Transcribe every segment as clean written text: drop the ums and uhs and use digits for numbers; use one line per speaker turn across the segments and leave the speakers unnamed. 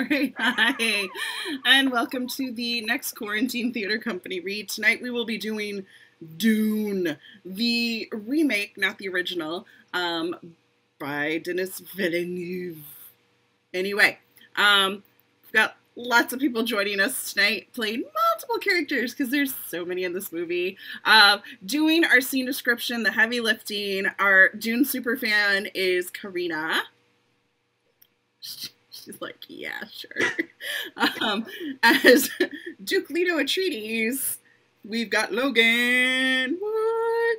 right, hi, and welcome to the next Quarantine Theater Company read. Tonight we will be doing Dune, the remake, not the original, by Denis Villeneuve. Anyway, we've got lots of people joining us tonight, playing multiple characters because there's so many in this movie. Doing our scene description, the heavy lifting, our Dune superfan is Karina. She's like, yeah, sure. As Duke Leto Atreides, we've got Logan. What?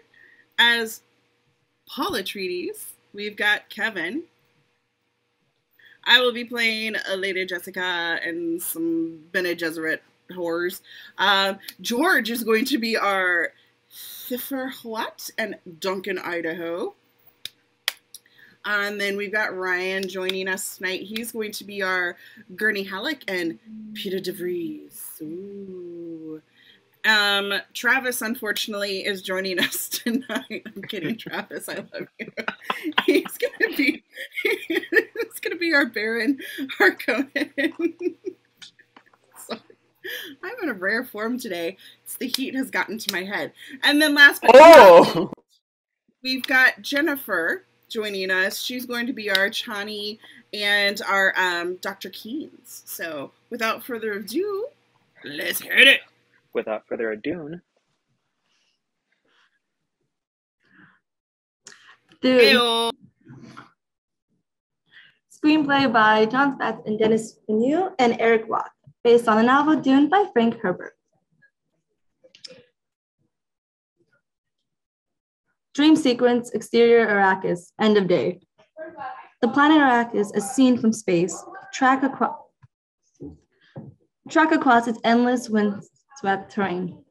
As Paul Atreides, we've got Kevin. I will be playing Lady Jessica and some Bene Gesserit whores. George is going to be our Thiffer Huat and Duncan, Idaho. And then we've got Ryan joining us tonight. He's going to be our Gurney Halleck and Peter DeVries. Ooh. Travis, unfortunately, is joining us tonight. I'm kidding, Travis. I love you. He's gonna be our Baron Harkonnen. Sorry. I'm in a rare form today. It's the heat has gotten to my head. And then last but not least, we've got Jennifer joining us. She's going to be our Chani and our Dr. Keynes. So without further ado, let's hit it.
Without further ado,
Dune. Screenplay by John Spatz and Denis Villeneuve and Eric Roth, based on the novel Dune by Frank Herbert. Dream sequence, exterior Arrakis, end of day. The planet Arrakis is seen from space, track across its endless windswept terrain.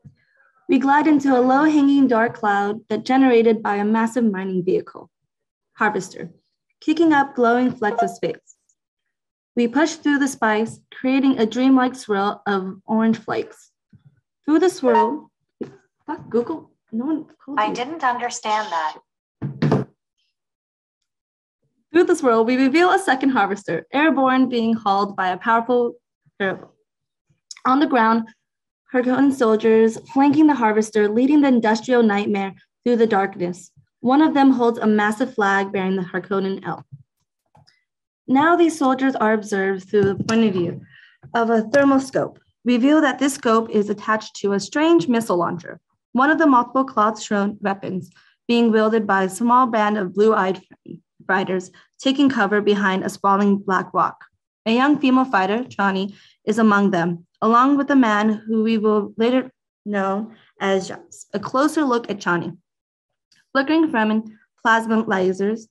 We glide into a low-hanging dark cloud that generated by a massive mining vehicle, Harvester, kicking up glowing flecks of space. We push through the spice, creating a dreamlike swirl of orange flakes. Through the swirl, fuck Google. No one called
I didn't understand that.
Through the swirl, we reveal a second Harvester, airborne, being hauled by a powerful airboat. On the ground, Harkonnen soldiers flanking the Harvester, leading the industrial nightmare through the darkness. One of them holds a massive flag bearing the Harkonnen L. Now these soldiers are observed through the point of view of a thermal scope. Reveal that this scope is attached to a strange missile launcher, one of the multiple cloth-strewn weapons being wielded by a small band of blue-eyed fighters taking cover behind a sprawling black rock. A young female fighter, Chani, is among them, along with a man who we will later know as Jax. A closer look at Chani. Flickering Fremen plasma lasers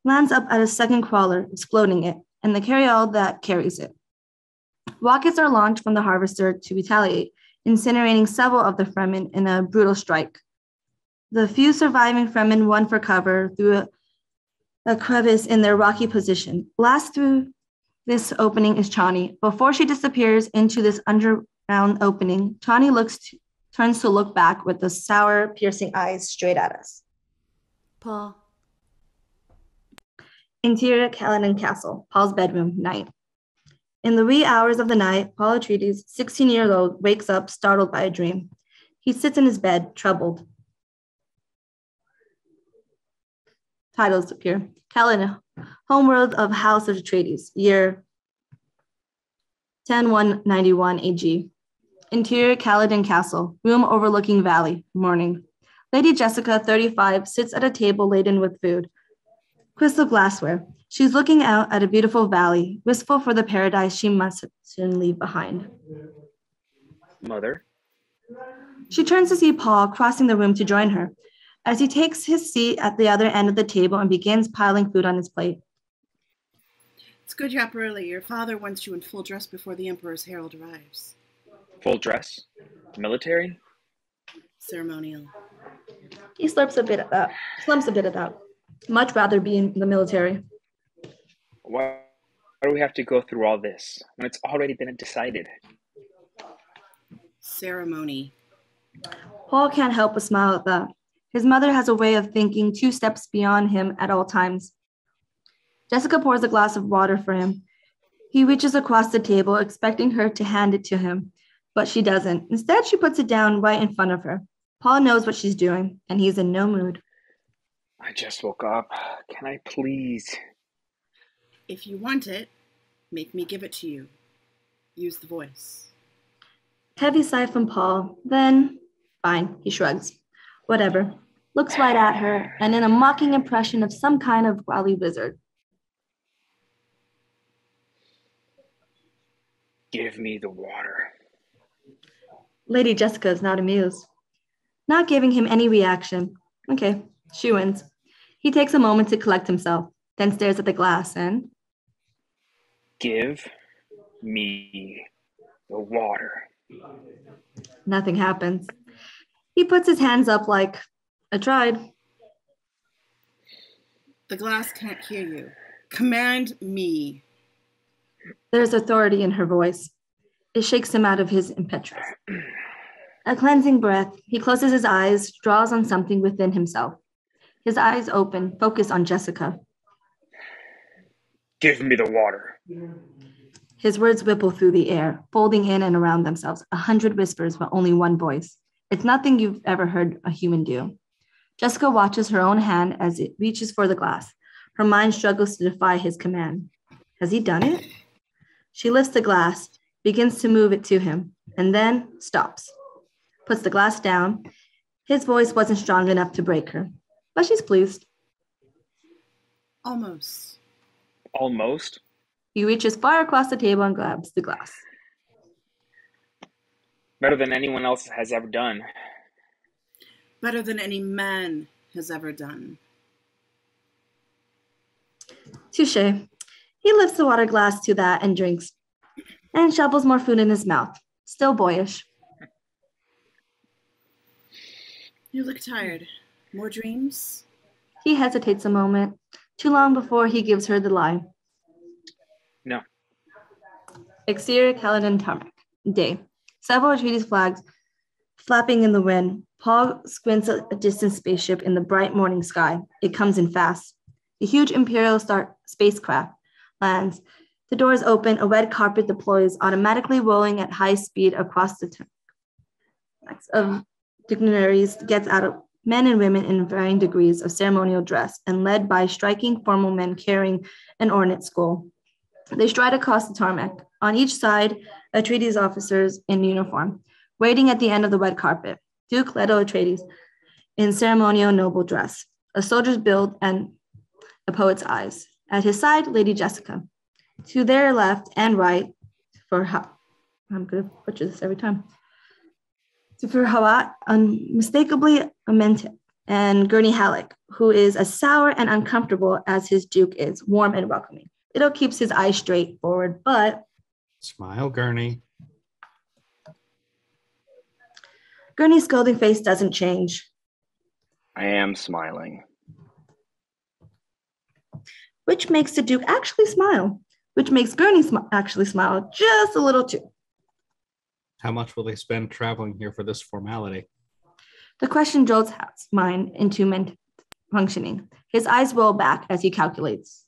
lands up at a second crawler, exploding it, and the carryall that carries it. Rockets are launched from the Harvester to retaliate, incinerating several of the Fremen in a brutal strike. The few surviving Fremen run for cover through a crevice in their rocky position. Last through this opening is Chani. Before she disappears into this underground opening, Chani turns to look back with the sour, piercing eyes straight at us. Paul. Interior Kaladin Castle, Paul's bedroom, night. In the wee hours of the night, Paul Atreides, 16-year-old, wakes up startled by a dream. He sits in his bed, troubled. Titles appear. Kaladin, homeworld of House of Atreides, year 10191 AG. Interior Kaladin Castle, room overlooking valley, morning. Lady Jessica, 35, sits at a table laden with food. Crystal glassware. She's looking out at a beautiful valley, wistful for the paradise she must soon leave behind.
Mother.
She turns to see Paul crossing the room to join her, as he takes his seat at the other end of the table and begins piling food on his plate.
It's good you're up early. Your father wants you in full dress before the Emperor's herald arrives.
Full dress? Military?
Ceremonial.
He slumps a bit at that. Much rather be in the military.
Why do we have to go through all this when it's already been decided?
Ceremony.
Paul can't help but smile at that. His mother has a way of thinking 2 steps beyond him at all times. Jessica pours a glass of water for him. He reaches across the table, expecting her to hand it to him, but she doesn't. Instead, she puts it down right in front of her. Paul knows what she's doing, and he's in no mood.
I just woke up. Can I please?
If you want it, make me give it to you. Use the voice.
Heavy sigh from Paul. Then, fine, he shrugs. Whatever. Looks right at her, and in a mocking impression of some kind of wily wizard.
Give me the water.
Lady Jessica is not amused. Not giving him any reaction. Okay, she wins. He takes a moment to collect himself, then stares at the glass and...
Give me the water.
Nothing happens. He puts his hands up like, I tried.
The glass can't hear you. Command me.
There's authority in her voice. It shakes him out of his impetus. A cleansing breath, he closes his eyes, draws on something within himself. His eyes open, focus on Jessica.
Give me the water.
His words ripple through the air, folding in and around themselves, 100 whispers, but only one voice. It's nothing you've ever heard a human do. Jessica watches her own hand as it reaches for the glass. Her mind struggles to defy his command. Has he done it? She lifts the glass, begins to move it to him, and then stops. Puts the glass down. His voice wasn't strong enough to break her, but she's pleased.
Almost.
Almost?
He reaches far across the table and grabs the glass.
Better than anyone else has ever done.
Better than any man has ever done.
Touché. He lifts the water glass to that and drinks, and shovels more food in his mouth. Still boyish.
You look tired. More dreams?
He hesitates a moment, too long before he gives her the lie.
No.
Exterior Caledon tarmac. Day. Several treaties flags flapping in the wind. Paul squints at a distant spaceship in the bright morning sky. It comes in fast. The huge Imperial spacecraft lands. The doors open. A red carpet deploys, automatically rolling at high speed across the of dignitaries gets out of men and women in varying degrees of ceremonial dress and led by striking formal men carrying an ornate skull. They stride across the tarmac. On each side, Atreides officers in uniform, waiting at the end of the red carpet. Duke Leto Atreides in ceremonial noble dress, a soldier's build and a poet's eyes. At his side, Lady Jessica. To their left and right, I'm going to butcher this every time. For Hawat, unmistakably Amentet, and Gurney Halleck, who is as sour and uncomfortable as his Duke is, warm and welcoming. Leto keeps his eyes straight forward, but...
Smile, Gurney.
Gurney's scolding face doesn't change.
I am smiling.
Which makes the Duke actually smile, which makes Gurney actually smile just a little too.
How much will they spend traveling here for this formality?
The question jolts his mind into functioning. His eyes roll back as he calculates.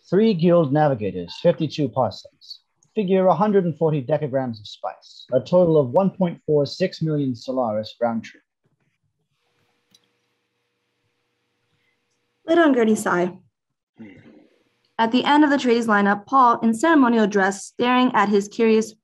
3 guild navigators, 52 parsecs. Figure 140 decagrams of spice. A total of 1.46 million Solaris round trip.
Leto and Gurney sigh. At the end of the Atreides lineup, Paul, in ceremonial dress, staring at his curious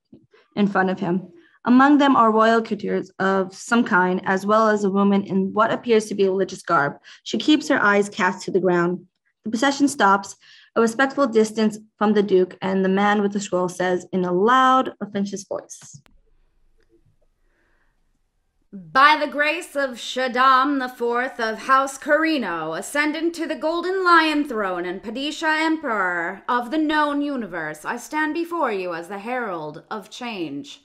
in front of him. Among them are royal courtiers of some kind, as well as a woman in what appears to be religious garb. She keeps her eyes cast to the ground. The procession stops, a respectful distance from the Duke, and the man with the scroll says in a loud, offensive voice,
"By the grace of Shaddam IV of House Carino, ascendant to the Golden Lion Throne and Padisha Emperor of the known universe, I stand before you as the herald of change."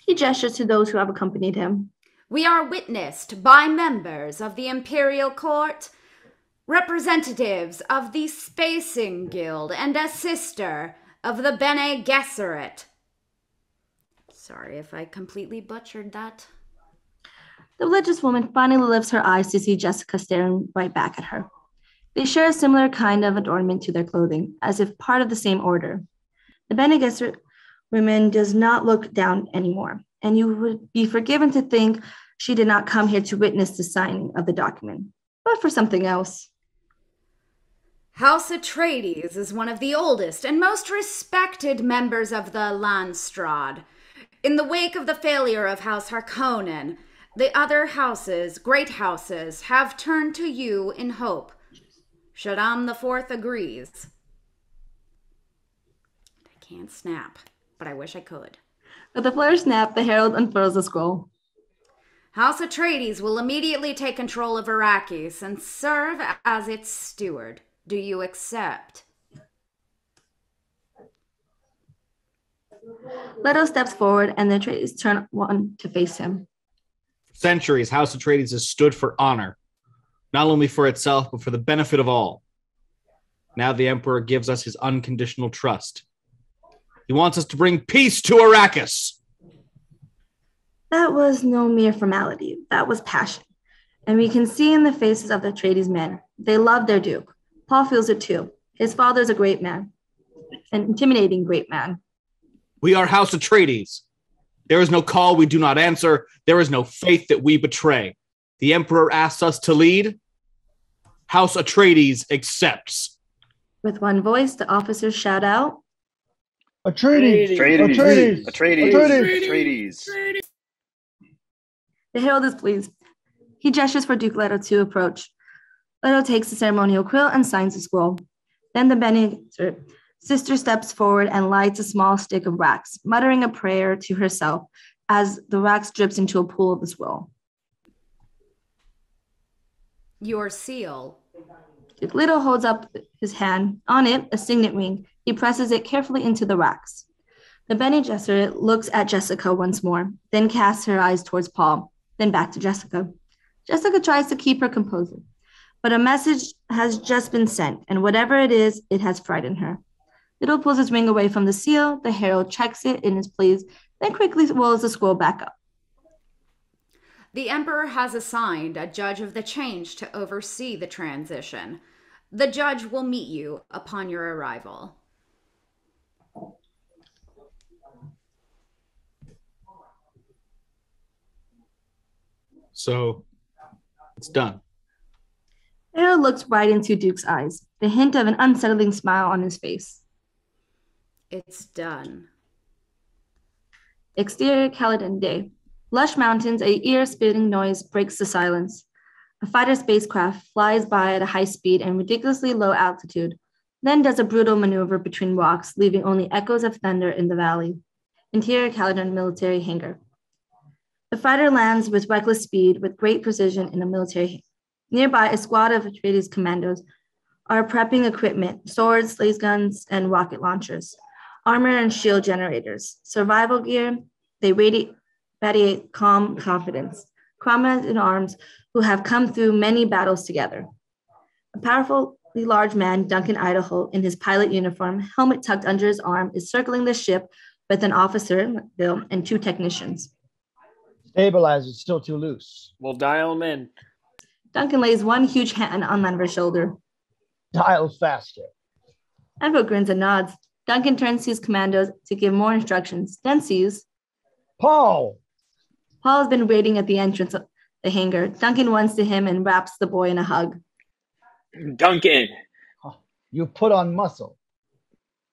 He gestures to those who have accompanied him.
"We are witnessed by members of the Imperial Court, representatives of the Spacing Guild, and a sister of the Bene Gesserit." Sorry if I completely butchered that.
The religious woman finally lifts her eyes to see Jessica staring right back at her. They share a similar kind of adornment to their clothing, as if part of the same order. The Bene Gesserit woman does not look down anymore, and you would be forgiven to think she did not come here to witness the signing of the document, but for something else.
House Atreides is one of the oldest and most respected members of the Landstrad. In the wake of the failure of House Harkonnen, the other houses, great houses, have turned to you in hope. Shaddam IV agrees. I can't snap, but I wish I could.
With a flourish snap, the herald unfurls the scroll.
House Atreides will immediately take control of Arrakis and serve as its steward. Do you accept?
Leto steps forward, and the Atreides turn one to face him.
For centuries, House Atreides has stood for honor, not only for itself, but for the benefit of all. Now the Emperor gives us his unconditional trust. He wants us to bring peace to Arrakis.
That was no mere formality. That was passion. And we can see in the faces of the Atreides men. They love their duke. Paul feels it too. His father's a great man, an intimidating great man.
We are House Atreides. There is no call we do not answer. There is no faith that we betray. The Emperor asks us to lead. House Atreides accepts.
With one voice, the officers shout out,
Atreides!
Atreides!
Atreides!
Atreides!
Atreides!
The herald is pleased. He gestures for Duke Leto to approach. Leto takes the ceremonial quill and signs the scroll. Then the Bene Gesserit sister steps forward and lights a small stick of wax, muttering a prayer to herself as the wax drips into a pool of the scroll.
Your seal.
Duke Leto holds up his hand. On it, a signet ring. He presses it carefully into the wax. The Bene Gesserit looks at Jessica once more, then casts her eyes towards Paul, then back to Jessica. Jessica tries to keep her composure, but a message has just been sent, and whatever it is, it has frightened her. Leto pulls his ring away from the seal. The herald checks it in its place, then quickly rolls the scroll back up.
The Emperor has assigned a judge of the change to oversee the transition. The judge will meet you upon your arrival.
So, it's done.
Herald looks right into Duke's eyes, the hint of an unsettling smile on his face.
It's done.
Exterior Caladan Day. Lush mountains, a ear-splitting noise breaks the silence. A fighter spacecraft flies by at a high speed and ridiculously low altitude, then does a brutal maneuver between rocks, leaving only echoes of thunder in the valley. Interior Caladan military hangar. The fighter lands with reckless speed, with great precision in a military hangar. Nearby, a squad of Atreides commandos are prepping equipment, swords, laser guns, and rocket launchers, armor and shield generators, survival gear. They radiate calm confidence, comrades in arms who have come through many battles together. A powerfully large man, Duncan Idaho, in his pilot uniform, helmet tucked under his arm, is circling the ship with an officer, Bill, and two technicians.
Stabilizer's still too loose.
We'll dial him in.
Duncan lays one huge hand on Lenver's shoulder.
Dial faster.
Lenver grins and nods. Duncan turns to his commandos to give more instructions, then sees
Paul!
Paul has been waiting at the entrance of the hangar. Duncan runs to him and wraps the boy in a hug.
Duncan!
You put on muscle.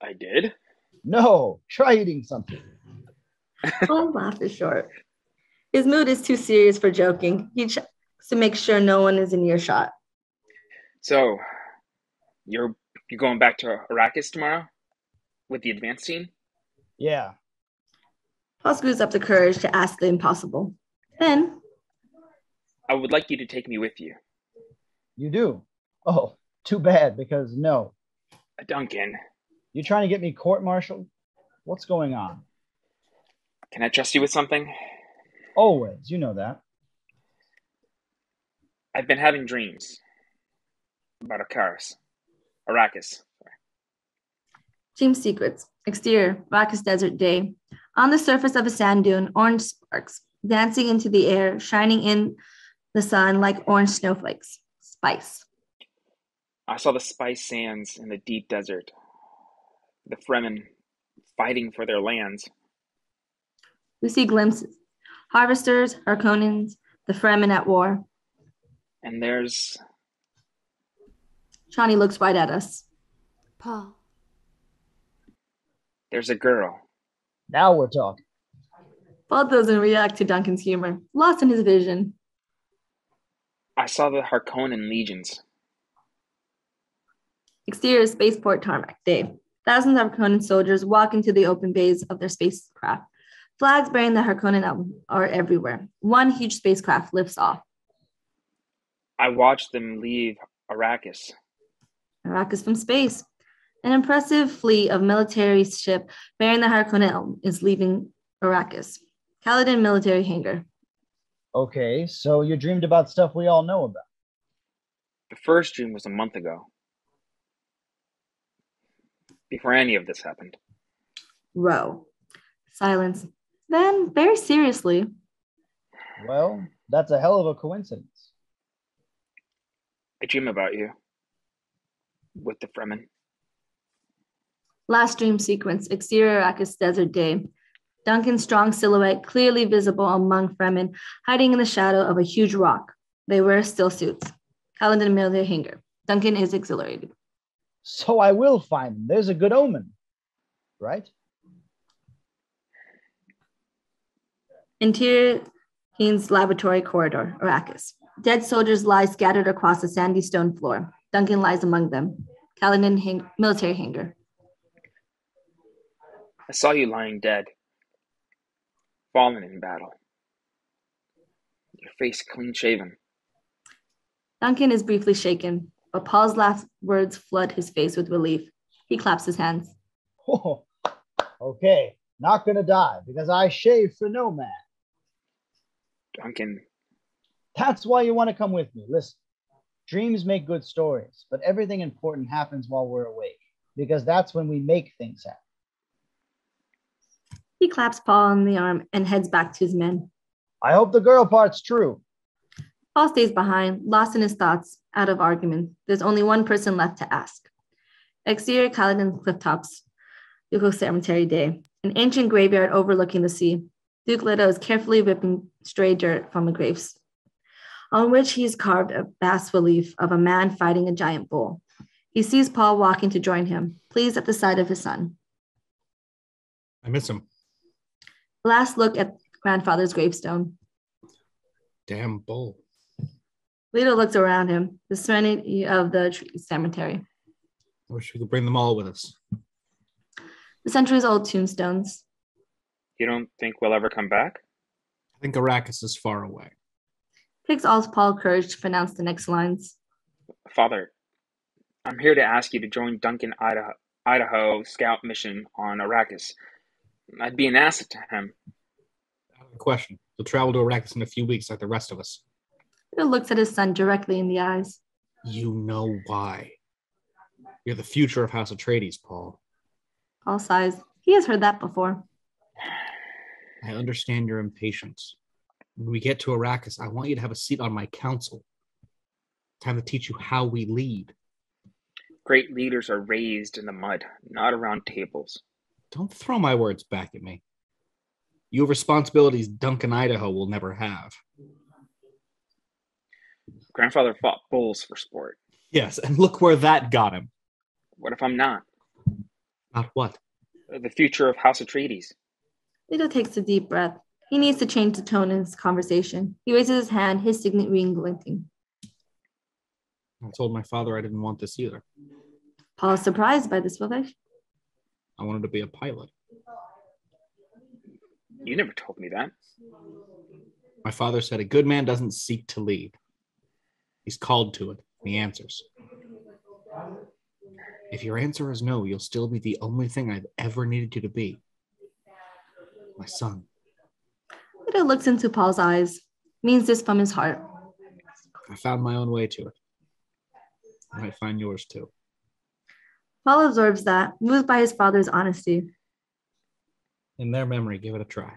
I did?
No, try eating something.
Paul's laugh is short. His mood is too serious for joking. He checks to make sure no one is in earshot.
So, you're going back to Arrakis tomorrow? With the advance team?
Yeah.
Paul screws up the courage to ask the impossible. Then,
I would like you to take me with you.
You do? Oh, too bad, because no.
Duncan.
You trying to get me court-martialed? What's going on?
Can I trust you with something?
Always, you know that.
I've been having dreams about Arrakis.
Team secrets. Exterior, Arrakis Desert Day. On the surface of a sand dune, orange sparks, dancing into the air, shining in the sun like orange snowflakes. Spice.
I saw the spice sands in the deep desert, the Fremen fighting for their lands.
We see glimpses. Harvesters, Harkonnens, the Fremen at war.
And there's...
Shawnee looks right at us.
Paul.
There's a girl.
Now we're talking.
Paul doesn't react to Duncan's humor, lost in his vision.
I saw the Harkonnen legions.
Exterior spaceport tarmac day. Thousands of Harkonnen soldiers walk into the open bays of their spacecraft. Flags bearing the Harkonnen emblem are everywhere. One huge spacecraft lifts off.
I watched them leave Arrakis.
Arrakis from space. An impressive fleet of military ship bearing the Harkonnen emblem is leaving Arrakis. Kaladin military hangar.
Okay, so you dreamed about stuff we all know about.
The first dream was a month ago. Before any of this happened.
Row. Silence. Then, very seriously.
Well, that's a hell of a coincidence.
I dream about you. With the Fremen.
Last dream sequence, exterior Arrakis desert day. Duncan's strong silhouette clearly visible among Fremen, hiding in the shadow of a huge rock. They wear still suits. Kaladin military hangar. Duncan is exhilarated.
So I will find them. There's a good omen. Right?
Interior Heen's laboratory corridor, Arrakis. Dead soldiers lie scattered across a sandy stone floor. Duncan lies among them. Kaladin military hangar.
I saw you lying dead. Fallen in battle. Your face clean shaven.
Duncan is briefly shaken, but Paul's last words flood his face with relief. He claps his hands.
Oh, okay, not gonna die because I shave for no man.
Duncan.
That's why you want to come with me. Listen, dreams make good stories, but everything important happens while we're awake because that's when we make things happen.
He claps Paul on the arm and heads back to his men.
I hope the girl part's true.
Paul stays behind, lost in his thoughts, out of argument. There's only one person left to ask. Exterior Kaladin clifftops, Ducal Cemetery Day, an ancient graveyard overlooking the sea. Duke Leto is carefully ripping stray dirt from a grave, on which he's carved a bas relief of a man fighting a giant bull. He sees Paul walking to join him, pleased at the sight of his son.
I miss him.
Last look at grandfather's gravestone.
Damn bull.
Leto looks around him, the serenity of the cemetery.
I wish we could bring them all with us.
The centuries-old tombstones.
You don't think we'll ever come back?
I think Arrakis is far away.
Takes all Paul courage to pronounce the next lines.
Father, I'm here to ask you to join Duncan Idaho scout mission on Arrakis. I'd be an asset to him.
Out of the question. He'll travel to Arrakis in a few weeks like the rest of us.
Leto looks at his son directly in the eyes.
You know why. You're the future of House Atreides, Paul.
Paul sighs. He has heard that before.
I understand your impatience. When we get to Arrakis, I want you to have a seat on my council. Time to teach you how we lead.
Great leaders are raised in the mud, not around tables.
Don't throw my words back at me. You have responsibilities Duncan Idaho will never have.
Grandfather fought bulls for sport.
Yes, and look where that got him.
What if I'm not?
Not what?
The future of House Atreides.
Leto takes a deep breath. He needs to change the tone in his conversation. He raises his hand, his signet ring glinting.
I told my father I didn't want this either.
Paul is surprised by this revelation.
I wanted to be a pilot.
You never told me that.
My father said a good man doesn't seek to lead. He's called to it, and he answers. If your answer is no, you'll still be the only thing I've ever needed you to be. My son.
Leto looks into Paul's eyes, means this from his heart.
I found my own way to it. I might find yours too.
Paul absorbs that, moved by his father's honesty.
In their memory, give it a try.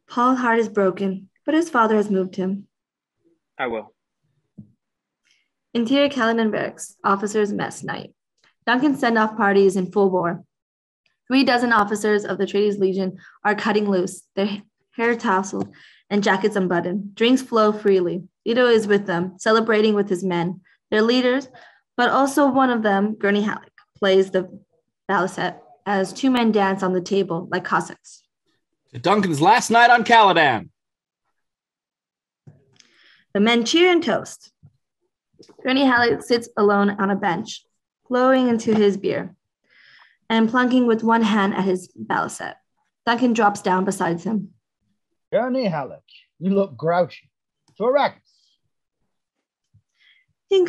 Paul's heart is broken, but his father has moved him.
I will.
Interior Caladan Barracks, officers' mess night. Duncan send-off parties in full bore. 36 officers of the Atreides Legion are cutting loose, their hair tousled and jackets unbuttoned. Drinks flow freely. Leto is with them, celebrating with his men, their leaders, but also one of them, Gurney Halleck, plays the balisette as two men dance on the table like Cossacks.
Duncan's last night on Caladan.
The men cheer and toast. Gurney Halleck sits alone on a bench, blowing into his beer and plunking with one hand at his balisette. Duncan drops down beside him.
Gurney Halleck, you look grouchy. To Arrakis.
He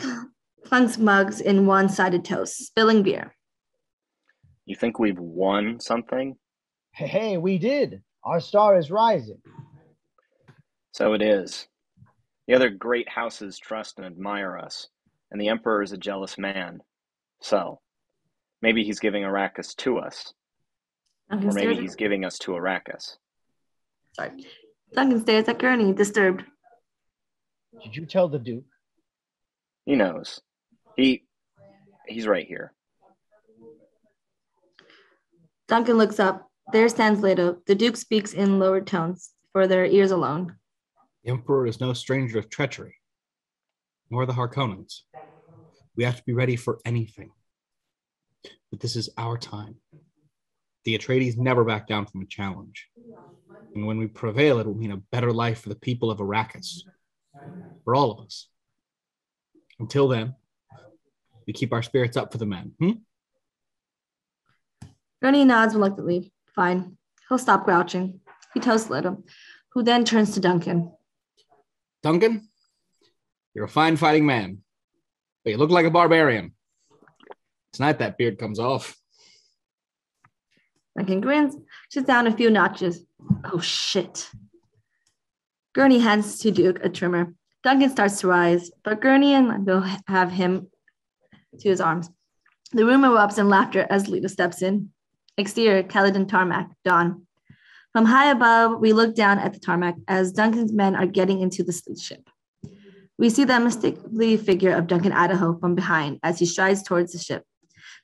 clunks mugs in one-sided toast, spilling beer.
You think we've won something?
Hey, we did. Our star is rising.
So it is. The other great houses trust and admire us, and the Emperor is a jealous man. So, maybe he's giving Arrakis to us. Or maybe he's giving us to Arrakis.
Sorry. Duncan stares at Gurney, disturbed.
Did you tell the Duke?
He knows. He's right here.
Duncan looks up. There stands Leto. The Duke speaks in lowered tones, for their ears alone.
The Emperor is no stranger to treachery, nor the Harkonnens. We have to be ready for anything. But this is our time. The Atreides never back down from a challenge. And when we prevail, it will mean a better life for the people of Arrakis. For all of us. Until then, we keep our spirits up for the men.
Gurney nods reluctantly. Fine. He'll stop grouching. He toasts Leto, who then turns to Duncan.
Duncan, you're a fine fighting man, but you look like a barbarian. Tonight that beard comes off.
Duncan grins, sits down a few notches. Oh, shit. Gurney hands to Duke a trimmer. Duncan starts to rise, but Gurney and Leto have him to his arms. The room erupts in laughter as Leto steps in. Exterior, Caladan tarmac, dawn. From high above, we look down at the tarmac as Duncan's men are getting into the ship. We see the unmistakable figure of Duncan Idaho from behind as he strides towards the ship.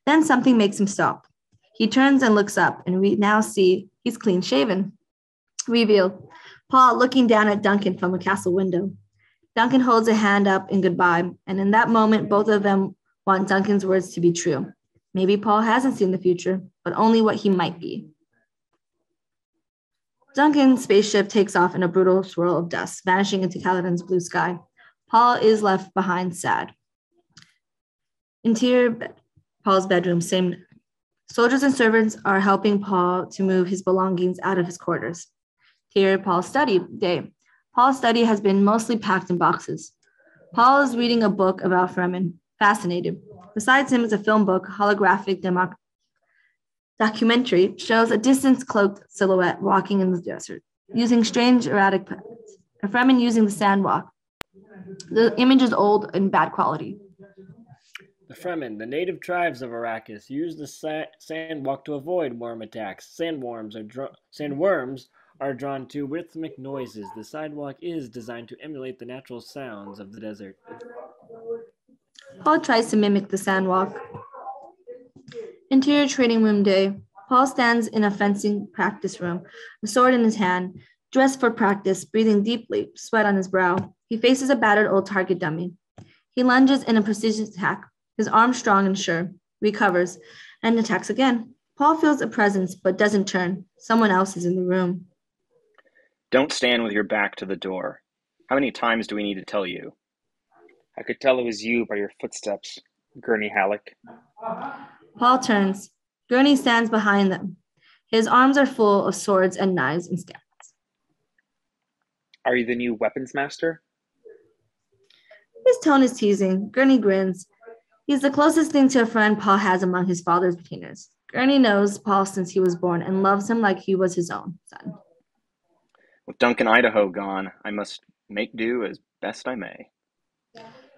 Then something makes him stop. He turns and looks up, and we now see he's clean shaven. Reveal, Paul looking down at Duncan from a castle window. Duncan holds a hand up in goodbye, and in that moment, both of them want Duncan's words to be true. Maybe Paul hasn't seen the future, but only what he might be. Duncan's spaceship takes off in a brutal swirl of dust, vanishing into Caladan's blue sky. Paul is left behind, sad. Interior, Paul's bedroom, same. Soldiers and servants are helping Paul to move his belongings out of his quarters. Here, Paul's study day. Paul's study has been mostly packed in boxes. Paul is reading a book about Fremen, fascinated. Besides him is a film book, holographic documentary shows a distant cloaked silhouette walking in the desert, using strange erratic patterns. A Fremen using the sandwalk. The image is old and bad quality.
The Fremen, the native tribes of Arrakis, use the sandwalk to avoid worm attacks. Sandworms are drawn to rhythmic noises. The sidewalk is designed to emulate the natural sounds of the desert.
Paul tries to mimic the sandwalk. Interior training room day. Paul stands in a fencing practice room, a sword in his hand, dressed for practice, breathing deeply, sweat on his brow. He faces a battered old target dummy. He lunges in a precision attack, his arm strong and sure, recovers, and attacks again. Paul feels a presence, but doesn't turn. Someone else is in the room.
Don't stand with your back to the door. How many times do we need to tell you?
I could tell it was you by your footsteps, Gurney Halleck.
Paul turns. Gurney stands behind them. His arms are full of swords and knives and scabbards.
Are you the new weapons master?
His tone is teasing. Gurney grins. He's the closest thing to a friend Paul has among his father's retainers. Gurney knows Paul since he was born and loves him like he was his own son.
With Duncan Idaho gone, I must make do as best I may.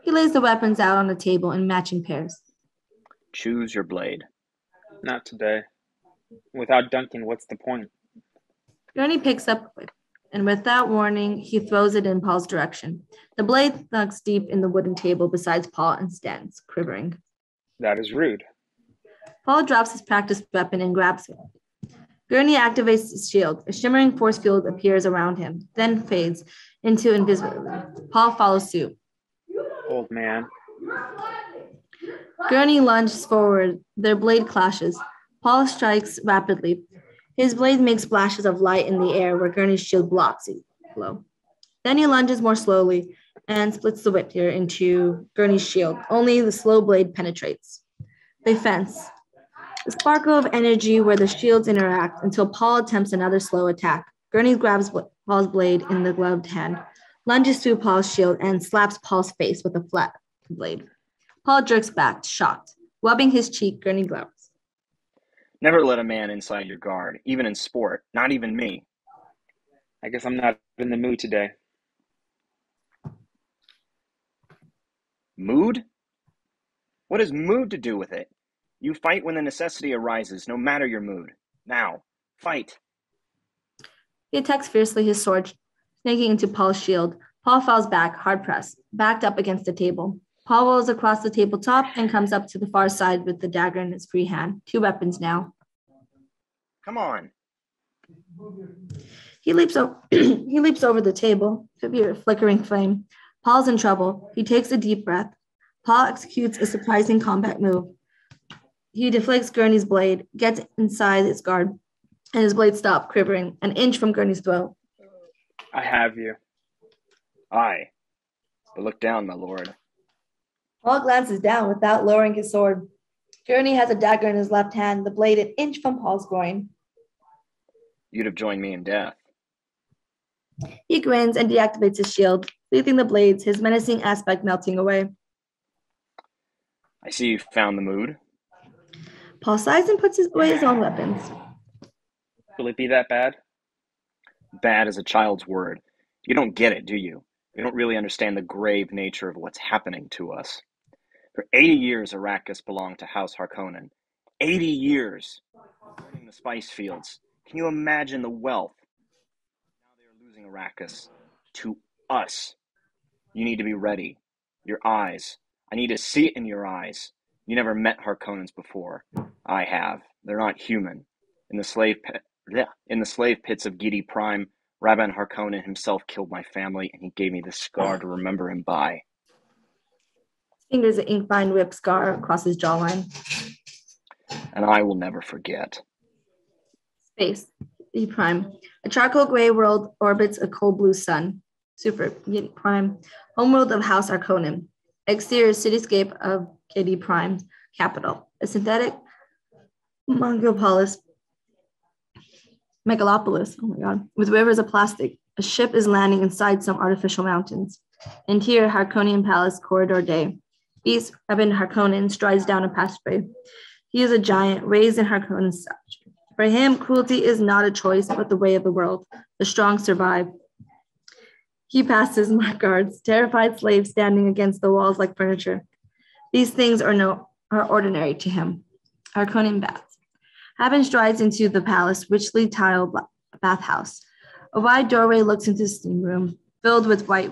He lays the weapons out on the table in matching pairs.
Choose your blade.
Not today. Without Duncan, what's the point?
Gurney picks up And without warning, he throws it in Paul's direction. The blade thugs deep in the wooden table beside Paul and stands, quivering.
That is rude.
Paul drops his practiced weapon and grabs it. Gurney activates his shield. A shimmering force field appears around him, then fades into invisibility. Paul follows suit.
Old man.
Gurney lunges forward. Their blade clashes. Paul strikes rapidly. His blade makes flashes of light in the air where Gurney's shield blocks it blow. Then he lunges more slowly and splits the whip into Gurney's shield. Only the slow blade penetrates. They fence. A sparkle of energy where the shields interact until Paul attempts another slow attack. Gurney grabs Paul's blade in the gloved hand, lunges through Paul's shield, and slaps Paul's face with a flat blade. Paul jerks back, shocked. Rubbing his cheek, Gurney glowers.
Never let a man inside your guard, even in sport, not even me.
I guess I'm not in the mood today.
Mood? What has mood to do with it? You fight when the necessity arises, no matter your mood. Now, fight.
He attacks fiercely, his sword snaking into Paul's shield. Paul falls back, hard pressed, backed up against the table. Paul rolls across the tabletop and comes up to the far side with the dagger in his free hand. 2 weapons now.
Come on.
He leaps over the table, a flickering flame. Paul's in trouble. He takes a deep breath. Paul executes a surprising combat move. He deflects Gurney's blade, gets inside its guard, and his blade stops, quivering, an inch from Gurney's throat.
I have you.
Aye. But look down, my lord.
Paul glances down without lowering his sword. Gurney has a dagger in his left hand, the blade an inch from Paul's groin.
You'd have joined me in death.
He grins and deactivates his shield, leaving the blades, his menacing aspect melting away.
I see you found the mood.
Paul sighs and puts away his own weapons.
Will it be that bad?
Bad is a child's word. You don't get it, do you? You don't really understand the grave nature of what's happening to us. For 80 years, Arrakis belonged to House Harkonnen. 80 years! Burning the spice fields. Can you imagine the wealth? Now they are losing Arrakis. To us. You need to be ready. Your eyes. I need to see it in your eyes. You never met Harkonnens before. I have. They're not human. In the slave pits of Gidi Prime, Rabban Harkonnen himself killed my family, and he gave me this scar to remember him by.
His fingers an ink-lined whip scar across his jawline.
And I will never forget.
Space. E Prime. A charcoal gray world orbits a cold blue sun. Super. Gidi Prime. Homeworld of House Harkonnen. Exterior cityscape of Gidi Prime's capital. A synthetic megalopolis, oh my god, with rivers of plastic. A ship is landing inside some artificial mountains. Interior Harkonnen Palace corridor day. Beast Rabban Harkonnen strides down a passageway. He is a giant, raised in Harkonnen stature. For him, cruelty is not a choice, but the way of the world. The strong survive. He passes marked guards, terrified slaves standing against the walls like furniture. These things are ordinary to him. Harkonnen baths. Rabban strides into the palace, richly tiled bathhouse. A wide doorway looks into the steam room, filled with white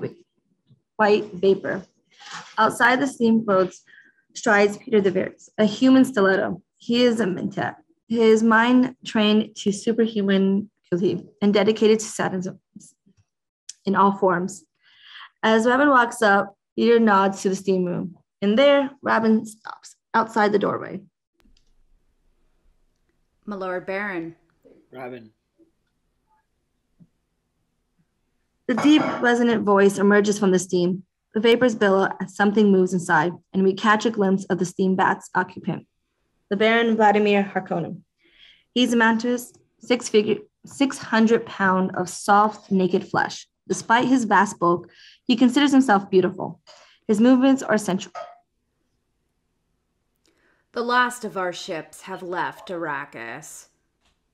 vapor. Outside the steam boats strides Peter the Veris, a human stiletto. He is a mentat. His mind trained to superhuman ability and dedicated to sadism in all forms. As Rabban walks up, Peter nods to the steam room. And there, Rabban stops outside the doorway.
My Lord Baron.
Robin.
The deep, resonant voice emerges from the steam. The vapors billow as something moves inside, and we catch a glimpse of the steam bat's occupant, the Baron Vladimir Harkonnen. He's a mantis, 600 pounds of soft, naked flesh. Despite his vast bulk, he considers himself beautiful. His movements are sensual.
The last of our ships have left Arrakis.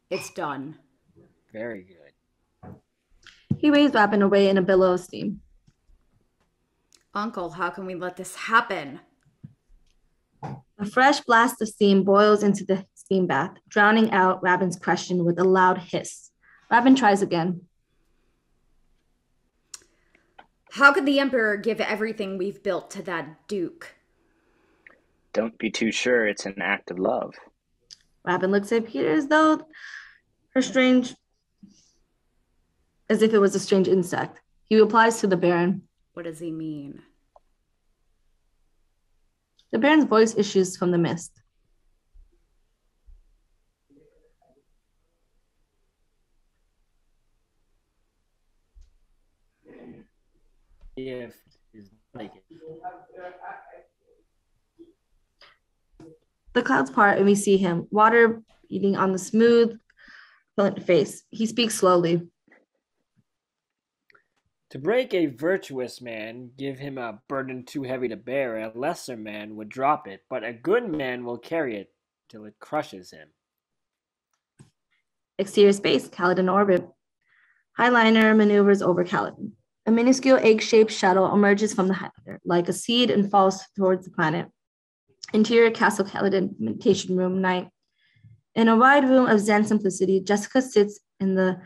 It's done.
Very good.
He waves Rabban away in a billow of steam.
Uncle, how can we let this happen?
A fresh blast of steam boils into the steam bath, drowning out Rabban's question with a loud hiss. Rabban tries again.
How could the Emperor give everything we've built to that Duke?
Don't be too sure it's an act of love.
Robin looks at Peter as if it was a strange insect. He replies to the Baron.
What does he mean?
The Baron's voice issues from the mist.
If is like it.
The clouds part and we see him, water beating on the smooth face. He speaks slowly.
To break a virtuous man, give him a burden too heavy to bear. A lesser man would drop it, but a good man will carry it till it crushes him.
Exterior space, Caladan orbit. Highliner maneuvers over Caladan. A minuscule egg-shaped shuttle emerges from the Highliner, like a seed, and falls towards the planet. Interior Castle Caladan meditation room, night. In a wide room of Zen simplicity, Jessica sits in the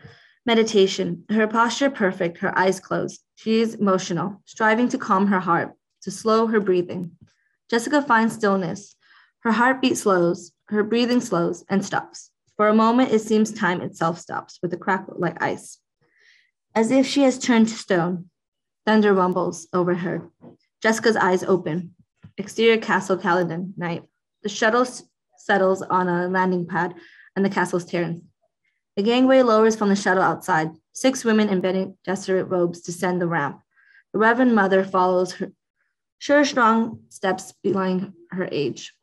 meditation, her posture perfect, her eyes closed. She is emotional, striving to calm her heart, to slow her breathing. Jessica finds stillness. Her heartbeat slows, her breathing slows and stops. For a moment, it seems time itself stops with a crack like ice. As if she has turned to stone, thunder rumbles over her. Jessica's eyes open. Exterior Castle Caladan, night. The shuttle settles on a landing pad and the castle's terrace. The gangway lowers from the shuttle outside. 6 women in Bene Gesserit robes descend the ramp. The Reverend Mother follows her sure, strong steps belying her age.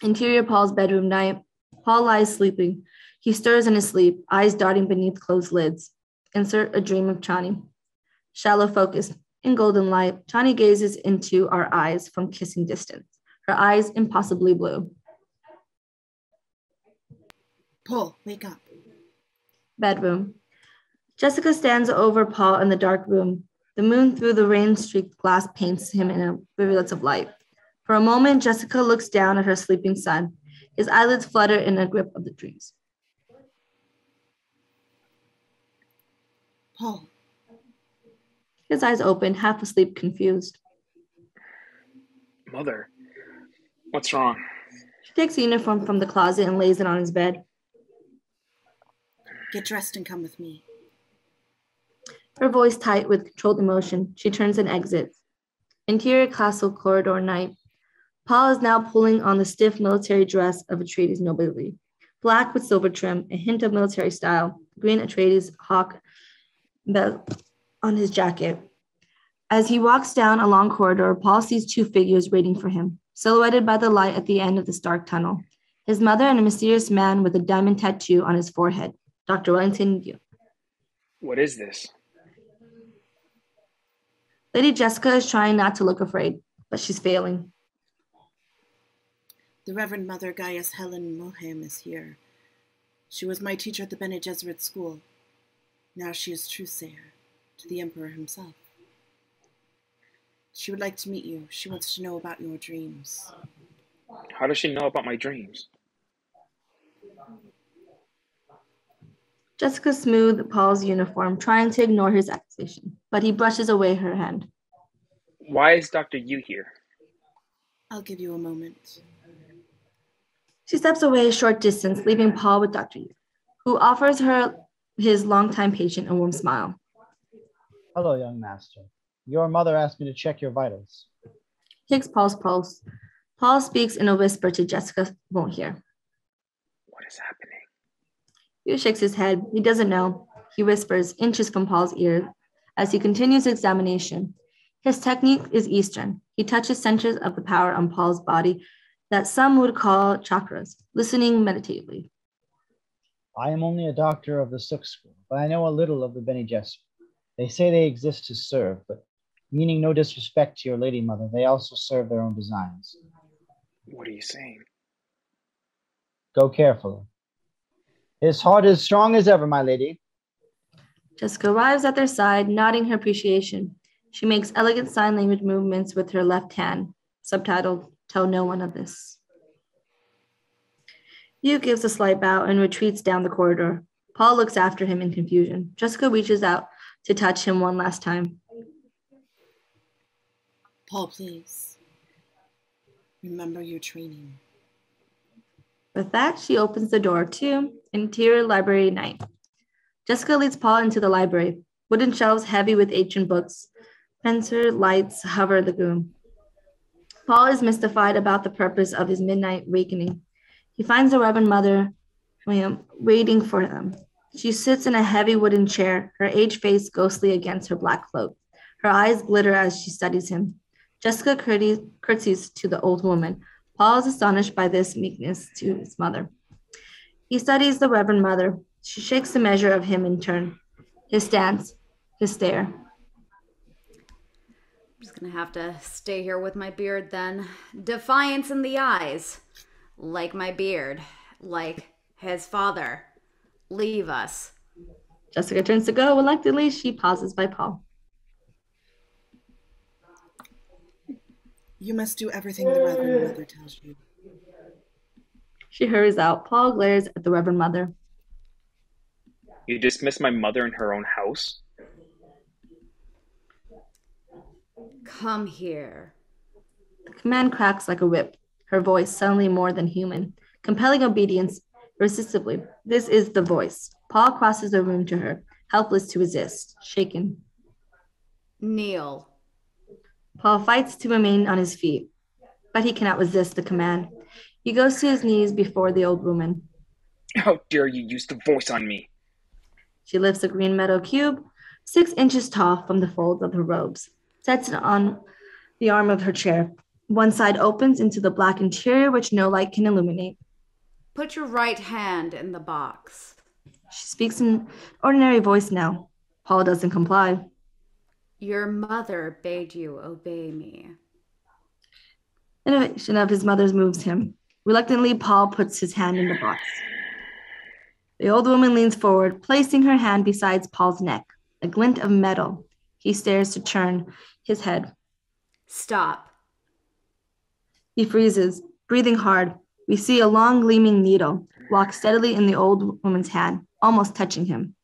Interior Paul's bedroom, night. Paul lies sleeping. He stirs in his sleep, eyes darting beneath closed lids. Insert a dream of Chani. Shallow focus. In golden light, Chani gazes into our eyes from kissing distance. Her eyes impossibly blue.
Paul, wake up.
Bedroom. Jessica stands over Paul in the dark room. The moon through the rain-streaked glass paints him in a rivulets of light. For a moment, Jessica looks down at her sleeping son. His eyelids flutter in a grip of the dreams.
Paul.
His eyes open, half asleep, confused.
Mother, what's wrong?
She takes a uniform from the closet and lays it on his bed.
Get dressed and come with me.
Her voice tight with controlled emotion, she turns and exits. Interior castle corridor, night. Paul is now pulling on the stiff military dress of Atreides nobility. Black with silver trim, a hint of military style, green Atreides hawk belt on his jacket. As he walks down a long corridor, Paul sees 2 figures waiting for him, silhouetted by the light at the end of this dark tunnel. His mother and a mysterious man with a diamond tattoo on his forehead, Dr. Wellington Yu.
What is this?
Lady Jessica is trying not to look afraid, but she's failing.
The Reverend Mother Gaius Helen Moham is here. She was my teacher at the Bene Gesserit school. Now she is Truesayer to the Emperor himself. She would like to meet you. She wants to know about your dreams.
How does she know about my dreams?
Jessica smoothed Paul's uniform, trying to ignore his accusation, but he brushes away her hand.
Why is Dr. Yu here?
I'll give you a moment.
She steps away a short distance, leaving Paul with Dr. Yu, who offers her his longtime patient a warm smile.
Hello, young master. Your mother asked me to check your vitals.
Takes Paul's pulse. Paul speaks in a whisper to Jessica, won't hear.
What is happening?
Yu shakes his head. He doesn't know. He whispers, inches from Paul's ear, as he continues his examination. His technique is Eastern. He touches centers of the power on Paul's body that some would call chakras, listening meditatively.
I am only a doctor of the Suk school, but I know a little of the Bene Gesserit. They say they exist to serve, but meaning no disrespect to your lady mother, they also serve their own designs.
What are you saying?
Go carefully. His heart is strong as ever, my lady.
Jessica arrives at their side, nodding her appreciation. She makes elegant sign language movements with her left hand, subtitled, "Tell no one of this." Yu gives a slight bow and retreats down the corridor. Paul looks after him in confusion. Jessica reaches out to touch him one last time.
Paul, please. Remember your training.
With that, she opens the door to interior library night. Jessica leads Paul into the library. Wooden shelves heavy with ancient books. Spencer lights hover the room. Paul is mystified about the purpose of his midnight awakening. He finds the Reverend Mother waiting for them. She sits in a heavy wooden chair, her aged face ghostly against her black cloak. Her eyes glitter as she studies him. Jessica curtsies to the old woman. Paul is astonished by this meekness to his mother. He studies the Reverend Mother. She shakes the measure of him in turn. His stance, his stare.
I'm just gonna have to stay here with my beard then. Defiance in the eyes. Like my beard. Like his father. Leave us.
Jessica turns to go. Reluctantly, she pauses by Paul.
You must do everything the Reverend Mother tells you.
She hurries out. Paul glares at the Reverend Mother.
You dismiss my mother in her own house?
Come here.
The command cracks like a whip, her voice suddenly more than human, compelling obedience irresistibly. This is the voice. Paul crosses the room to her, helpless to resist, shaken.
Kneel.
Paul fights to remain on his feet, but he cannot resist the command. He goes to his knees before the old woman.
How dare you use the voice on me?
She lifts a green metal cube, 6 inches tall from the folds of her robes, sets it on the arm of her chair. One side opens into the black interior, which no light can illuminate.
Put your right hand in the box.
She speaks in ordinary voice now. Paul doesn't comply.
Your mother bade you obey me.
Innovation of his mother's moves him. Reluctantly, Paul puts his hand in the box. The old woman leans forward, placing her hand beside Paul's neck, a glint of metal. He stares to turn his head.
Stop.
He freezes, breathing hard. We see a long, gleaming needle walk steadily in the old woman's hand, almost touching him.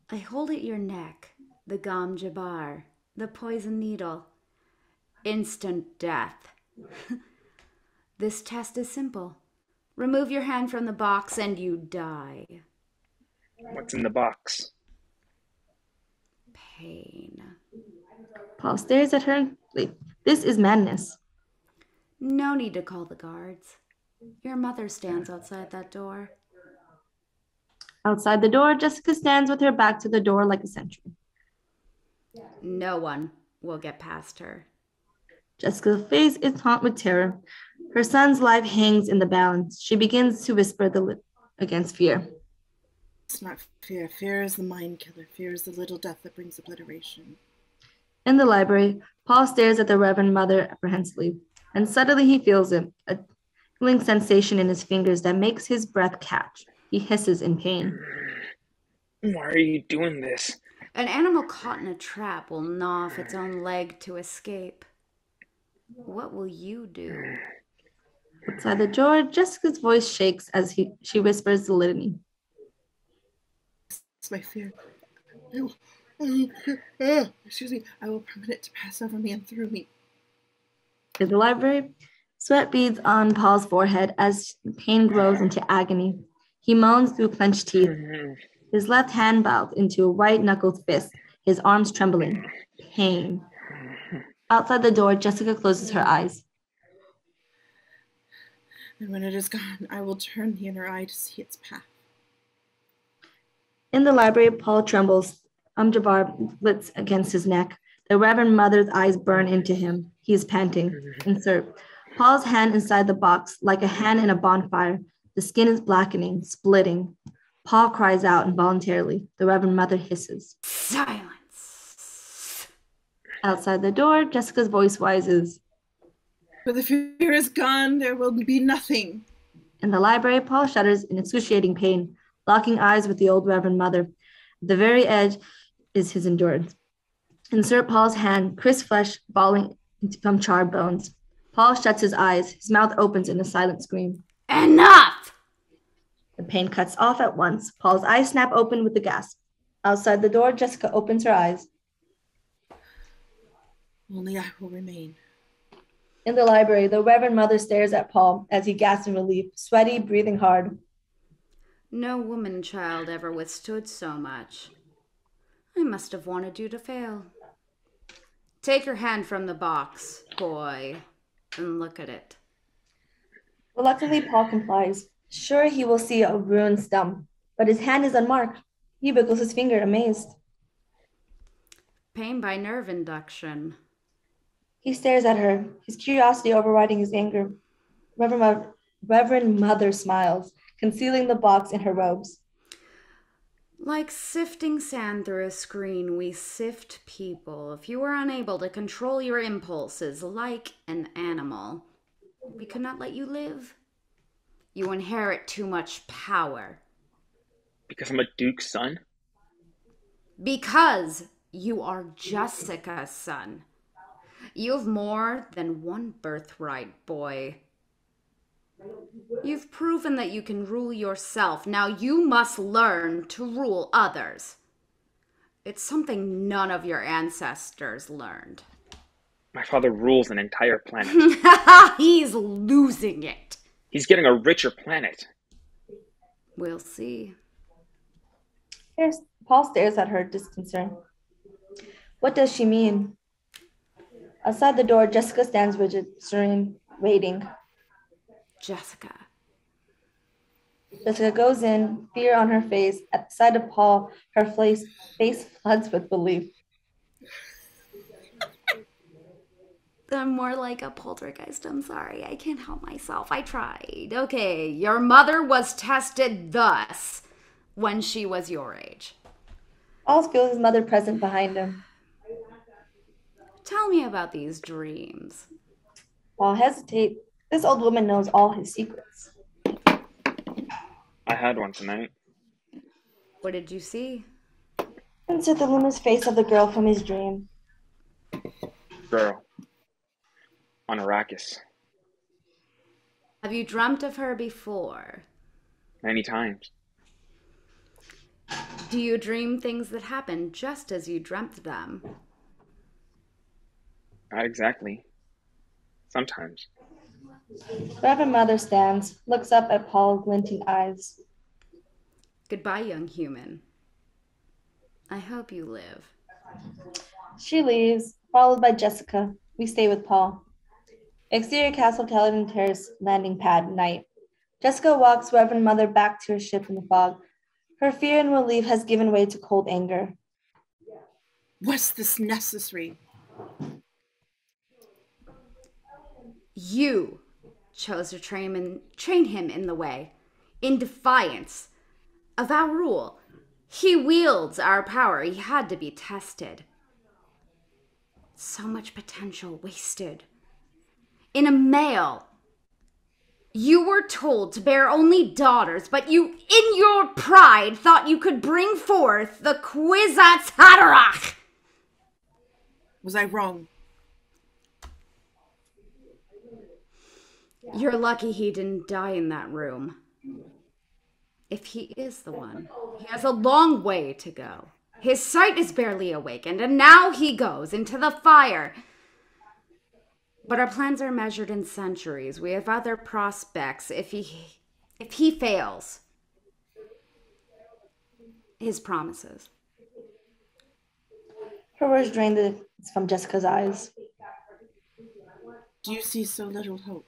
I hold at your neck the gam jabar, the poison needle. Instant death. This test is simple. Remove your hand from the box and you die.
What's in the box?
Pain.
Paul stares at her. This is madness.
No need to call the guards. Your mother stands outside that door.
Outside the door, Jessica stands with her back to the door like a sentry.
No one will get past her.
Jessica's face is haunted with terror. Her son's life hangs in the balance. She begins to whisper against fear.
It's not fear. Fear is the mind killer. Fear is the little death that brings obliteration.
In the library, Paul stares at the Reverend Mother apprehensively, and suddenly he feels it, a tingling sensation in his fingers that makes his breath catch. He hisses in pain.
Why are you doing this?
An animal caught in a trap will gnaw off its own leg to escape. What will you do?
Outside the door, Jessica's voice shakes as she whispers the litany.
It's my fear. Excuse me. I will permit it to pass over me and through me.
In the library, sweat beads on Paul's forehead as pain grows into agony. He moans through clenched teeth. His left hand bowed into a white-knuckled fist, his arms trembling. Pain. Outside the door, Jessica closes her eyes.
And when it is gone, I will turn the inner eye to see its path.
In the library, Paul trembles. Jabbar flits against his neck. The Reverend Mother's eyes burn into him. He is panting. Insert. Paul's hand inside the box, like a hand in a bonfire. The skin is blackening, splitting. Paul cries out involuntarily. The Reverend Mother hisses.
Silence.
Outside the door, Jessica's voice rises.
But the fear is gone, there will be nothing.
In the library, Paul shudders in excruciating pain, locking eyes with the old Reverend Mother. At the very edge is his endurance. Insert Paul's hand, crisp flesh falling from charred bones. Paul shuts his eyes. His mouth opens in a silent scream.
Enough!
The pain cuts off at once. Paul's eyes snap open with a gasp. Outside the door, Jessica opens her eyes.
Only I will remain.
In the library, the Reverend Mother stares at Paul as he gasps in relief, sweaty, breathing hard.
No woman child ever withstood so much. I must have wanted you to fail. Take your hand from the box, boy, and look at it.
Reluctantly, Paul complies. Sure, he will see a ruined stump, but his hand is unmarked. He wiggles his finger, amazed.
Pain by nerve induction.
He stares at her, his curiosity overriding his anger. Reverend Mother smiles, concealing the box in her robes.
Like sifting sand through a screen, we sift people. If you were unable to control your impulses like an animal, we could not let you live. You inherit too much power.
Because I'm a duke's son?
Because you are Jessica's son. You have more than one birthright, boy. You've proven that you can rule yourself. Now you must learn to rule others. It's something none of your ancestors learned.
My father rules an entire planet.
He's losing it.
He's getting a richer planet.
We'll see.
Paul stares at her, disconcerted. What does she mean? Outside the door, Jessica stands rigid, serene, waiting.
Jessica.
Jessica goes in, fear on her face. At the sight of Paul, her face floods with relief.
I'm more like a poltergeist. I'm sorry. I can't help myself. I tried. Okay, your mother was tested thus when she was your age.
Paul feels his mother present behind him.
Tell me about these dreams.
Paul hesitates. This old woman knows all his secrets.
I had one tonight.
What did you see?
Insert the luminous face of the girl from his dream.
Girl. On Arrakis.
Have you dreamt of her before?
Many times.
Do you dream things that happen just as you dreamt them?
Not exactly. Sometimes.
Reverend Mother stands, looks up at Paul's glinting eyes.
Goodbye, young human. I hope you live.
She leaves, followed by Jessica. We stay with Paul. Exterior Castle Caledon Terrace landing pad, night. Jessica walks Reverend Mother back to her ship in the fog. Her fear and relief has given way to cold anger.
Was this necessary?
You chose to train him in the way, in defiance of our rule. He wields our power. He had to be tested. So much potential wasted. In a male, you were told to bear only daughters, but you, in your pride, thought you could bring forth the Kwisatz Haderach.
Was I wrong?
You're lucky he didn't die in that room. If he is the one, he has a long way to go. His sight is barely awakened, and now he goes into the fire. But our plans are measured in centuries. We have other prospects if he fails his promises.
Her words drain the from Jessica's eyes.
Do you see so little hope?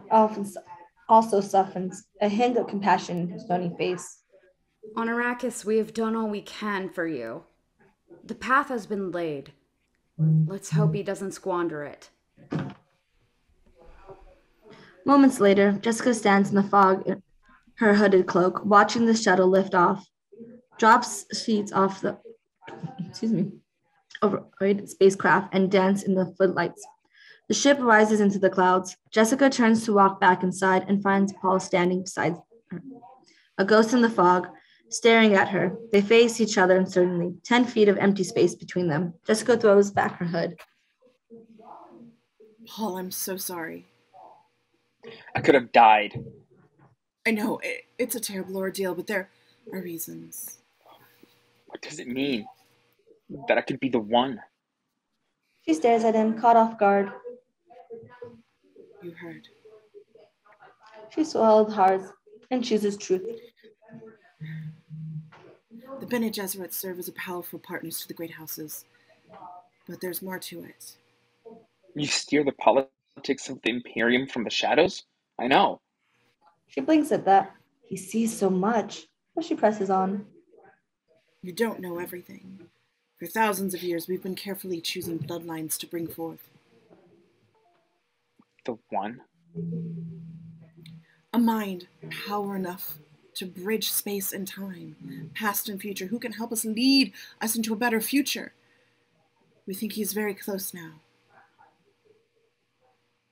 Often also softens, a hint of compassion in his stony face.
On Arrakis, we have done all we can for you. The path has been laid. Let's hope he doesn't squander it.
Moments later, Jessica stands in the fog in her hooded cloak, watching the shuttle lift off, drops sheets off the overrated spacecraft and dance in the footlights. The ship rises into the clouds. Jessica turns to walk back inside and finds Paul standing beside her, a ghost in the fog, staring at her. They face each other uncertainly, 10 feet of empty space between them. Jessica throws back her hood.
Paul, I'm so sorry.
I could have died.
I know, it's a terrible ordeal, but there are reasons.
What does it mean? That I could be the one?
She stares at him, caught off guard.
You heard.
She swallowed hard and chooses truth.
The Bene Gesserit serve as a powerful partners to the great houses, but there's more to it.
You steer the politics of the Imperium from the shadows? I know.
She blinks at that. He sees so much, but she presses on.
You don't know everything. For thousands of years, we've been carefully choosing bloodlines to bring forth.
The one?
A mind, power enough to bridge space and time, past and future, who can help us lead us into a better future. We think he's very close now.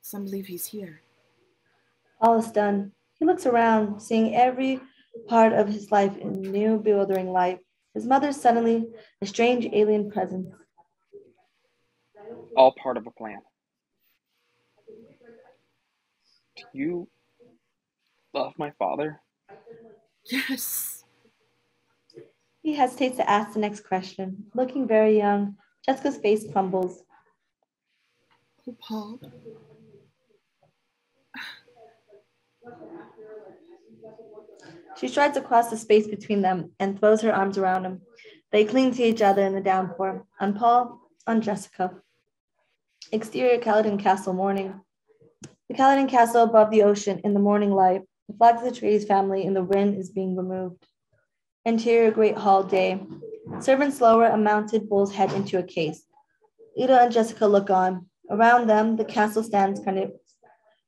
Some believe he's here.
All is done. He looks around, seeing every part of his life in new, bewildering light. His mother suddenly a strange alien presence.
All part of a plan. Do you love my father?
Yes.
He hesitates to ask the next question. Looking very young, Jessica's face crumbles.
Oh, Paul.
She strides across the space between them and throws her arms around him. They cling to each other in the downpour. On Paul, on Jessica. Exterior Caledon Castle morning. The Caledon Castle above the ocean in the morning light. The flag of the Atreides family in the wind is being removed. Interior Great Hall day. Servants lower a mounted bull's head into a case. Ida and Jessica look on. Around them, the castle stands kind of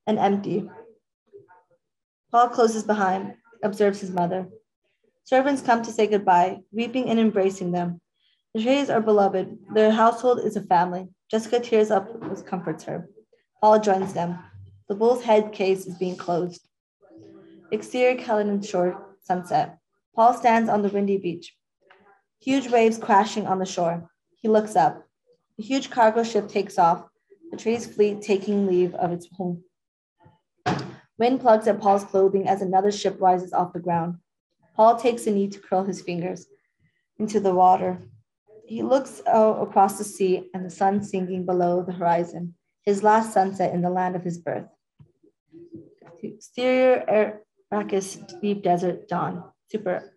and empty. Paul closes behind, observes his mother. Servants come to say goodbye, weeping and embracing them. The Atreides are beloved. Their household is a family. Jessica tears up and comforts her. Paul joins them. The bull's head case is being closed. Exterior Caledon shore, sunset. Paul stands on the windy beach. Huge waves crashing on the shore. He looks up. A huge cargo ship takes off, the Atreides fleet taking leave of its home. Wind plugs at Paul's clothing as another ship rises off the ground. Paul takes a knee to curl his fingers into the water. He looks out across the sea and the sun sinking below the horizon, his last sunset in the land of his birth. Exterior Arrakis, deep desert, dawn. Super.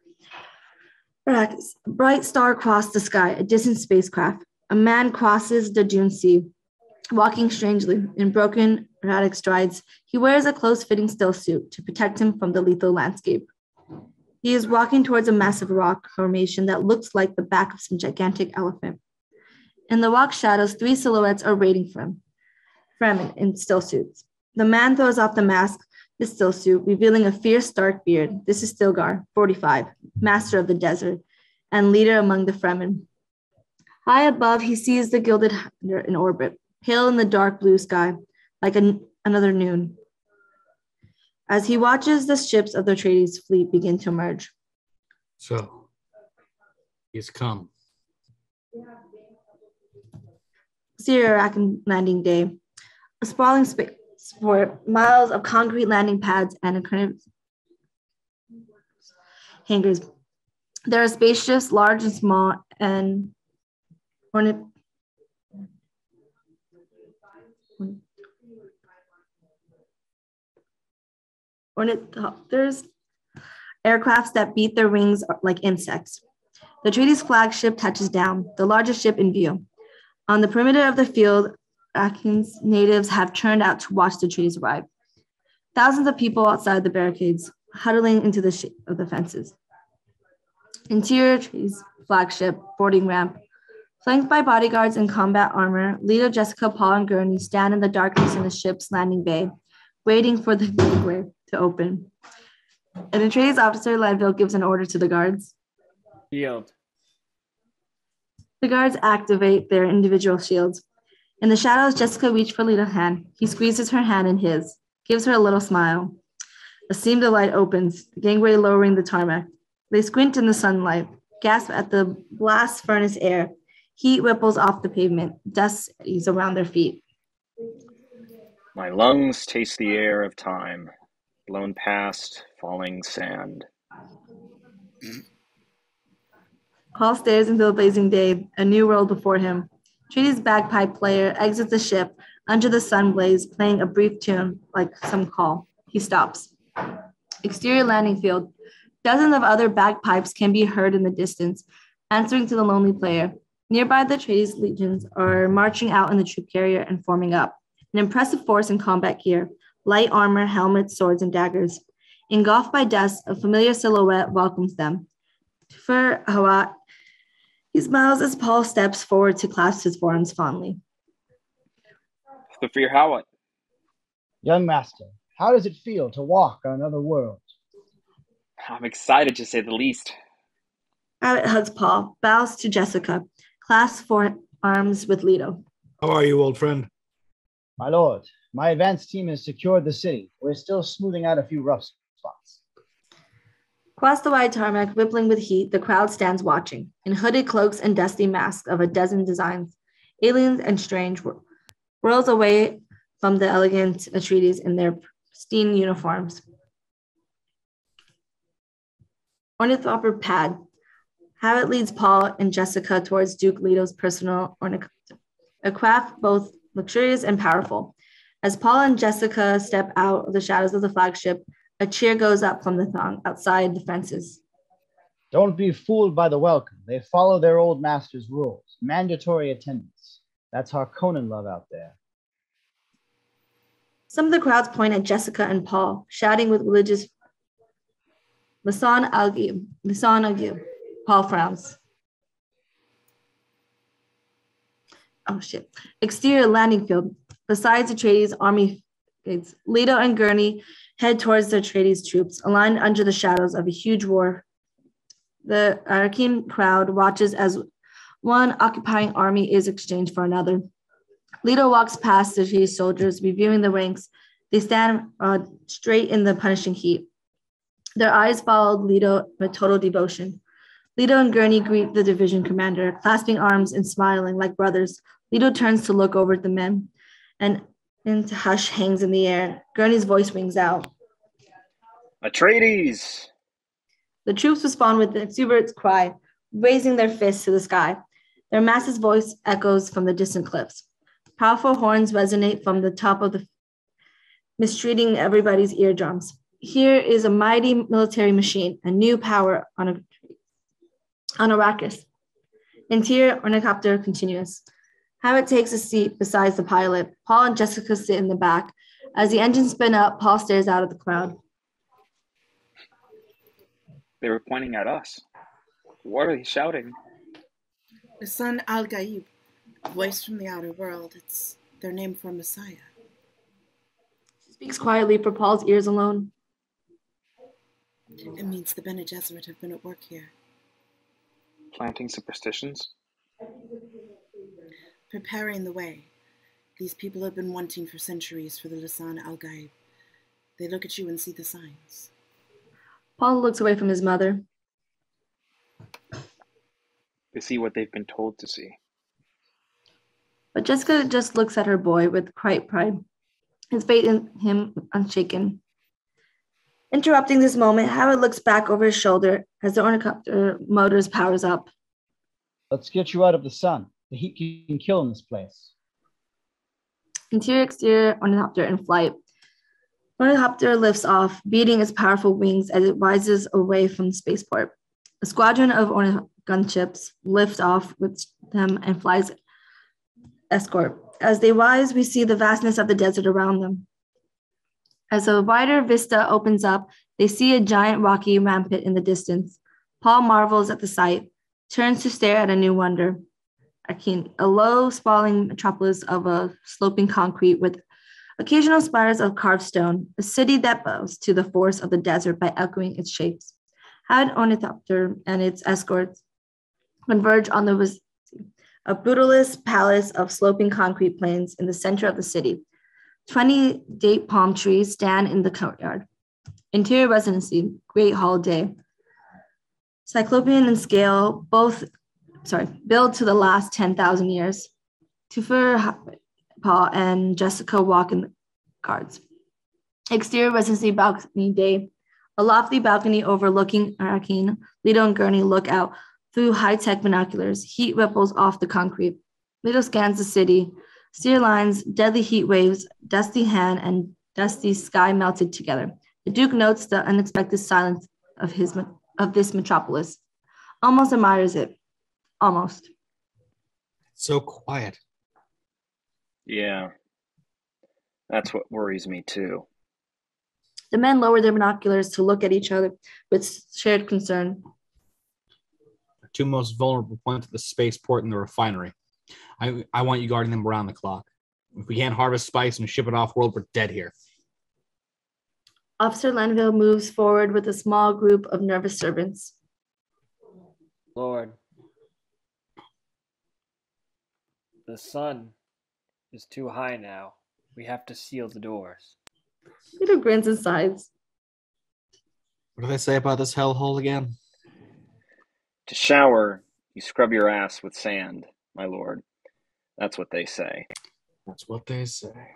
Arrakis, a bright star across the sky, a distant spacecraft. A man crosses the Dune Sea, walking strangely in broken, erratic strides. He wears a close-fitting still suit to protect him from the lethal landscape. He is walking towards a massive rock formation that looks like the back of some gigantic elephant. In the rock shadows, three silhouettes are waiting for him, Fremen in still suits. The man throws off the mask, his still suit, revealing a fierce, dark beard. This is Stilgar, 45, master of the desert, and leader among the Fremen. High above, he sees the gilded Hydra in orbit, pale in the dark blue sky, like another noon. As he watches the ships of the Atreides fleet begin to emerge.
So, he's come.
Exterior Arrakis landing day. A sprawling space for miles of concrete landing pads and a kind of hangars. There are spaceships, large and small, and ornithopters, aircrafts that beat their wings like insects. The Atreides flagship touches down, the largest ship in view. On the perimeter of the field, Arrakis natives have turned out to watch the Atreides arrive. Thousands of people outside the barricades, huddling into the shade of the fences. Interior Atreides flagship boarding ramp. Flanked by bodyguards in combat armor, Leto, Jessica, Paul, and Gurney stand in the darkness in the ship's landing bay, waiting for the gateway to open. An Atreides officer, Lanville, gives an order to the guards.
Yield.
The guards activate their individual shields. In the shadows, Jessica reaches for Leto's hand. He squeezes her hand in his, gives her a little smile. A seam of light opens, the gangway lowering the tarmac. They squint in the sunlight, gasp at the blast furnace air. Heat ripples off the pavement, dust is around their feet.
My lungs taste the air of time, blown past falling sand.
Paul stares into the blazing day, a new world before him. Atreides bagpipe player exits the ship, under the sun blaze, playing a brief tune like some call. He stops. Exterior landing field. Dozens of other bagpipes can be heard in the distance, answering to the lonely player. Nearby, the Atreides legions are marching out in the troop carrier and forming up. An impressive force in combat gear, light armor, helmets, swords, and daggers. Engulfed by dust, a familiar silhouette welcomes them. For Hawat, he smiles as Paul steps forward to clasp his forearms fondly.
The fear Howard.
Young master, how does it feel to walk on another world?
I'm excited to say the least.
Abbott hugs Paul, bows to Jessica, clasps forearms with Leto.
How are you, old friend?
My lord, my advance team has secured the city. We're still smoothing out a few rough spots.
Across the wide tarmac, rippling with heat, the crowd stands watching, in hooded cloaks and dusty masks of a dozen designs, aliens and strange worlds away from the elegant Atreides in their pristine uniforms. Ornithopter pad. Hawat leads Paul and Jessica towards Duke Leto's personal ornithopter, a craft both luxurious and powerful. As Paul and Jessica step out of the shadows of the flagship, a cheer goes up from the throng outside the fences.
Don't be fooled by the welcome. They follow their old master's rules. Mandatory attendance. That's Harkonnen love out there.
Some of the crowds point at Jessica and Paul, shouting with religious Lisan Agil. Paul frowns. Oh shit. Exterior landing field. Besides Atreides' army gates, Leto and Gurney head towards the Atreides troops, aligned under the shadows of a huge war. The Arachim crowd watches as one occupying army is exchanged for another. Leto walks past the Atreides soldiers, reviewing the ranks. They stand straight in the punishing heat. Their eyes follow Leto with total devotion. Leto and Gurney greet the division commander, clasping arms and smiling like brothers. Leto turns to look over at the men, and into hush hangs in the air. Gurney's voice rings out.
Atreides!
The troops respond with an exuberant cry, raising their fists to the sky. Their massive voice echoes from the distant cliffs. Powerful horns resonate from the top of the mistreating everybody's eardrums. Here is a mighty military machine, a new power on Arrakis. Interior ornithopter continuous. Hawat takes a seat beside the pilot. Paul and Jessica sit in the back. As the engines spin up, Paul stares out at the crowd.
They were pointing at us. What are they shouting?
Lisan al-Gaib, voice from the outer world. It's their name for Messiah.
She speaks quietly for Paul's ears alone.
It means the Bene Gesserit have been at work here.
Planting superstitions?
Preparing the way. These people have been wanting for centuries for the Lisan al-Gaib. They look at you and see the signs.
Paul looks away from his mother.
They see what they've been told to see.
But Jessica just looks at her boy with quiet pride, his faith in him unshaken. Interrupting this moment, Howard looks back over his shoulder as the ornithopter motors powers up.
Let's get you out of the sun. The heat can kill in this place.
Interior, exterior, ornithopter in flight. Ornithopter lifts off, beating its powerful wings as it rises away from the spaceport. A squadron of gunships lift off with them and flies escort. As they rise, we see the vastness of the desert around them. As a wider vista opens up, they see a giant rocky rampart in the distance. Paul marvels at the sight, turns to stare at a new wonder. A low, sprawling metropolis of a sloping concrete with occasional spires of carved stone, a city that bows to the force of the desert by echoing its shapes. Had Ornithopter and its escorts converge on a brutalist palace of sloping concrete plains in the center of the city. 20 date palm trees stand in the courtyard. Interior residency, great hall day. Cyclopean in scale, built to the last 10,000 years. Tufer, Paul, and Jessica walk in the cards. Exterior residency balcony day. A lofty balcony overlooking Arrakeen. Leto and Gurney look out through high-tech binoculars. Heat ripples off the concrete. Leto scans the city, Sear lines, deadly heat waves, dusty hand, and dusty sky melted together. The Duke notes the unexpected silence of this metropolis. Almost admires it. Almost.
It's so quiet.
Yeah, that's what worries me too.
The men lower their binoculars to look at each other with shared concern.
The two most vulnerable points of the spaceport and the refinery. I want you guarding them around the clock. If we can't harvest spice and ship it off world, we're dead here.
Officer Lenville moves forward with a small group of nervous servants.
Lord, the sun is too high now. We have to seal the doors.
Peter grins and sighs.
What do they say about this hellhole again?
To shower, you scrub your ass with sand, my lord. That's what they say.
That's what they say.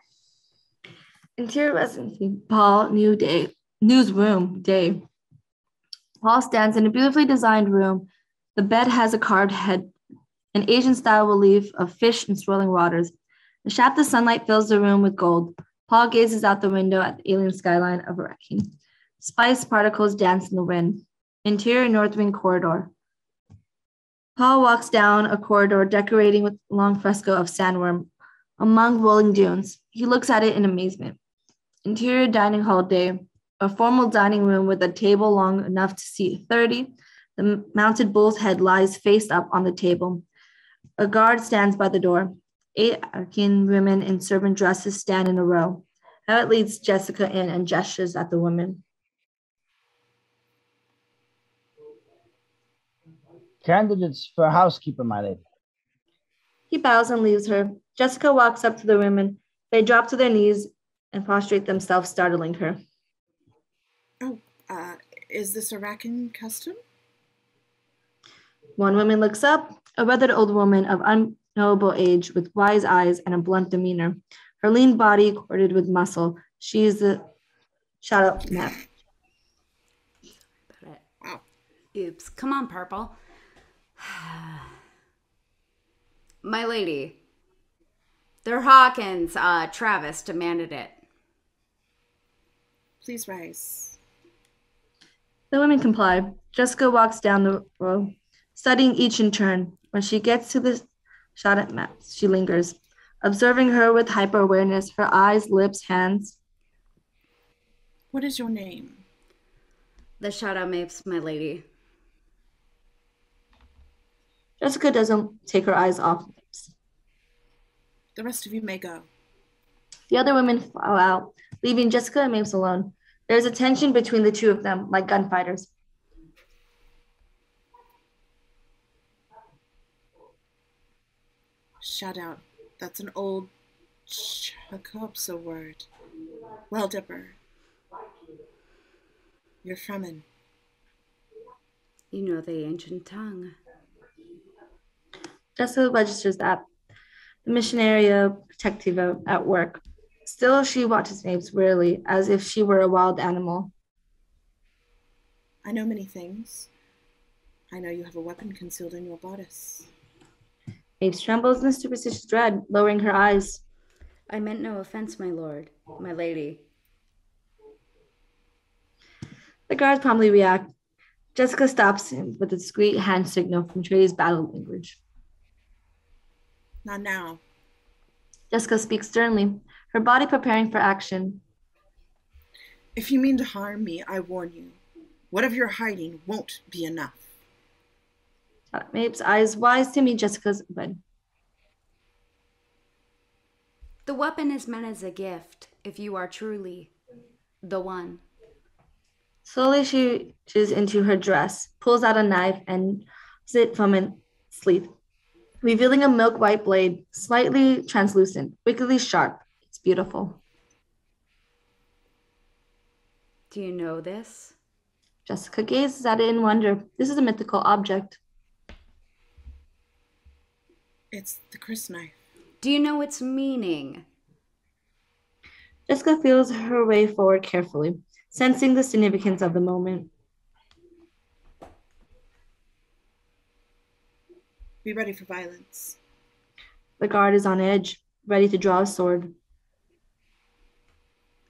Interior residency, Paul, newsroom, day. Paul stands in a beautifully designed room. The bed has a carved head, an Asian-style relief of fish and swirling waters. A shaft of sunlight fills the room with gold. Paul gazes out the window at the alien skyline of Arrakeen. Spice particles dance in the wind. Interior north wing corridor. Paul walks down a corridor decorated with a long fresco of sandworm among rolling dunes. He looks at it in amazement. Interior dining hall day. A formal dining room with a table long enough to seat 30. The mounted bull's head lies face up on the table. A guard stands by the door. 8 Arkin women in servant dresses stand in a row. Howard leads Jessica in and gestures at the women.
Candidates for housekeeper, my lady.
He bows and leaves her. Jessica walks up to the women. They drop to their knees and prostrate themselves, startling her.
Oh, is this a Rakan custom?
One woman looks up, a weathered old woman of unknowable age with wise eyes and a blunt demeanor. Her lean body corded with muscle. She is the shadow map.
Wow.
Oops. Come on, Purple. My lady. They're Hawkins. Travis demanded it.
Please rise.
The women comply. Jessica walks down the row, studying each in turn. When she gets to the shot map, she lingers, observing her with hyper-awareness, her eyes, lips, hands.
What is your name?
The shadow mapes, my lady.
Jessica doesn't take her eyes off lips.
The rest of you may go.
The other women file out, leaving Jessica and Mapes alone. There's a tension between the two of them, like gunfighters.
Shout out. That's an old Chakopsa word. Well, Dipper. You're Fremen.
You know the ancient tongue.
Jessica registers that. The missionaria protectiva at work. Still, she watches Mapes wearily, as if she were a wild animal.
I know many things. I know you have a weapon concealed in your bodice.
Mapes trembles in superstitious dread, lowering her eyes.
I meant no offense, my lord, my lady.
The guards promptly react. Jessica stops him with a discreet hand signal from Trady's battle language.
Not now.
Jessica speaks sternly, her body preparing for action.
If you mean to harm me, I warn you. Whatever you're hiding won't be enough.
Mapes' eyes wise to meet Jessica's bed.
The weapon is meant as a gift, if you are truly the one.
Slowly she reaches into her dress, pulls out a knife, and pulls it from its sleeve, revealing a milk-white blade, slightly translucent, wickedly sharp. It's beautiful.
Do you know this?
Jessica gazes at it in wonder. This is a mythical object.
It's the Chris knife.
Do you know its meaning?
Jessica feels her way forward carefully, sensing the significance of the moment.
Be ready for violence.
The guard is on edge. ready to draw a sword.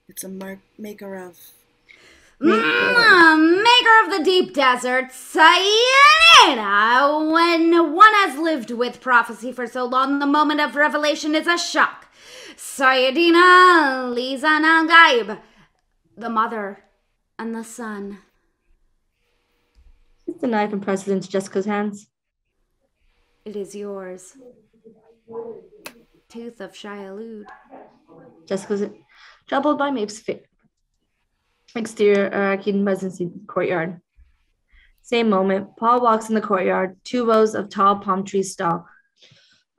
It's a maker of.
Maker of the deep desert, Sayonara. When one has lived with prophecy for so long, the moment of revelation is a shock. Sayadina Lizan al-Gaib, the mother and the son.
It's the knife and presses into Jessica's hands.
It is yours. Tooth of Shai-Alud.
Jessica's troubled by Maeve's fate. Exterior Arakian residency courtyard. Same moment, Paul walks in the courtyard. 2 rows of tall palm trees stalk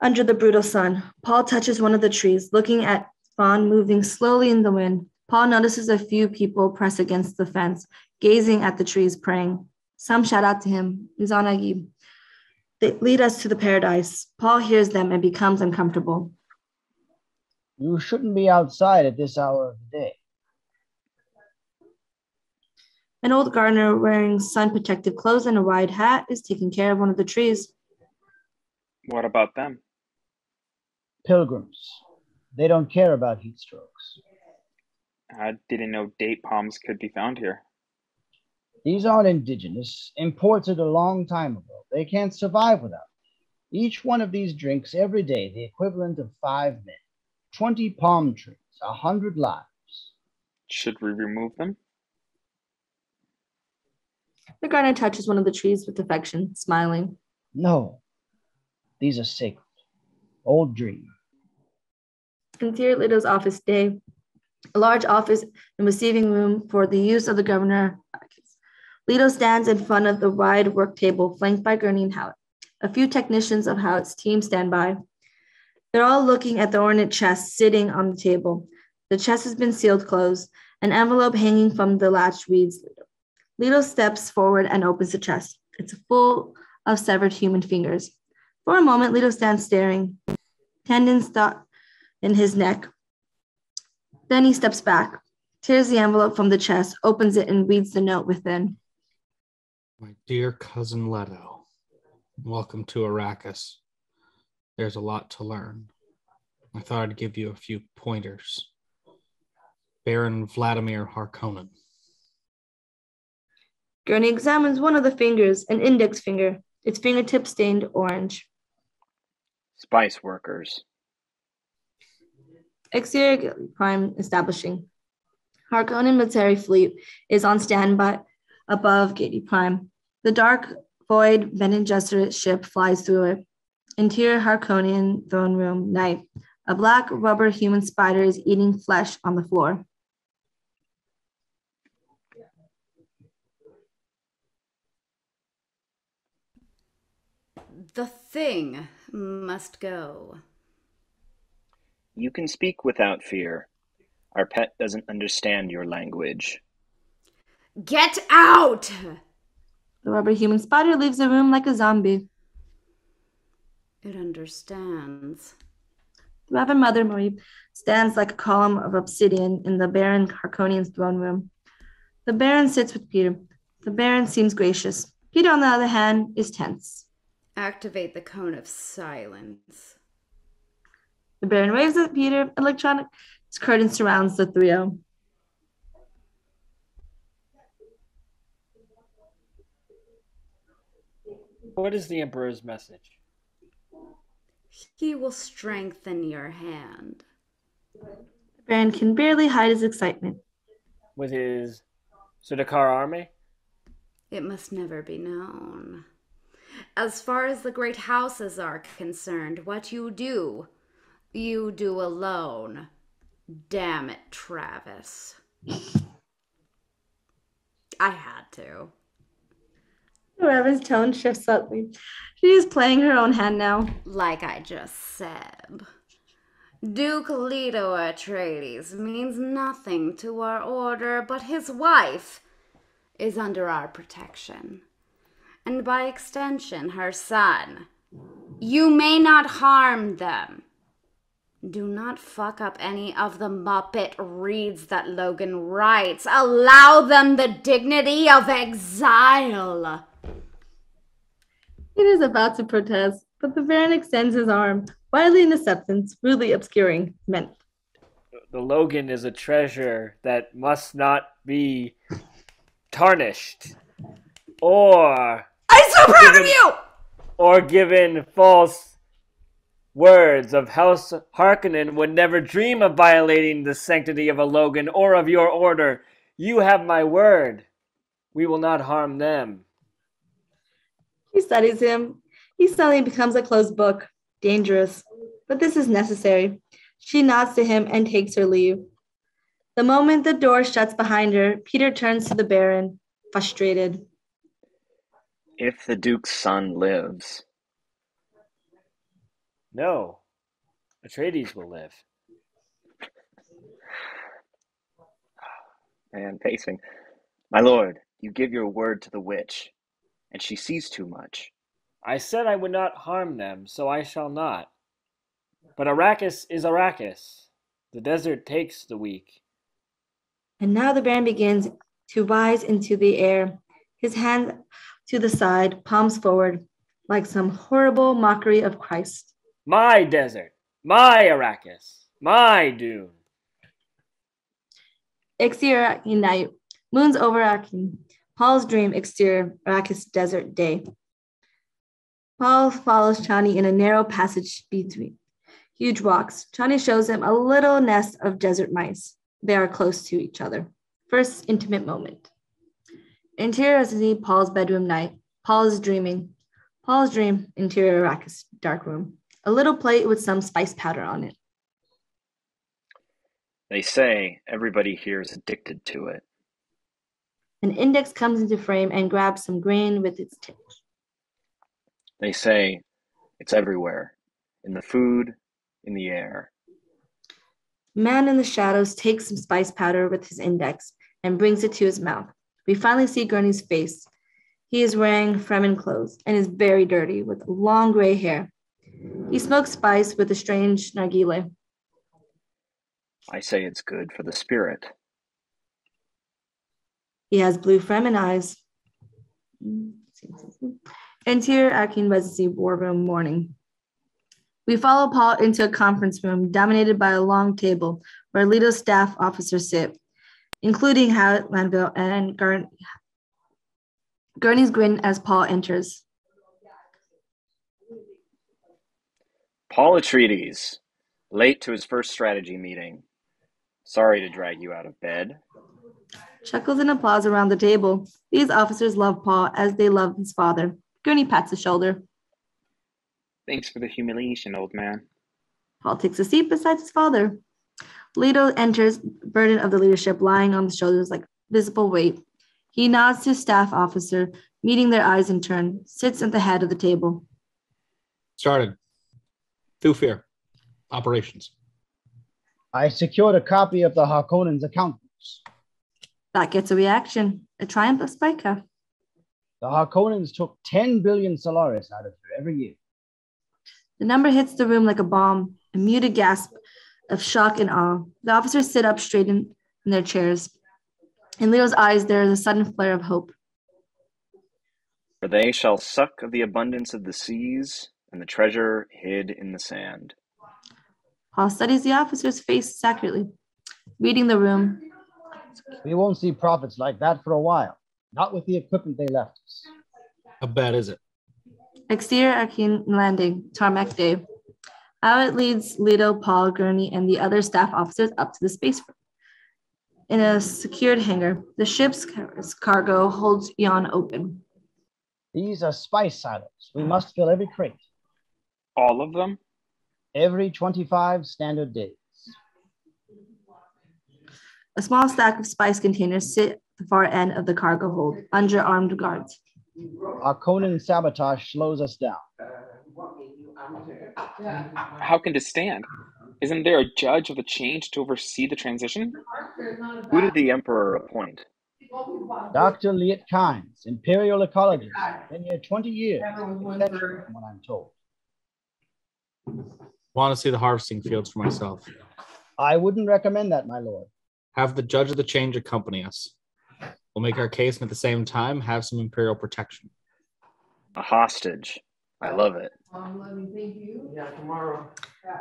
under the brutal sun. Paul touches one of the trees, looking at Fawn moving slowly in the wind. Paul notices a few people press against the fence, gazing at the trees, praying. Some shout out to him, Izanagi. They lead us to the paradise. Paul hears them and becomes uncomfortable.
You shouldn't be outside at this hour of the day.
An old gardener wearing sun-protective clothes and a wide hat is taking care of one of the trees.
What about them?
Pilgrims. They don't care about heat strokes.
I didn't know date palms could be found here.
These aren't indigenous, imported a long time ago. They can't survive without them. Each one of these drinks every day the equivalent of 5 men, 20 palm trees, 100 lives.
Should we remove them?
The gardener touches one of the trees with affection, smiling.
No, these are sacred. Old dream.
Interior Leto's office day. A large office and receiving room for the use of the governor. Leto stands in front of the wide work table, flanked by Gurney and Howard. A few technicians of Howard's team stand by. They're all looking at the ornate chest sitting on the table. The chest has been sealed closed. An envelope hanging from the latch reads Leto. Leto steps forward and opens the chest. It's full of severed human fingers. For a moment, Leto stands staring, tendons stuck in his neck. Then he steps back, tears the envelope from the chest, opens it, and reads the note within.
My dear cousin Leto, welcome to Arrakis. There's a lot to learn. I thought I'd give you a few pointers. Baron Vladimir Harkonnen.
Gurney examines one of the fingers, an index finger, its fingertip stained orange.
Spice workers.
Exterior Prime establishing. Harkonnen military fleet is on standby above Gedi Prime. The dark void Bene Gesserit ship flies through it. Interior Harkonnen throne room, night. A black rubber human spider is eating flesh on the floor.
The thing must go.
You can speak without fear. Our pet doesn't understand your language.
Get out!
The rubber human spider leaves the room like a zombie.
It understands.
The Reverend Mother Marie stands like a column of obsidian in the Baron Harkonnen's throne room. The Baron sits with Peter. The Baron seems gracious. Peter, on the other hand, is tense.
Activate the cone of silence.
The Baron waves at Peter. Electronic curtain surrounds the trio.
What is the Emperor's message?
He will strengthen your hand.
The Baron can barely hide his excitement.
With his Sudakar army?
It must never be known. As far as the great houses are concerned, what you do alone. Damn it, Travis. I had to.
The Reverend's tone shifts slightly. She is playing her own hand now.
Like I just said. Duke Leto Atreides means nothing to our order, but his wife is under our protection. And by extension, her son. You may not harm them. Do not fuck up any of the Muppet reads that Logan writes. Allow them the dignity of exile.
He is about to protest, but the Baron extends his arm. widely in acceptance, rudely obscuring men.
The Logan is a treasure that must not be tarnished or
I'm so proud of you!
or given false words of House Harkonnen would never dream of violating the sanctity of a Logan or of your order. You have my word. We will not harm them.
She studies him. He suddenly becomes a closed book. Dangerous. But this is necessary. She nods to him and takes her leave. The moment the door shuts behind her, Peter turns to the Baron, frustrated.
If the Duke's son lives,
No. Atreides will live.
and pacing, my lord, you give your word to the witch, and she sees too much.
I said I would not harm them, so I shall not. But Arrakis is Arrakis. The desert takes the weak.
And now the Baron begins to rise into the air, his hand to the side, palms forward, like some horrible mockery of Christ.
My desert. My Arrakis. My Dune.
Exterior Arachne night, moons over Arachne. Paul's dream exterior Arrakis desert day. Paul follows Chani in a narrow passage between huge rocks. Chani shows him a little nest of desert mice. They are close to each other. First intimate moment. Interior Arachne, Paul's bedroom night. Paul is dreaming. Paul's dream, interior Arrakis, dark room. A little plate with some spice powder on it.
They say everybody here is addicted to it.
An index comes into frame and grabs some grain with its tip.
They say it's everywhere, in the food, in the air.
Man in the shadows takes some spice powder with his index and brings it to his mouth. We finally see Gurney's face. He is wearing Fremen clothes and is very dirty with long gray hair. He smokes spice with a strange nargile.
I say it's good for the spirit.
He has blue Fremen eyes. Interior Akin Residency War Room morning. We follow Paul into a conference room dominated by a long table where Leto's staff officers sit, including Howard Lanville and Gurney's grin as Paul enters.
Paul Atreides, late to his first strategy meeting. Sorry to drag you out of bed.
Chuckles and applause around the table. These officers love Paul as they love his father. Gurney pats his shoulder.
Thanks for the humiliation, old man.
Paul takes a seat beside his father. Leto enters, burden of the leadership lying on the shoulders like visible weight. He nods to staff officer, meeting their eyes in turn, sits at the head of the table.
Started. Thufir. Operations.
I secured a copy of the Harkonnens' account books.
That gets a reaction, a triumph of spycraft.
The Harkonnens took 10 billion Solaris out of here every year.
The number hits the room like a bomb, a muted gasp of shock and awe. The officers sit up straight in their chairs. In Leo's eyes, there is a sudden flare of hope.
For they shall suck of the abundance of the seas, and the treasure hid in the sand.
Paul studies the officer's face accurately, reading the room.
We won't see profits like that for a while, not with the equipment they left us.
How bad is it?
Exterior Akin landing, tarmac day. Howard leads Leto, Paul, Gurney, and the other staff officers up to the space room. In a secured hangar, the ship's cargo holds yawn open.
These are spice silos. We must fill every crate.
All of them?
Every 25 standard days.
A small stack of spice containers sit at the far end of the cargo hold, under armed guards.
Our Conan sabotage slows us down.
How can this stand? Isn't there a judge of the change to oversee the transition?
Who did the Emperor appoint?
Dr. Liet Kynes, Imperial Ecologist, been here 20 years, from what I'm told.
Want to see the harvesting fields for myself.
I wouldn't recommend that, my lord.
Have the judge of the change accompany us. We'll make our case and at the same time have some Imperial protection.
A hostage. I love it.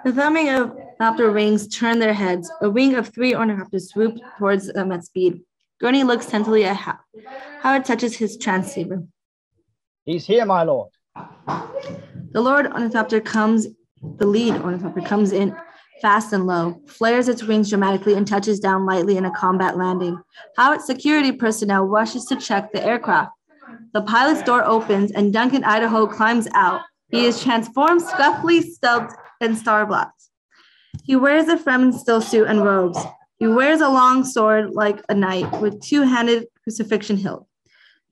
The thumbing of ornithopter wings turn their heads. A wing of 3 ornithopters swoop towards them at speed. Gurney looks tentatively at Howard touches his transceiver.
He's here, my lord.
The lead ornithopter comes in fast and low, flares its wings dramatically, and touches down lightly in a combat landing. Howard's security personnel rushes to check the aircraft. The pilot's door opens, and Duncan Idaho climbs out. He is transformed, scuffly, stubbed, and star-blacked. He wears a Fremen still suit and robes. He wears a long sword like a knight with 2-handed crucifixion hilt.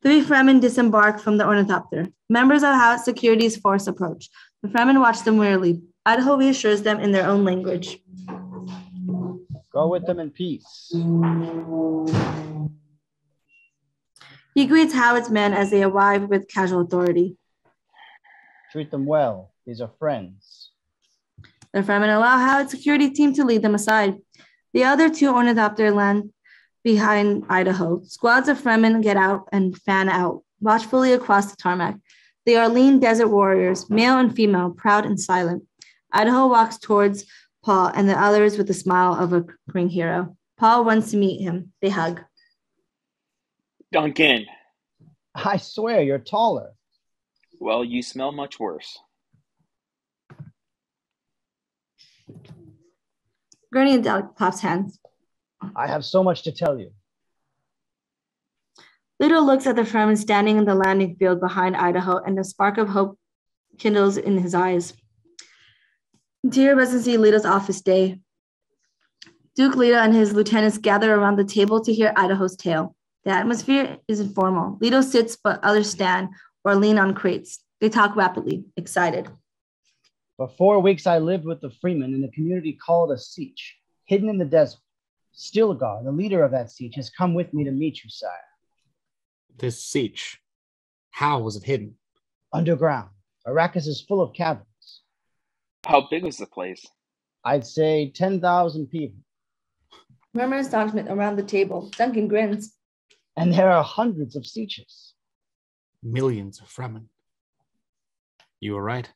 3 Fremen disembark from the ornithopter. Members of Howard's security's force approach. The Fremen watch them wearily. Idaho reassures them in their own language.
Go with them in peace.
He greets Howard's men as they arrive with casual authority.
Treat them well. These are friends.
The Fremen allow Howard's security team to lead them aside. The other 2 ornithopter land behind Idaho. Squads of Fremen get out and fan out, watchfully across the tarmac. They are lean desert warriors, male and female, proud and silent. Idaho walks towards Paul and the others with the smile of a conquering hero. Paul wants to meet him. They hug.
Duncan.
I swear you're taller.
Well, you smell much worse.
Gurney and Dal claps hands.
I have so much to tell you.
Ludo looks at the Fremen standing in the landing field behind Idaho, and a spark of hope kindles in his eyes. Interior Residency Ludo's office day. Duke Leto and his lieutenants gather around the table to hear Idaho's tale. The atmosphere is informal. Leto sits, but others stand or lean on crates. They talk rapidly, excited.
For 4 weeks, I lived with the Freemen in a community called a Siege, hidden in the desert. Stilgar, the leader of that siege, has come with me to meet you, sire.
This siege, how was it hidden?
Underground. Arrakis is full of caverns.
How big was the place?
I'd say 10,000 people.
Murmur astonishment around the table. Duncan grins.
And there are hundreds of sieges.
Millions of Fremen. You were right.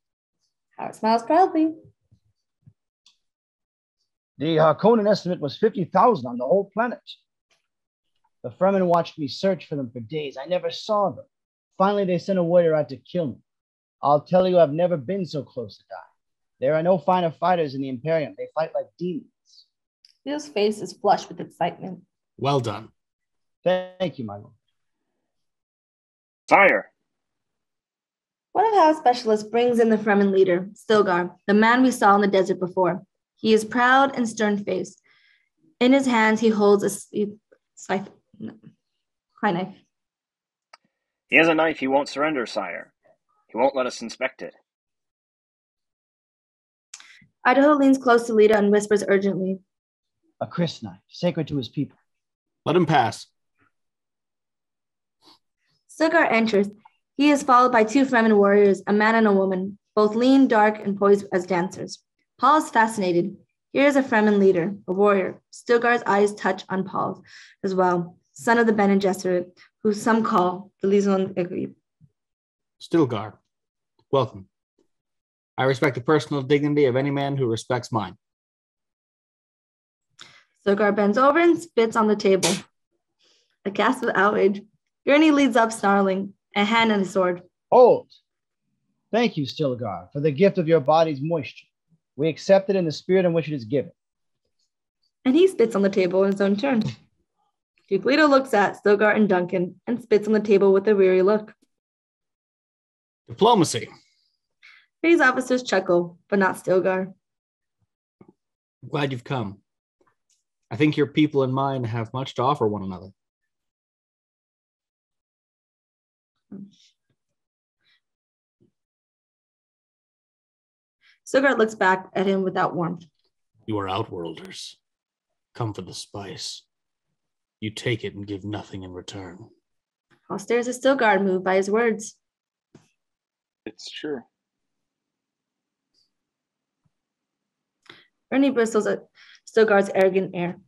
Howard smiles proudly.
The Harkonnen estimate was 50,000 on the whole planet. The Fremen watched me search for them for days. I never saw them. Finally, they sent a warrior out to kill me. I'll tell you, I've never been so close to die. There are no finer fighters in the Imperium. They fight like demons.
Leo's face is flushed with excitement.
Well done.
Thank you, my lord.
Sire.
One of Howard's specialists brings in the Fremen leader, Stilgar, the man we saw in the desert before. He is proud and stern-faced. In his hands, he holds a scythe knife.
He has a knife he won't surrender, sire. He won't let us inspect it.
Idaho leans close to Lita and whispers urgently.
A Chris knife, sacred to his people.
Let him pass.
Stilgar enters. He is followed by 2 Fremen warriors, a man and a woman, both lean, dark, and poised as dancers. Paul is fascinated. Here is a Fremen leader, a warrior. Stilgar's eyes touch on Paul as well, son of the Bene Gesserit, who some call the Liaison Egrib.
Stilgar, welcome. I respect the personal dignity of any man who respects mine.
Stilgar bends over and spits on the table. A gasp of outrage. Gurney leads up, snarling, a hand and a sword.
Hold! Thank you, Stilgar, for the gift of your body's moisture. We accept it in the spirit in which it is given.
And he spits on the table in his own turn. Duke Leto looks at Stilgar and Duncan and spits on the table with a weary look.
Diplomacy.
These officers chuckle, but not Stilgar.
Glad you've come. I think your people and mine have much to offer one another.
Stilgar looks back at him without warmth.
You are outworlders. Come for the spice. You take it and give nothing in return.
Paul stares at Stilgar, moved by his words.
It's true.
Ernie bristles at Stilgar's arrogant air.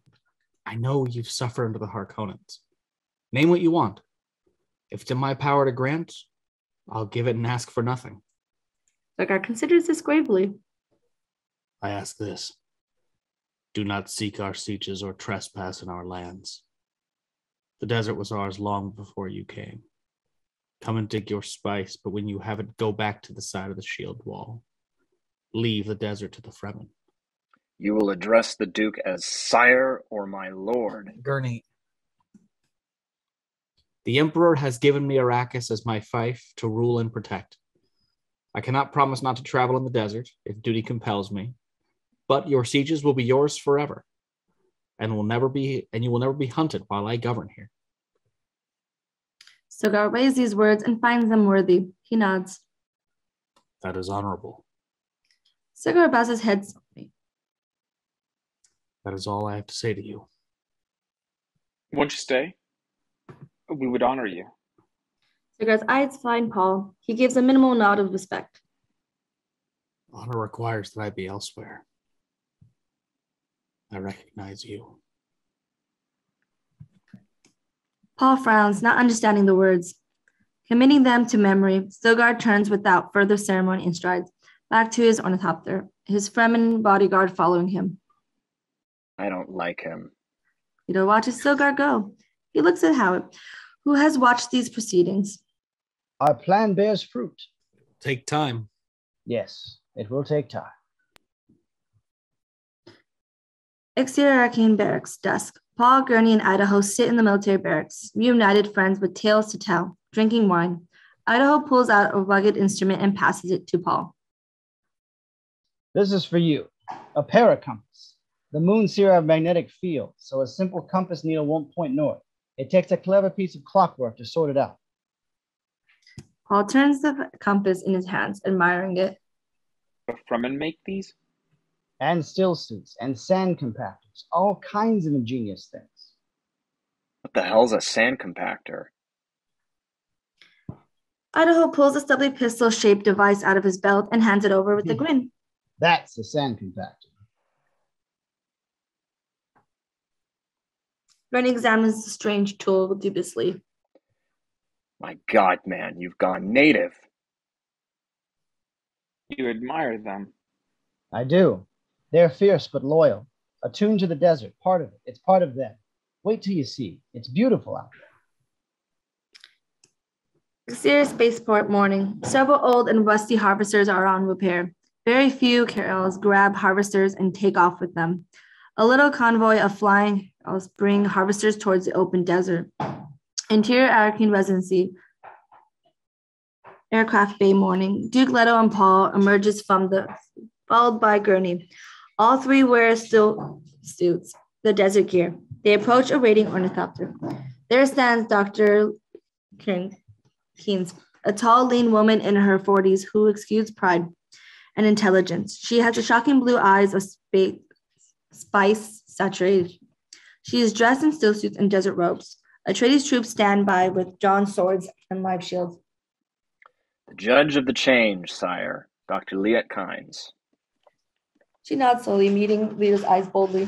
I know you've suffered under the Harkonnens. Name what you want. If it's in my power to grant, I'll give it and ask for nothing.
Stilgar considers this gravely.
I ask this. Do not seek our sieges or trespass in our lands. The desert was ours long before you came. Come and dig your spice, but when you have it, go back to the side of the shield wall. Leave the desert to the Fremen.
You will address the Duke as sire or my lord.
Gurney. The Emperor has given me Arrakis as my fief to rule and protect. I cannot promise not to travel in the desert if duty compels me, but your sieges will be yours forever, and you will never be hunted while I govern here.
Stilgar weighs these words and finds them worthy. He nods.
That is honorable.
Stilgar bows his head slowly.
That is all I have to say to you.
Won't you stay? We would honor you.
Stilgar's eyes find Paul. He gives a minimal nod of respect.
Honor requires that I be elsewhere. I recognize you.
Paul frowns, not understanding the words. Committing them to memory, Stilgar turns without further ceremony and strides back to his ornithopter, his Fremen bodyguard following him.
I don't like him.
Leto watches Stilgar go. He looks at Howard, who has watched these proceedings.
Our plan bears fruit.
Take time.
Yes, it will take time.
Exterior Arcane Barracks, dusk. Paul, Gurney, and Idaho sit in the military barracks, reunited friends with tales to tell, drinking wine. Idaho pulls out a rugged instrument and passes it to Paul.
This is for you, a paracompass. The moon's here have magnetic field, so a simple compass needle won't point north. It takes a clever piece of clockwork to sort it out.
Paul turns the compass in his hands, admiring it.
The Fremen make these?
And still suits, and sand compactors, all kinds of ingenious things.
What the hell's a sand compactor?
Idaho pulls a stubbly pistol-shaped device out of his belt and hands it over with a grin.
That's a sand compactor.
Gurney examines the strange tool dubiously.
My God, man, you've gone native.
You admire them.
I do. They're fierce but loyal, attuned to the desert, part of it. It's part of them. Wait till you see. It's beautiful out there.
Exterior spaceport morning. Several old and rusty harvesters are on repair. Very few carrels grab harvesters and take off with them. A little convoy of flying carrels bring harvesters towards the open desert. Interior Arcane Residency. Aircraft bay morning. Duke, Leto, and Paul emerges from followed by Gurney. All three wear still suits, the desert gear. They approach a waiting ornithopter. There stands Dr. Keynes, a tall, lean woman in her 40s who exudes pride and intelligence. She has the shocking blue eyes of spice saturation. She is dressed in still suits and desert robes. Atreides troops stand by with drawn swords and live shields.
The judge of the change, sire, Dr. Liet Kynes.
She nods slowly, meeting Leto's eyes boldly.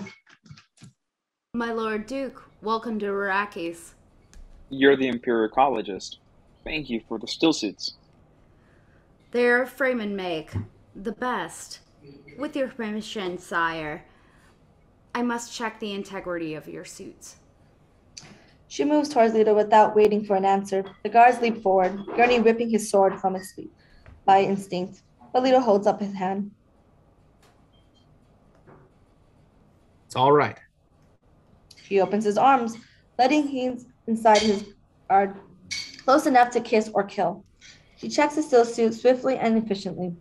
My Lord Duke, welcome to Arrakis.
You're the Imperial Ecologist. Thank you for the stillsuits.
They're Fremen make, the best. With your permission, sire, I must check the integrity of your suits.
She moves towards Leto without waiting for an answer. The guards leap forward, Gurney ripping his sword from its sleeve by instinct, but Leto holds up his hand.
It's all right.
He opens his arms, letting him inside his guard, close enough to kiss or kill. She checks the still suit swiftly and efficiently,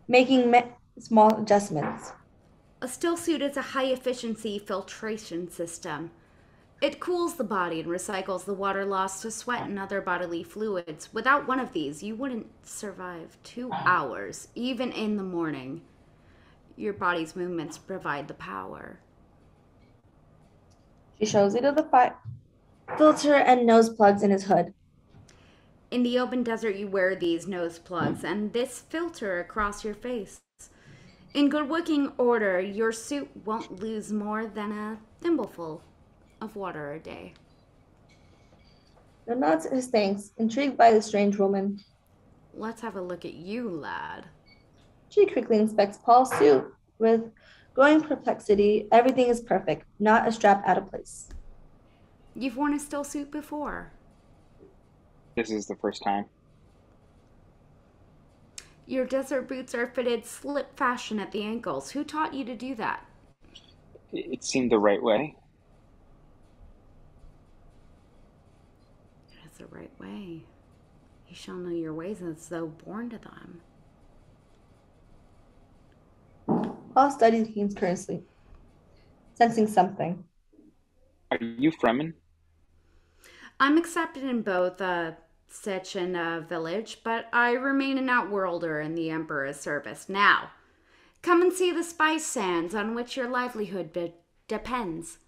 making small adjustments.
A still suit is a high-efficiency filtration system. It cools the body and recycles the water lost to sweat and other bodily fluids. Without one of these, you wouldn't survive 2 hours, even in the morning. Your body's movements provide the power.
She shows Leto the filter and nose plugs in his hood.
In the open desert, you wear these nose plugs and this filter across your face. In good working order, your suit won't lose more than a thimbleful of water a day.
Leto nods his thanks, intrigued by the strange woman.
Let's have a look at you, lad.
She quickly inspects Paul's suit with growing perplexity. Everything is perfect, not a strap out of place.
You've worn a still suit before.
This is the first time.
Your desert boots are fitted slip fashion at the ankles. Who taught you to do that?
It seemed the right way.
It is the right way. You shall know your ways as though born to them.
Paul studies Keen's curiously, sensing something.
Are you Fremen?
I'm accepted in both Sitch and Village, but I remain an outworlder in the Emperor's service. Now, come and see the spice sands on which your livelihood depends.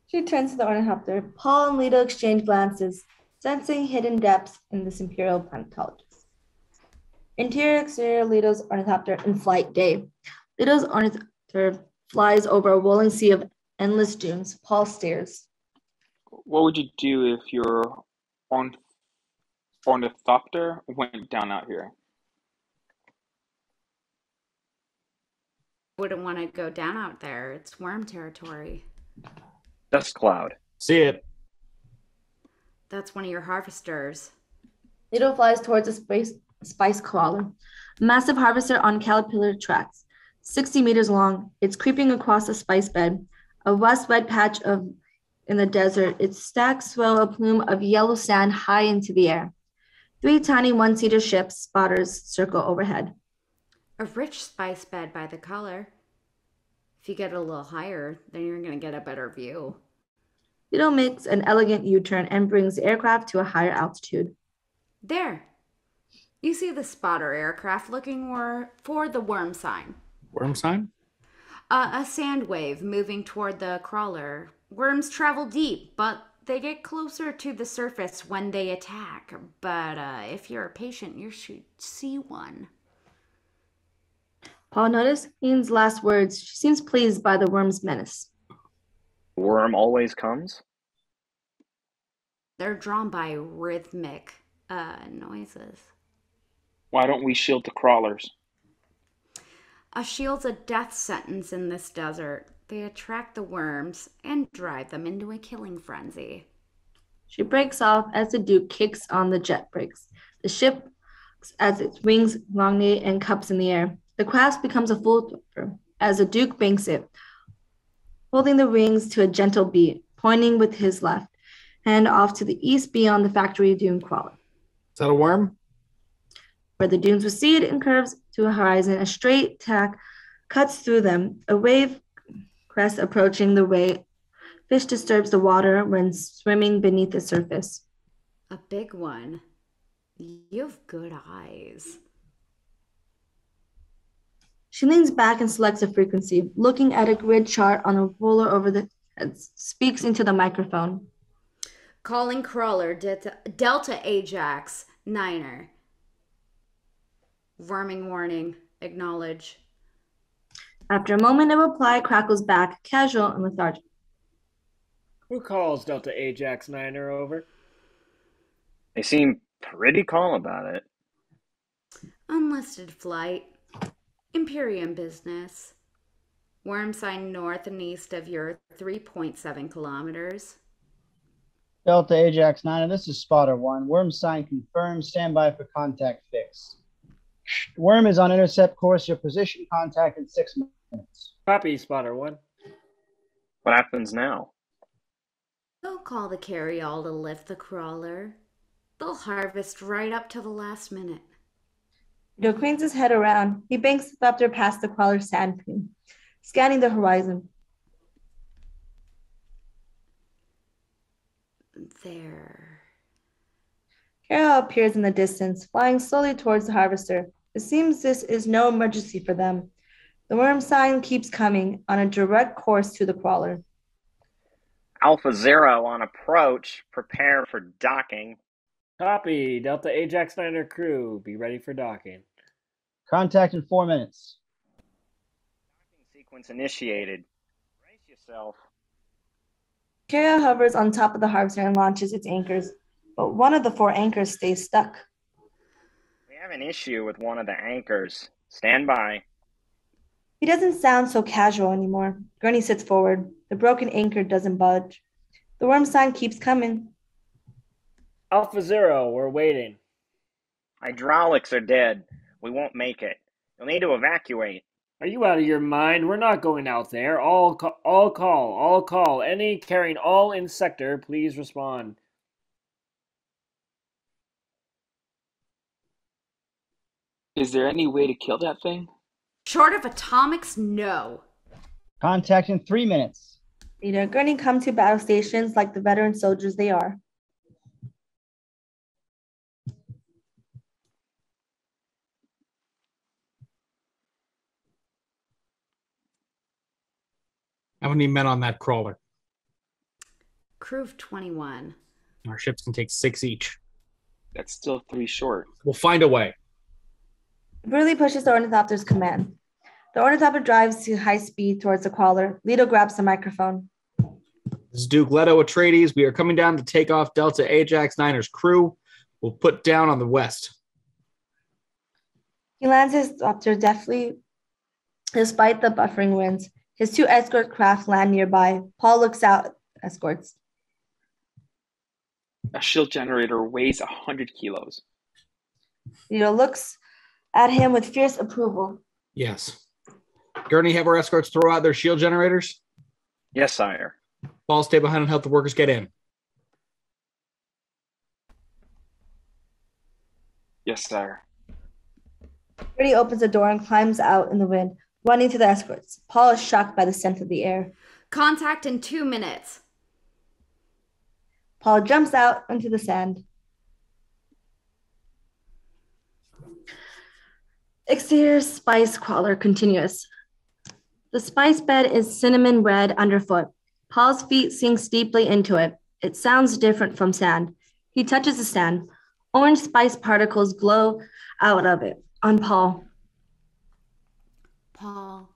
She turns to the ornithopter. Paul and Leto exchange glances, sensing hidden depths in this imperial planetologist. Interior, exterior, Leto's ornithopter in flight day. Leto's ornithopter flies over a rolling sea of endless dunes. Paul stares.
What would you do if your ornithopter went down out here?
Wouldn't want to go down out there. It's worm territory.
Dust cloud.
See it.
That's one of your harvesters.
Leto flies towards a spice crawler, a massive harvester on caterpillar tracks, 60 meters long. It's creeping across a spice bed, a wet patch in the desert. Its stacks swell a plume of yellow sand high into the air. 3 tiny one-seater ships, spotters, circle overhead.
A rich spice bed by the color. If you get a little higher, then you're going to get a better view.
Leto makes an elegant U-turn and brings the aircraft to a higher altitude.
There. You see the spotter aircraft looking for the worm sign.
Worm sign?
A sand wave moving toward the crawler. Worms travel deep, but they get closer to the surface when they attack. But if you're patient, you should see one.
Paul noticed Ian's last words. She seems pleased by the worm's menace.
Worm always comes?
They're drawn by rhythmic noises.
Why don't we shield the crawlers?
A shield's a death sentence in this desert. They attract the worms and drive them into a killing frenzy.
She breaks off as the Duke kicks on the jet brakes. The ship, as its wings elongate and cups in the air. The craft becomes a full flipper as the Duke banks it, holding the wings to a gentle beat, pointing with his left hand off to the east beyond the factory dune crawler.
Is that a worm?
Where the dunes recede and curves to a horizon, a straight tack cuts through them. A wave crest approaching the way. Fish disturbs the water when swimming beneath the surface.
A big one. You have good eyes.
She leans back and selects a frequency, looking at a grid chart on a roller over the head, speaks into the microphone.
Calling crawler Delta Ajax Niner. Worming warning. Acknowledge.
After a moment, a reply crackles back, casual and lethargic.
Who calls Delta Ajax Niner over?
They seem pretty calm about it.
Unlisted flight. Imperium business. Worm sign north and east of your 3.7 kilometers.
Delta Ajax 9, and this is Spotter 1. Worm sign confirmed. Stand by for contact fix. Worm is on intercept course. Your position contact in 6 minutes.
Copy, Spotter 1.
What happens now?
They'll call the carryall to lift the crawler. They'll harvest right up to the last minute.
Joe cranes his head around. He banks the thopter past the crawler's sand plume, scanning the horizon.
There.
Carol appears in the distance, flying slowly towards the harvester. It seems this is no emergency for them. The worm sign keeps coming on a direct course to the crawler.
Alpha Zero on approach. Prepare for docking.
Copy, Delta Ajax Niner crew. Be ready for docking.
Contact in 4 minutes.
Docking sequence initiated. Brace yourself.
Carol hovers on top of the harvester and launches its anchors, but one of the 4 anchors stays stuck.
We have an issue with one of the anchors. Stand by.
He doesn't sound so casual anymore. Gurney sits forward. The broken anchor doesn't budge. The worm sign keeps coming.
Alpha Zero, we're waiting.
Hydraulics are dead. We won't make it. You'll need to evacuate.
Are you out of your mind? We're not going out there. All call. Any carrying all in sector, please respond.
Is there any way to kill that thing?
Short of atomics, no.
Contact in 3 minutes.
Leader, Gurney come to battle stations like the veteran soldiers they are.
How many men on that crawler?
Crew of 21.
Our ships can take 6 each.
That's still 3 short.
We'll find a way.
Burley pushes the ornithopter's command. The ornithopter drives to high speed towards the crawler. Leto grabs the microphone.
This is Duke Leto Atreides. We are coming down to take off Delta Ajax 9er's crew. We'll put down on the west.
He lands his copter deftly despite the buffering winds. His 2 escort craft land nearby. Paul looks out at the escorts.
A shield generator weighs 100 kilos.
Leto looks at him with fierce approval.
Yes. Gurney, have our escorts throw out their shield generators.
Yes, sire.
Paul, stay behind and help the workers get in.
Yes, sire.
Gurney opens the door and climbs out in the wind, running to the escorts. Paul is shocked by the scent of the air.
Contact in 2 minutes.
Paul jumps out into the sand. Exterior spice crawler continuous. The spice bed is cinnamon red underfoot. Paul's feet sink steeply into it. It sounds different from sand. He touches the sand. Orange spice particles glow out of it. On Paul.
Paul.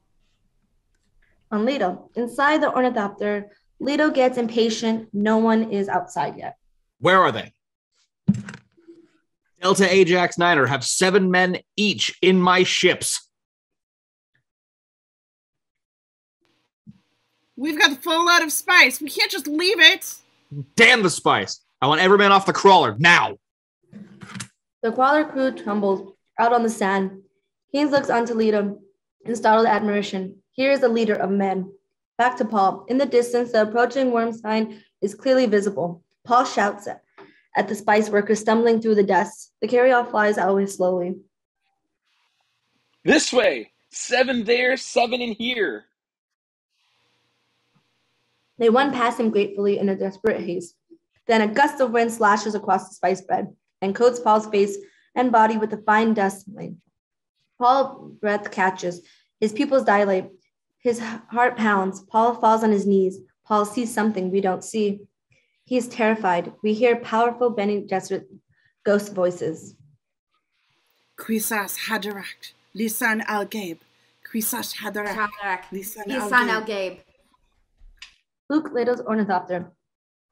On Leto. Inside the ornithopter, Leto gets impatient. No one is outside yet.
Where are they? Delta Ajax 9er have 7 men each in my ships.
We've got the full load of spice. We can't just leave it.
Damn the spice. I want every man off the crawler, now.
The crawler crew tumbles out on the sand. Haynes looks onto Leto in startled admiration. Here is the leader of men. Back to Paul. In the distance, the approaching worm sign is clearly visible. Paul shouts at the spice workers stumbling through the dust. The carryall flies away slowly.
This way! 7 there, 7 in here.
They run past him gratefully in a desperate haste. Then a gust of wind slashes across the spice bed and coats Paul's face and body with a fine dust mane. Paul's breath catches. His pupils dilate. His heart pounds. Paul falls on his knees. Paul sees something we don't see. He is terrified. We hear powerful Bene Gesserit ghost voices.
Quisas Haderach, Lisan al-Gaib. Quisas Haderach, Lisan
Lisan
al-Gaib.
al-Gaib.
Luke Leto's ornithopter.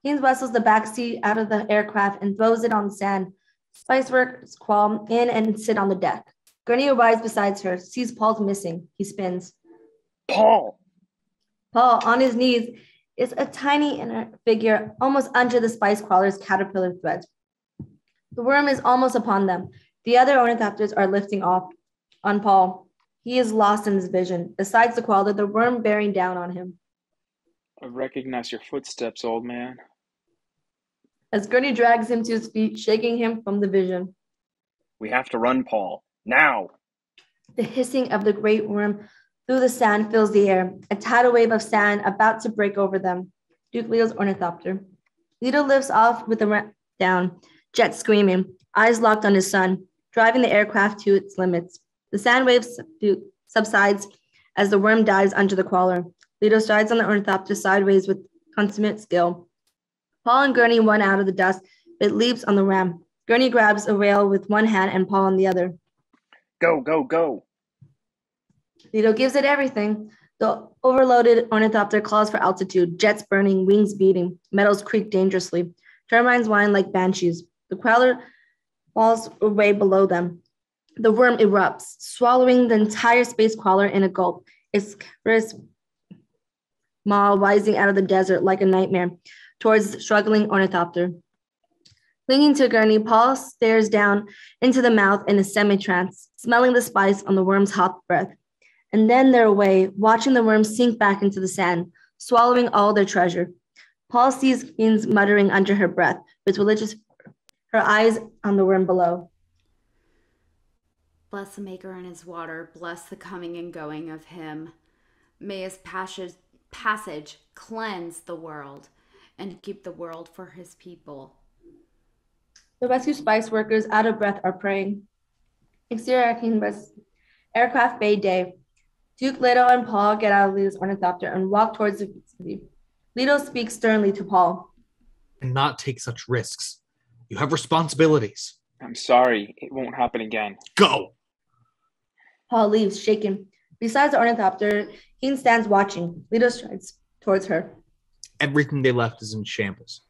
Haynes wrestles the back seat out of the aircraft and throws it on the sand. Spice workers crawl in and sit on the deck. Gurney arrives beside her, sees Paul's missing. He spins.
Paul!
Paul, on his knees, is a tiny inert figure almost under the spice crawler's caterpillar threads. The worm is almost upon them. The other ornithopters are lifting off on Paul. He is lost in his vision. Besides the crawler, the worm bearing down on him.
I recognize your footsteps, old man.
As Gurney drags him to his feet, shaking him from the vision.
We have to run, Paul. Now!
The hissing of the great worm through the sand fills the air, a tidal wave of sand about to break over them. Duke Leo's ornithopter. Leto lifts off with the ramp down, Jet screaming, eyes locked on his son, driving the aircraft to its limits. The sand wave subsides as the worm dives under the crawler. Leto strides on the ornithopter sideways with consummate skill. Paul and Gurney run out of the dust, but leaps on the ram. Gurney grabs a rail with one hand and Paul on the other.
Go, go, go!
Leto gives it everything. The overloaded ornithopter calls for altitude, jets burning, wings beating, metals creak dangerously. Turbines whine like banshees. The crawler falls away below them. The worm erupts, swallowing the entire space crawler in a gulp, its cavernous maw rising out of the desert like a nightmare towards the struggling ornithopter. Clinging to Gurney, Paul stares down into the mouth in a semi-trance, smelling the spice on the worm's hot breath. And then they're away, watching the worm sink back into the sand, swallowing all their treasure. Paul sees Keen's muttering under her breath, with religious her eyes on the worm below.
Bless the Maker and his water, bless the coming and going of him. May his passage cleanse the world and keep the world for his people.
The rescue spice workers, out of breath, are praying. Exterior Aircraft Bay Day. Duke, Leto, and Paul get out of Leto's ornithopter and walk towards the city. Leto speaks sternly to Paul.
And not take such risks. You have responsibilities.
I'm sorry. It won't happen again.
Go!
Paul leaves, shaken. Besides the ornithopter, Keen stands watching. Leto strides towards her.
Everything they left is in shambles.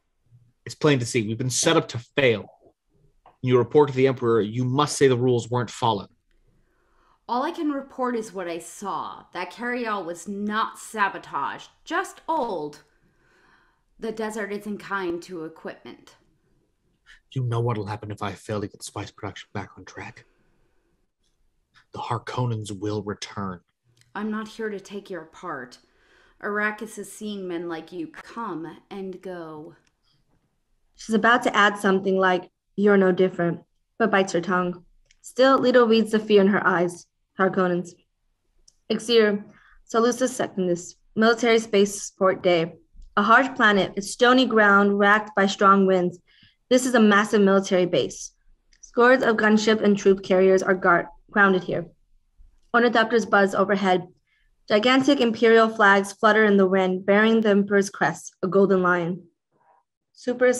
It's plain to see. We've been set up to fail. When you report to the Emperor, you must say the rules weren't followed.
All I can report is what I saw. That carryall was not sabotaged, just old. The desert isn't kind to equipment.
You know what'll happen if I fail to get spice production back on track. The Harkonnens will return.
I'm not here to take your part. Arrakis is seeing men like you come and go.
She's about to add something like, "You're no different," but bites her tongue. Still, Leto reads the fear in her eyes. Harkonnens. Exir, Salusa Secundus, Military Spaceport Day. A harsh planet, its stony ground racked by strong winds. This is a massive military base. Scores of gunship and troop carriers are grounded here. Ornithopters buzz overhead. Gigantic imperial flags flutter in the wind, bearing the Emperor's crest, a golden lion. Super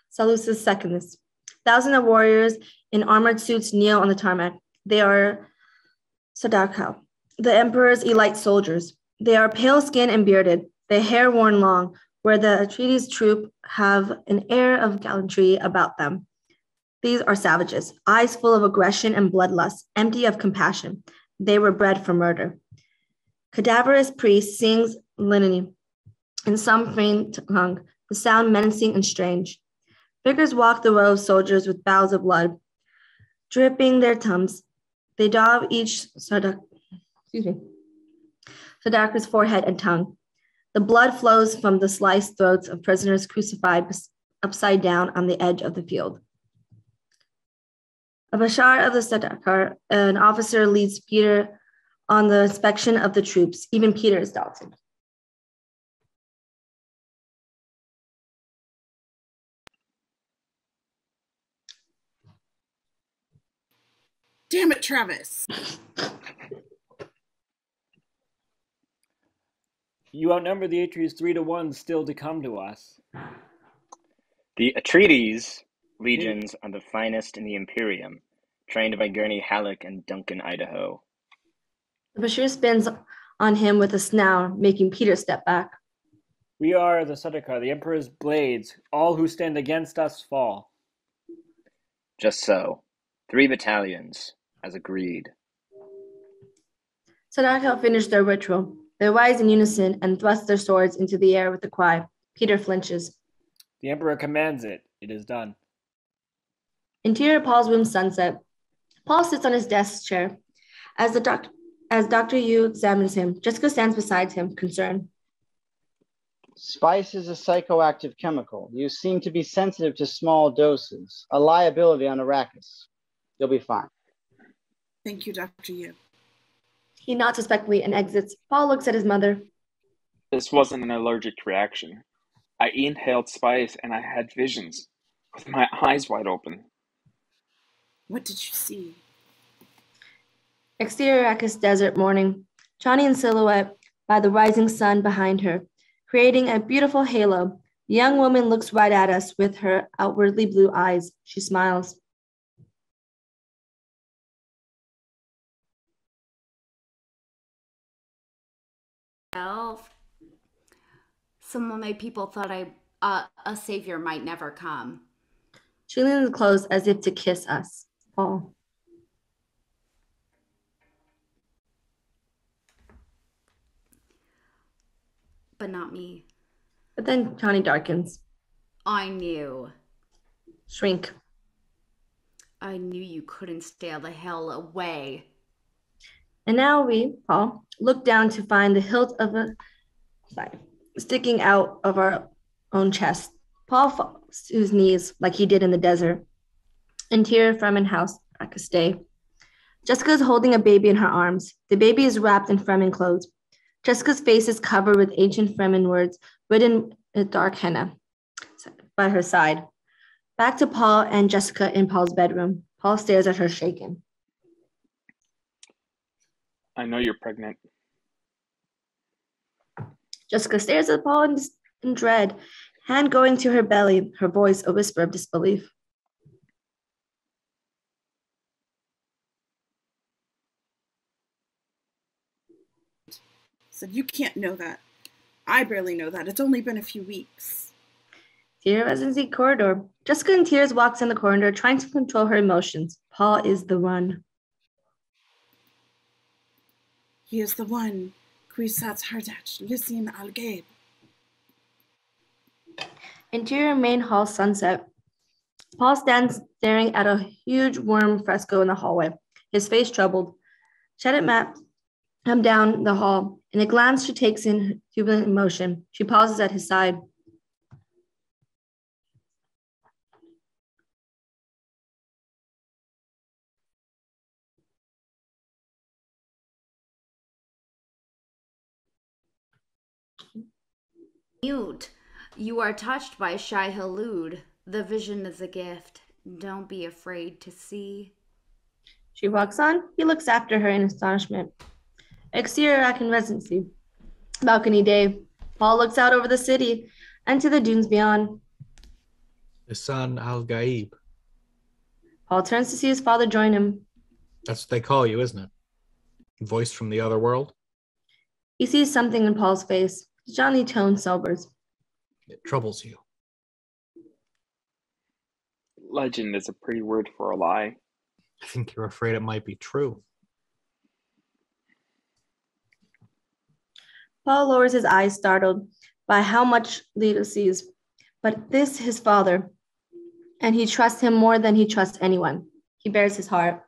Salusus Secundus. Thousands of warriors in armored suits kneel on the tarmac. They are Sadakau, the Emperor's elite soldiers. They are pale-skinned and bearded, their hair worn long, where the Atreides troop have an air of gallantry about them. These are savages, eyes full of aggression and bloodlust, empty of compassion. They were bred for murder. Cadaverous priest sings litany in some faint tongue, the sound menacing and strange. Figures walk the row of soldiers with boughs of blood, dripping their tums. They daub each Sadakar's forehead and tongue. The blood flows from the sliced throats of prisoners crucified upside down on the edge of the field. A Bashar of the Sadakar, an officer, leads Peter on the inspection of the troops. Even Peter is daunted.
Damn it, Travis.
You outnumber the Atreides 3-1 still to come to us.
The Atreides legions are the finest in the Imperium, trained by Gurney Halleck and Duncan Idaho.
The Bashir spins on him with a snout, making Peter step back.
We are the Sardaukar, the Emperor's blades. All who stand against us fall.
Just so. 3 battalions, as agreed.
Sadaka finished their ritual. They rise in unison and thrust their swords into the air with a cry. Peter flinches.
The Emperor commands it. It is done.
Interior Paul's room sunset. Paul sits on his desk chair. As Dr. Yu examines him, Jessica stands beside him, concerned.
Spice is a psychoactive chemical. You seem to be sensitive to small doses, a liability on Arrakis. You'll be fine.
Thank you, Dr. Yu.
He nods respectfully and exits. Paul looks at his mother.
This wasn't an allergic reaction. I inhaled spice and I had visions, with my eyes wide open.
What did you see?
Exterior Arrakis desert morning. Chani in silhouette by the rising sun behind her, creating a beautiful halo. The young woman looks right at us with her outwardly blue eyes. She smiles.
Some of my people thought a savior might never come.
She leans close as if to kiss us. Paul.
but not me.
But then Johnny darkens.
I knew.
Shrink.
I knew you couldn't stay the hell away.
And now we, Paul, look down to find the hilt of a knife sticking out of our own chest. Paul falls to his knees like he did in the desert. Interior Fremen house, Akaste. Jessica is holding a baby in her arms. The baby is wrapped in Fremen clothes. Jessica's face is covered with ancient Fremen words written in dark henna by her side. Back to Paul and Jessica in Paul's bedroom. Paul stares at her shaken.
I know you're pregnant.
Jessica stares at Paul in dread, hand going to her belly, her voice a whisper of disbelief.
Said, you can't know that. I barely know that. It's only been a few weeks.
Tear residency corridor. Jessica in tears walks in the corridor, trying to control her emotions. Paul is the one.
He is the one. Kwisatz Haderach, Lysian Al-Gaib.
Interior main hall sunset. Paul stands staring at a huge worm fresco in the hallway, his face troubled. Shadit maps him down the hall. In a glance, she takes in jubilant emotion. She pauses at his side.
Mute. You are touched by Shai Halud. The vision is a gift. Don't be afraid to see.
She walks on. He looks after her in astonishment. Exterior Akin residency. Balcony day. Paul looks out over the city and to the dunes beyond.
Lisan al-Gaib.
Paul turns to see his father join him.
That's what they call you, isn't it? Voice from the other world?
He sees something in Paul's face. His Johnny tone sobers.
It troubles you.
Legend is a pretty word for a lie.
I think you're afraid it might be true.
Paul lowers his eyes, startled by how much Leto sees. But this his father, and he trusts him more than he trusts anyone. He bears his heart.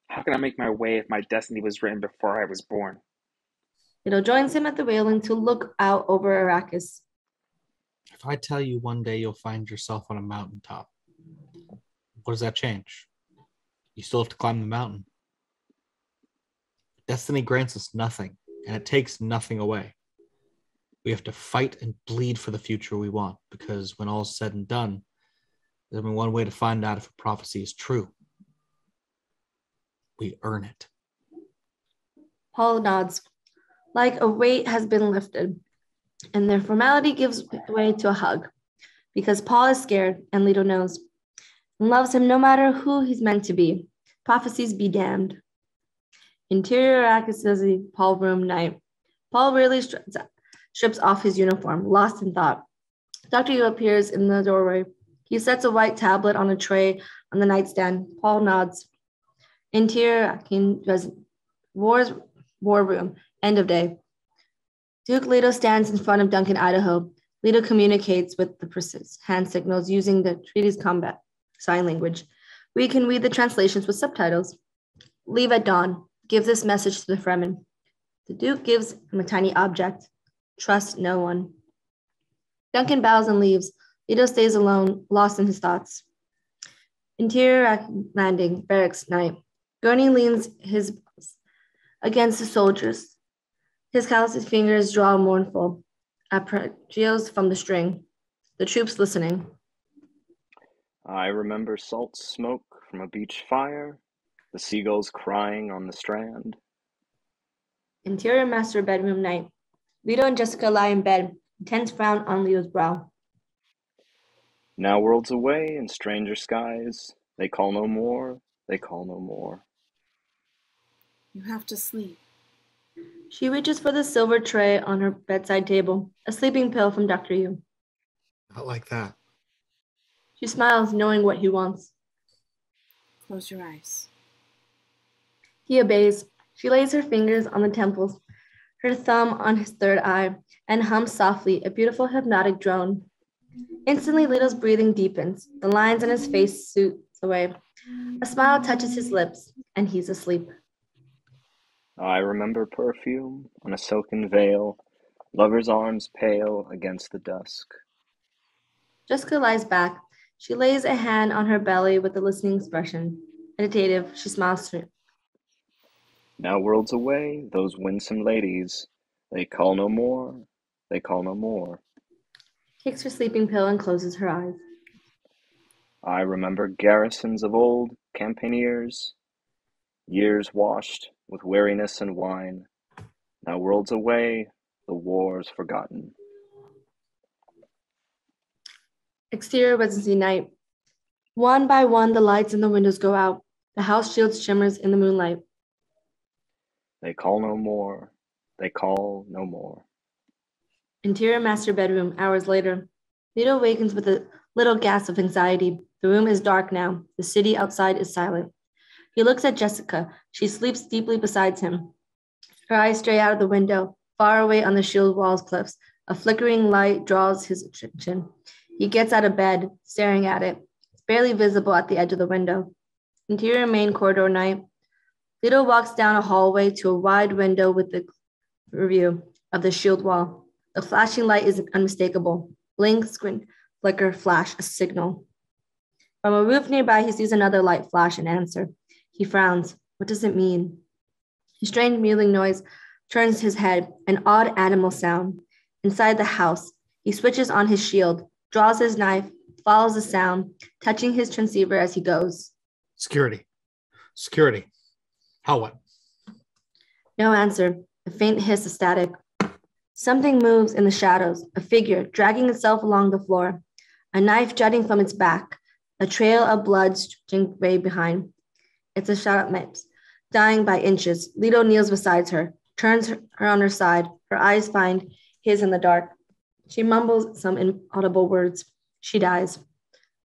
How can I make my way if my destiny was written before I was born?
Leto joins him at the railing to look out over Arrakis.
If I tell you one day you'll find yourself on a mountaintop, what does that change? You still have to climb the mountain. Destiny grants us nothing, and it takes nothing away. We have to fight and bleed for the future we want, because when all's said and done, there's only one way to find out if a prophecy is true. We earn it.
Paul nods, like a weight has been lifted, and their formality gives way to a hug, because Paul is scared, and Leto knows, and loves him no matter who he's meant to be. Prophecies be damned. Interior Arrakis' Paul room night. Paul really strips off his uniform, lost in thought. Dr. Yu appears in the doorway. He sets a white tablet on a tray on the nightstand. Paul nods. Interior Akin war room. End of day. Duke Leto stands in front of Duncan, Idaho. Leto communicates with the precise hand signals using the treaty's combat sign language. We can read the translations with subtitles. Leave at dawn. Give this message to the Fremen. The Duke gives him a tiny object. Trust no one. Duncan bows and leaves. Leto stays alone, lost in his thoughts. Interior landing, barracks night. Gurney leans his against the soldiers. His calloused fingers draw mournful arpeggios from the string. The troops listening.
I remember salt smoke from a beach fire, the seagulls crying on the strand.
Interior master bedroom night. Leto and Jessica lie in bed, intense frown on Leo's brow.
Now worlds away in stranger skies, they call no more, they call no more.
You have to sleep.
She reaches for the silver tray on her bedside table, a sleeping pill from Dr. Yu.
Not like that.
She smiles, knowing what he wants.
Close your eyes.
He obeys. She lays her fingers on the temples, her thumb on his third eye, and hums softly, a beautiful hypnotic drone. Instantly, Leto's breathing deepens. The lines on his face suits away. A smile touches his lips, and he's asleep.
I remember perfume on a silken veil, lover's arms pale against the dusk.
Jessica lies back. She lays a hand on her belly with a listening expression. Meditative, she smiles to
Now worlds away, those winsome ladies, they call no more, they call no more.
kicks her sleeping pill and closes her eyes.
I remember garrisons of old campaigniers, years washed with weariness and wine. Now worlds away, the war's forgotten.
Exterior residency night. One by one, the lights in the windows go out. The house shields shimmers in the moonlight.
They call no more, they call no more.
Interior master bedroom, hours later. Leto awakens with a little gasp of anxiety. The room is dark now. The city outside is silent. He looks at Jessica. She sleeps deeply beside him. Her eyes stray out of the window, far away on the shield wall's cliffs. A flickering light draws his attention. He gets out of bed, staring at it. It's barely visible at the edge of the window. Interior main corridor night. Leto walks down a hallway to a wide window with the view of the shield wall. The flashing light is unmistakable. Blink, squint, flicker, flash, a signal. From a roof nearby, he sees another light flash and answer. He frowns. What does it mean? A strange mewling noise turns his head, an odd animal sound. Inside the house, he switches on his shield, draws his knife, follows the sound, touching his transceiver as he goes.
Security. Security. How what?
No answer. A faint hiss of static. Something moves in the shadows, a figure dragging itself along the floor, a knife jutting from its back, a trail of blood stretching way behind. It's a shot miss, dying by inches. Leto kneels beside her, turns her on her side. Her eyes find his in the dark. She mumbles some inaudible words. She dies.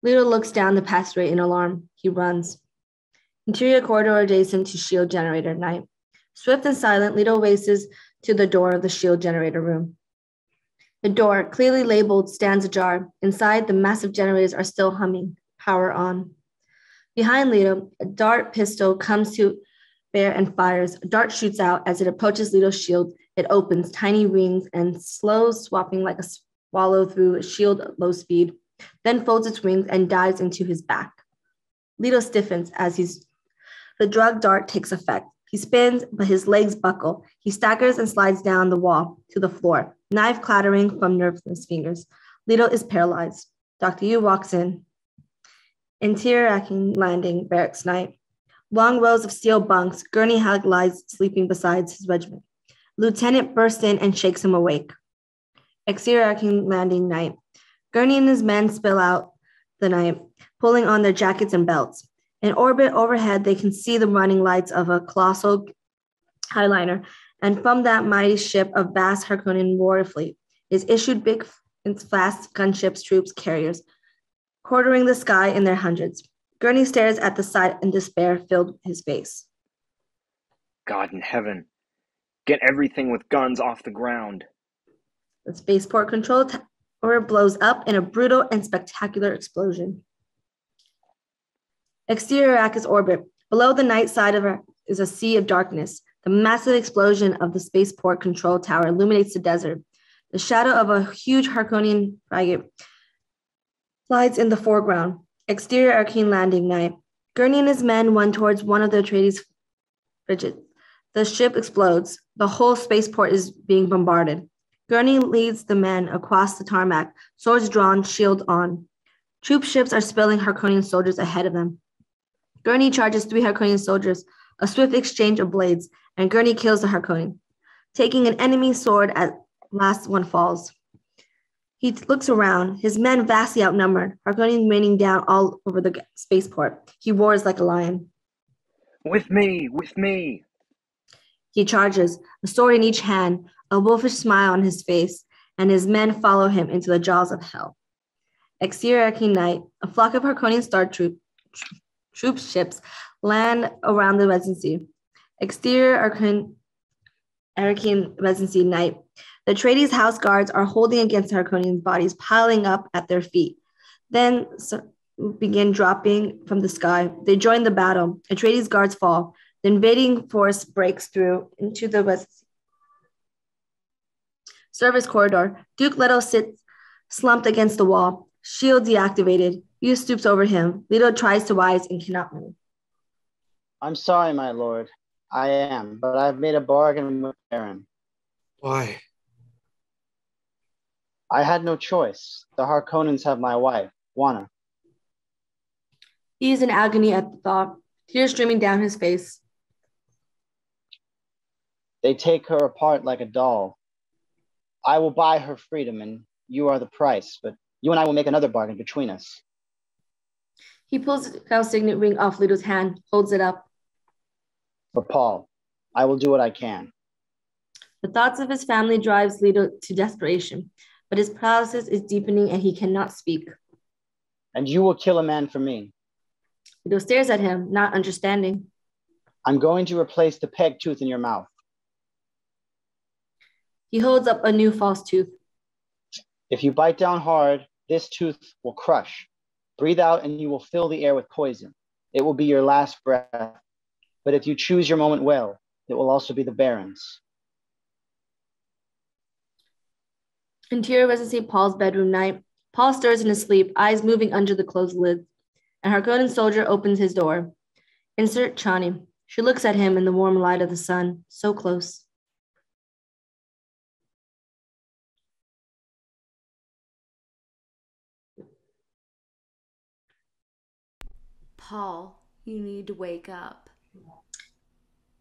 Leto looks down the passageway in alarm. He runs. Interior corridor adjacent to shield generator night. Swift and silent, Leto races to the door of the shield generator room. The door, clearly labeled, stands ajar. Inside, the massive generators are still humming. Power on. Behind Leto, a dart pistol comes to bear and fires. A dart shoots out as it approaches Leto's shield. It opens, tiny wings, and slows, swapping like a swallow through a shield at low speed, then folds its wings and dives into his back. Leto stiffens as the drug dart takes effect. He spins, but his legs buckle. He staggers and slides down the wall to the floor, knife clattering from nerveless fingers. Leto is paralyzed. Dr. Yu walks in. Interior Akin landing, barracks night. Long rows of steel bunks. Gurney Halleck lies sleeping beside his regiment. Lieutenant bursts in and shakes him awake. Exterior Akin landing night. Gurney and his men spill out the night, pulling on their jackets and belts. In orbit overhead, they can see the running lights of a colossal highliner, and from that mighty ship, a vast Harkonnen war fleet is issued big and fast gunships, troops, carriers, quartering the sky in their hundreds. Gurney stares at the sight and despair filled his face.
God in heaven, get everything with guns off the ground.
The spaceport control tower blows up in a brutal and spectacular explosion. Exterior Arrakis orbit. Below the night side of her is a sea of darkness. The massive explosion of the spaceport control tower illuminates the desert. The shadow of a huge Harkonnen frigate slides in the foreground. Exterior Arcane landing night. Gurney and his men run towards one of the Atreides frigates. The ship explodes. The whole spaceport is being bombarded. Gurney leads the men across the tarmac, swords drawn, shield on. Troop ships are spilling Harkonnen soldiers ahead of them. Gurney charges 3 Harkonnen soldiers, a swift exchange of blades, and Gurney kills the Harkonnen, taking an enemy sword as last one falls. He looks around, his men vastly outnumbered, Harkonnen raining down all over the spaceport. He roars like a lion.
With me, with me.
He charges, a sword in each hand, a wolfish smile on his face, and his men follow him into the jaws of hell. Exterior Arcane night, a flock of Harkonnen star troop ships land around the residency. Exterior Arcane Arcane Residency Night. The Atreides house guards are holding against Harkonnens' bodies, piling up at their feet. Then begin dropping from the sky. They join the battle. Atreides guards fall. The invading force breaks through into the service corridor. Duke Leto sits slumped against the wall, shield deactivated. Yu stoops over him. Leto tries to rise and cannot move.
I'm sorry, my lord. I am, but I've made a bargain with Baron.
Why?
I had no choice. The Harkonnens have my wife, Wana.
He is in agony at the thought, tears streaming down his face.
They take her apart like a doll. I will buy her freedom, and you are the price, but you and I will make another bargain between us.
He pulls Cal's signet ring off Leto's hand, holds it up.
For Paul, I will do what I can.
The thoughts of his family drives Leto to desperation, but his paralysis is deepening and he cannot speak.
And you will kill a man for me.
Leto stares at him, not understanding.
I'm going to replace the peg tooth in your mouth.
He holds up a new false tooth.
If you bite down hard, this tooth will crush. Breathe out and you will fill the air with poison. It will be your last breath. But if you choose your moment well, it will also be the Baron's.
Interior Residency Paul's bedroom night. Paul stirs in his sleep, eyes moving under the closed lids. A Harkonnen soldier opens his door. Insert Chani. She looks at him in the warm light of the sun, so close.
Paul, you need to wake up.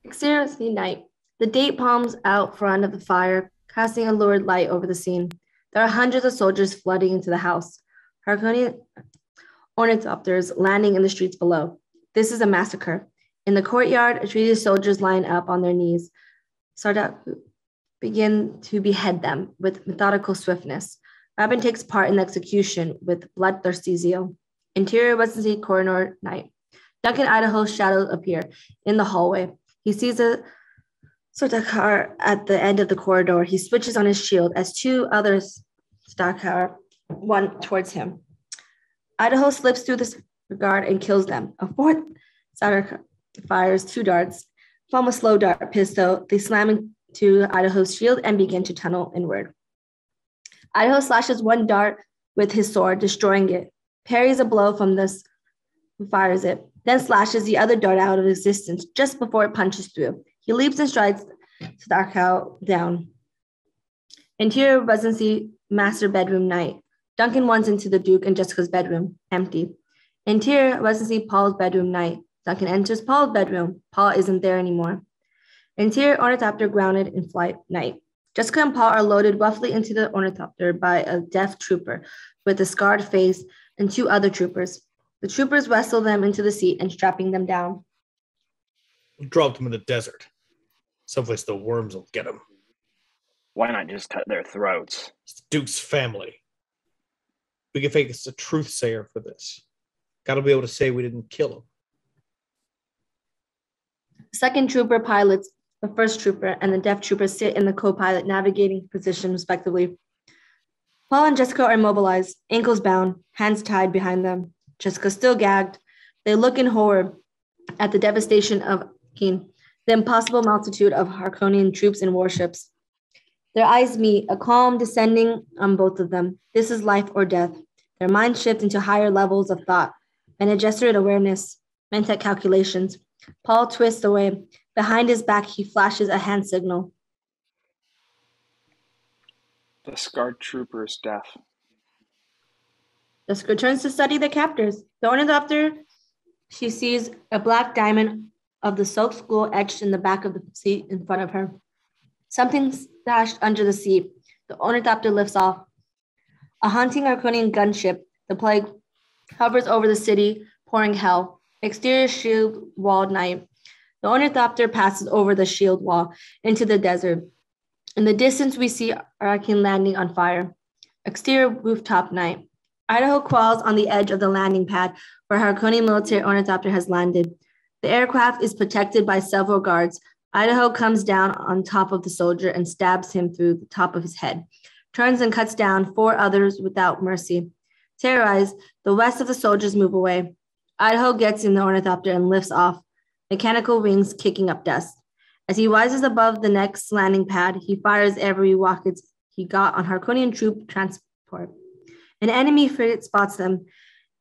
Exterior Residency night. The date palms out front of the fire, casting a lurid light over the scene. There are hundreds of soldiers flooding into the house. Harkonnen ornithopters landing in the streets below. This is a massacre. In the courtyard, Atreides soldiers line up on their knees. Sardak begin to behead them with methodical swiftness. Rabin takes part in the execution with bloodthirsty zeal. Interior Residency corridor night. Duncan Idaho's shadows appear in the hallway. He sees a Sardaukar at the end of the corridor. He switches on his shield as two others Sardaukar one towards him. Idaho slips through the guard and kills them. A fourth Sardaukar fires two darts. From a slow dart pistol, they slam into Idaho's shield and begin to tunnel inward. Idaho slashes one dart with his sword, destroying it. Parries a blow from this, fires it, then slashes the other dart out of existence just before it punches through. He leaps and strides Sardaukar down. Interior Residency master bedroom night. Duncan runs into the Duke and Jessica's bedroom, empty. Interior Residency Paul's bedroom night. Duncan enters Paul's bedroom. Paul isn't there anymore. Interior ornithopter grounded in flight night. Jessica and Paul are loaded roughly into the ornithopter by a deaf trooper with a scarred face and two other troopers. The troopers wrestle them into the seat and strapping them down.
We'll drop them in the desert. Someplace the worms will get them.
Why not just cut their throats?
It's the Duke's family. We can fake it's a truth sayer for this. Gotta be able to say we didn't kill him.
Second trooper pilots the first trooper and the deaf trooper sit in the co-pilot navigating position respectively. Paul and Jessica are immobilized, ankles bound, hands tied behind them. Jessica still gagged. They look in horror at the devastation of Keen, the impossible multitude of Harkonian troops and warships. Their eyes meet, a calm descending on both of them. This is life or death. Their minds shift into higher levels of thought, and a gestured awareness, mental calculations. Paul twists away. Behind his back, he flashes a hand signal.
The scarred trooper is deaf.
Jessica turns to study the captors. The ornithopter, she sees a black diamond of the soap school etched in the back of the seat in front of her. Something stashed under the seat. The ornithopter lifts off. A haunting Arconian gunship, the plague, hovers over the city, pouring hell. Exterior shield walled night. The ornithopter passes over the shield wall into the desert. In the distance, we see Arakin landing on fire. Exterior rooftop night. Idaho crawls on the edge of the landing pad where Harkonian military ornithopter has landed. The aircraft is protected by several guards. Idaho comes down on top of the soldier and stabs him through the top of his head, turns and cuts down 4 others without mercy. Terrorized, the rest of the soldiers move away. Idaho gets in the ornithopter and lifts off, mechanical wings kicking up dust. As he rises above the next landing pad, he fires every rocket he got on Harkonian troop transport. An enemy frigate spots them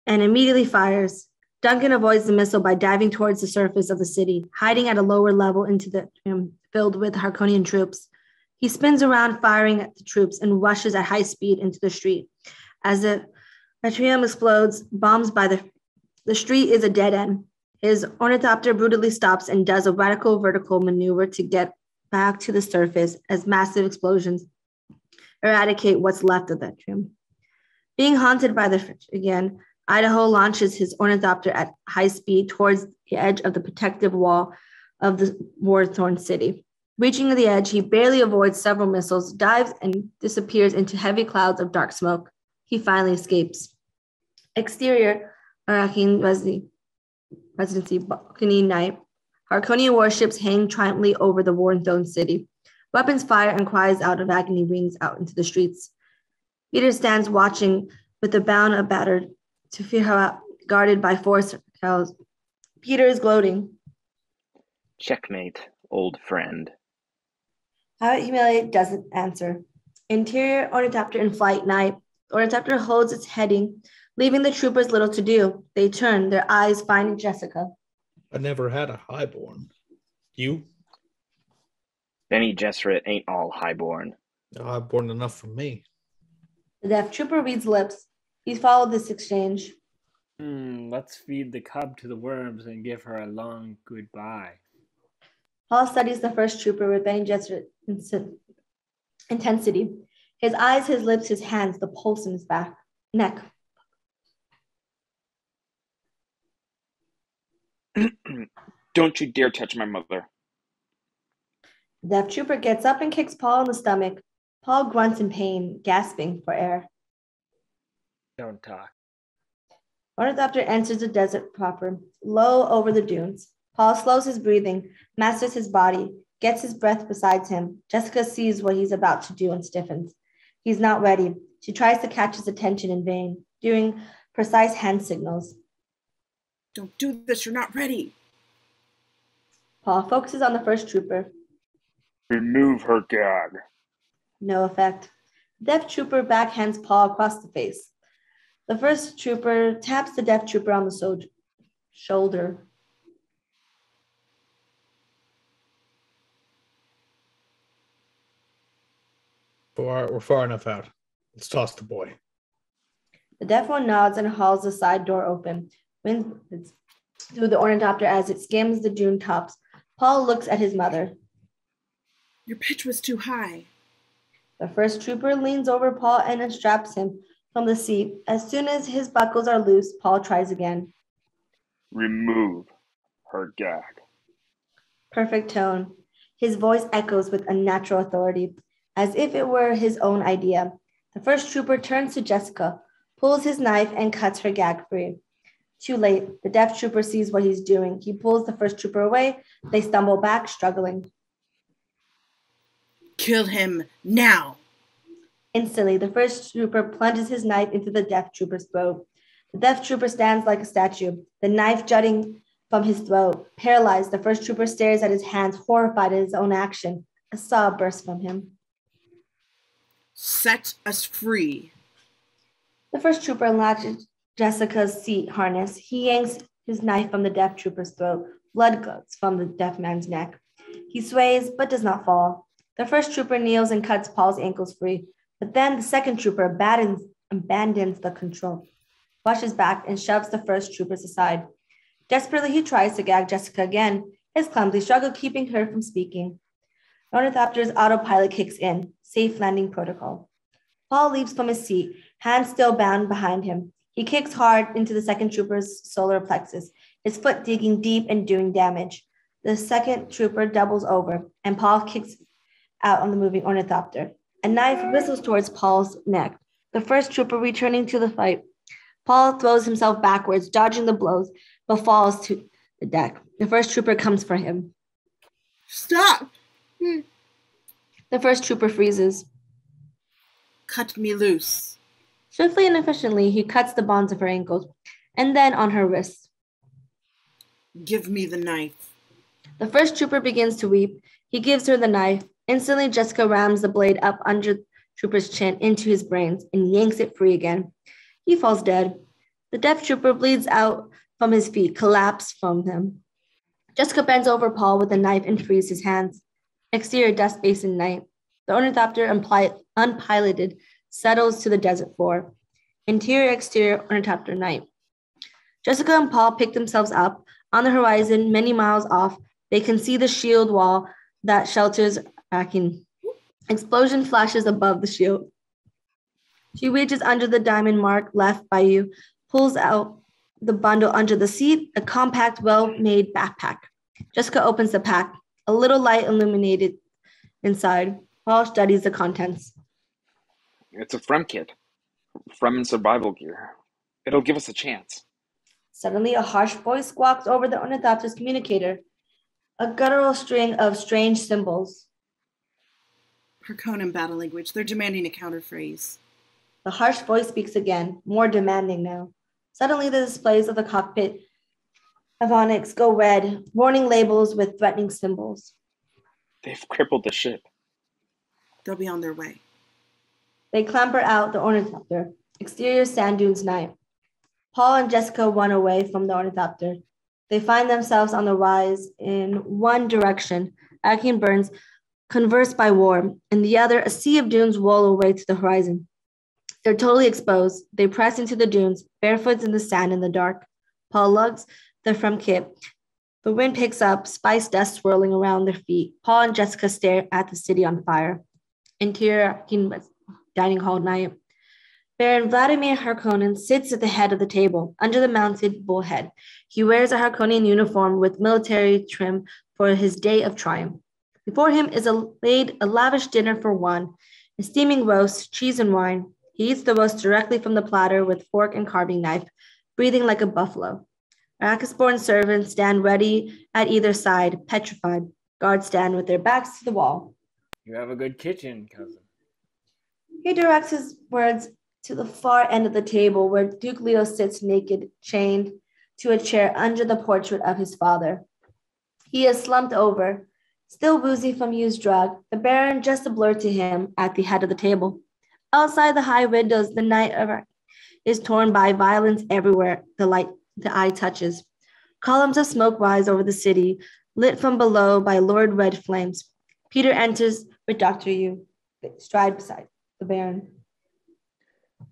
and immediately fires. Duncan avoids the missile by diving towards the surface of the city, hiding at a lower level into the filled with Harkonian troops. He spins around, firing at the troops, and rushes at high speed into the street. As the atrium explodes, bombs by the street is a dead end. His ornithopter brutally stops and does a radical vertical maneuver to get back to the surface as massive explosions eradicate what's left of the atrium. Being haunted by the fridge again, Idaho launches his ornithopter at high speed towards the edge of the protective wall of the war-torn city. Reaching the edge, he barely avoids several missiles, dives, and disappears into heavy clouds of dark smoke. He finally escapes. Exterior, Arakin Residency, balcony night. Harkonian warships hang triumphantly over the war-torn city. Weapons fire and cries out of agony rings out into the streets. Peter stands watching with the bound of battered to fear her guarded by 4 cows. Peter is gloating.
Checkmate, old friend.
How humiliated doesn't answer. Interior ornithopter in flight night. Ornithopter holds its heading, leaving the troopers little to do. They turn, their eyes finding Jessica.
I never had a highborn. You?
Benny Gesserit ain't all highborn.
No highborn enough for me.
The deaf trooper reads lips. He's followed this exchange.
Let's feed the cub to the worms and give her a long goodbye.
Paul studies the first trooper with Benny Gesserit intensity. His eyes, his lips, his hands, the pulse in his neck.
Don't you dare touch my mother.
The deaf trooper gets up and kicks Paul in the stomach. Paul grunts in pain, gasping for air.
Don't talk.
Ornithopter enters the desert proper, low over the dunes. Paul slows his breathing, masters his body, gets his breath beside him. Jessica sees what he's about to do and stiffens. He's not ready. She tries to catch his attention in vain, doing precise hand signals.
Don't do this, you're not ready.
Paul focuses on the first trooper.
Remove her gag.
No effect. Deaf trooper backhands Paul across the face. The first trooper taps the deaf trooper on the shoulder.
We're far enough out. Let's toss the boy.
The deaf one nods and hauls the side door open. Wind through the ornithopter as it skims the dune tops. Paul looks at his mother.
Your pitch was too high.
The first trooper leans over Paul and unstraps him from the seat. As soon as his buckles are loose, Paul tries again.
Remove her gag.
Perfect tone. His voice echoes with unnatural authority, as if it were his own idea. The first trooper turns to Jessica, pulls his knife, and cuts her gag free. Too late. The deaf trooper sees what he's doing. He pulls the first trooper away. They stumble back, struggling.
Kill him now.
Instantly, the first trooper plunges his knife into the deaf trooper's throat. The deaf trooper stands like a statue, the knife jutting from his throat. Paralyzed, the first trooper stares at his hands, horrified at his own action. A sob bursts from him.
Set us free.
The first trooper unlatches Jessica's seat harness. He yanks his knife from the deaf trooper's throat. Blood gushes from the deaf man's neck. He sways, but does not fall. The first trooper kneels and cuts Paul's ankles free. But then the second trooper abandons the control, rushes back, and shoves the first troopers aside. Desperately, he tries to gag Jessica again, his clumsy struggle keeping her from speaking. Ornithopter's autopilot kicks in, safe landing protocol. Paul leaps from his seat, hands still bound behind him. He kicks hard into the second trooper's solar plexus, his foot digging deep and doing damage. The second trooper doubles over, and Paul kicks out on the moving ornithopter. A knife whistles towards Paul's neck. The first trooper returning to the fight. Paul throws himself backwards, dodging the blows, but falls to the deck. The first trooper comes for him.
Stop!
The first trooper freezes.
Cut me loose.
Swiftly and efficiently, he cuts the bonds of her ankles and then on her wrists.
Give me the knife.
The first trooper begins to weep. He gives her the knife. Instantly, Jessica rams the blade up under trooper's chin into his brains and yanks it free again. He falls dead. The deaf trooper bleeds out from his feet, collapsed from him. Jessica bends over Paul with the knife and frees his hands. Exterior dust basin night. The ornithopter unpiloted settles to the desert floor. Interior exterior ornithopter night. Jessica and Paul pick themselves up. On the horizon, many miles off, they can see the shield wall that shelters Akin. Explosion flashes above the shield. She reaches under the diamond mark left by you, pulls out the bundle under the seat, a compact, well-made backpack. Jessica opens the pack. A little light illuminated inside. Paul studies the contents.
It's a Frem kit. Fremen survival gear. It'll give us a chance.
Suddenly, a harsh voice squawks over the ornithopter's communicator, a guttural string of strange symbols.
Harkonnen battle language. They're demanding a counterphrase.
The harsh voice speaks again, more demanding now. Suddenly, the displays of the cockpit avionics go red, warning labels with threatening symbols.
They've crippled the ship.
They'll be on their way.
They clamber out the ornithopter. Exterior sand dunes night. Paul and Jessica run away from the ornithopter. They find themselves on the rise in one direction. Akin burns, converse by war. In the other, a sea of dunes roll away to the horizon. They're totally exposed. They press into the dunes, barefoot in the sand in the dark. Paul lugs the from kit. The wind picks up, spice dust swirling around their feet. Paul and Jessica stare at the city on fire. Interior dining hall night. Baron Vladimir Harkonnen sits at the head of the table, under the mounted bullhead. He wears a Harkonian uniform with military trim for his day of triumph. Before him is laid a lavish dinner for one, a steaming roast, cheese and wine. He eats the roast directly from the platter with fork and carving knife, breathing like a buffalo. Arrakis-born servants stand ready at either side, petrified. Guards stand with their backs to the wall.
You have a good kitchen, cousin.
He directs his words to the far end of the table where Duke Leo sits naked, chained to a chair under the portrait of his father. He is slumped over, still woozy from used drug, the Baron just a blur to him at the head of the table. Outside the high windows, the night is torn by violence everywhere the eye touches. Columns of smoke rise over the city, lit from below by lurid red flames. Peter enters with Dr. Yu, stride beside the Baron.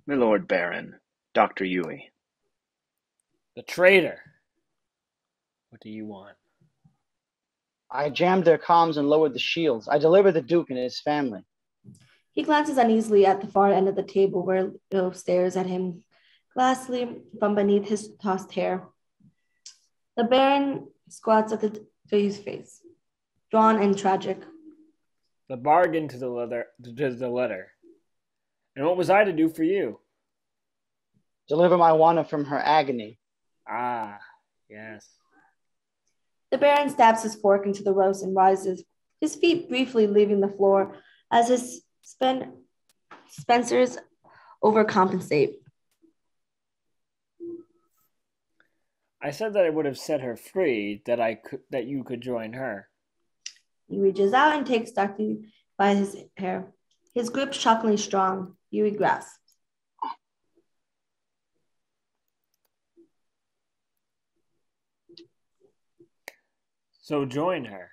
My Lord Baron, Dr. Yui.
The traitor. What do you want?
I jammed their comms and lowered the shields. I delivered the Duke and his family.
He glances uneasily at the far end of the table where Leo stares at him glassily from beneath his tossed hair. The Baron squats at the Yu's face, drawn and tragic.
The bargain to the letter. And what was I to do for you?
Deliver my Wana from her agony.
Ah, yes.
The Baron stabs his fork into the roast and rises, his feet briefly leaving the floor as his Spencers overcompensate.
I said that I would have set her free, that you could join her.
He reaches out and takes Dr. by his hair. His grip shockingly strong. Yui grasps.
So join her.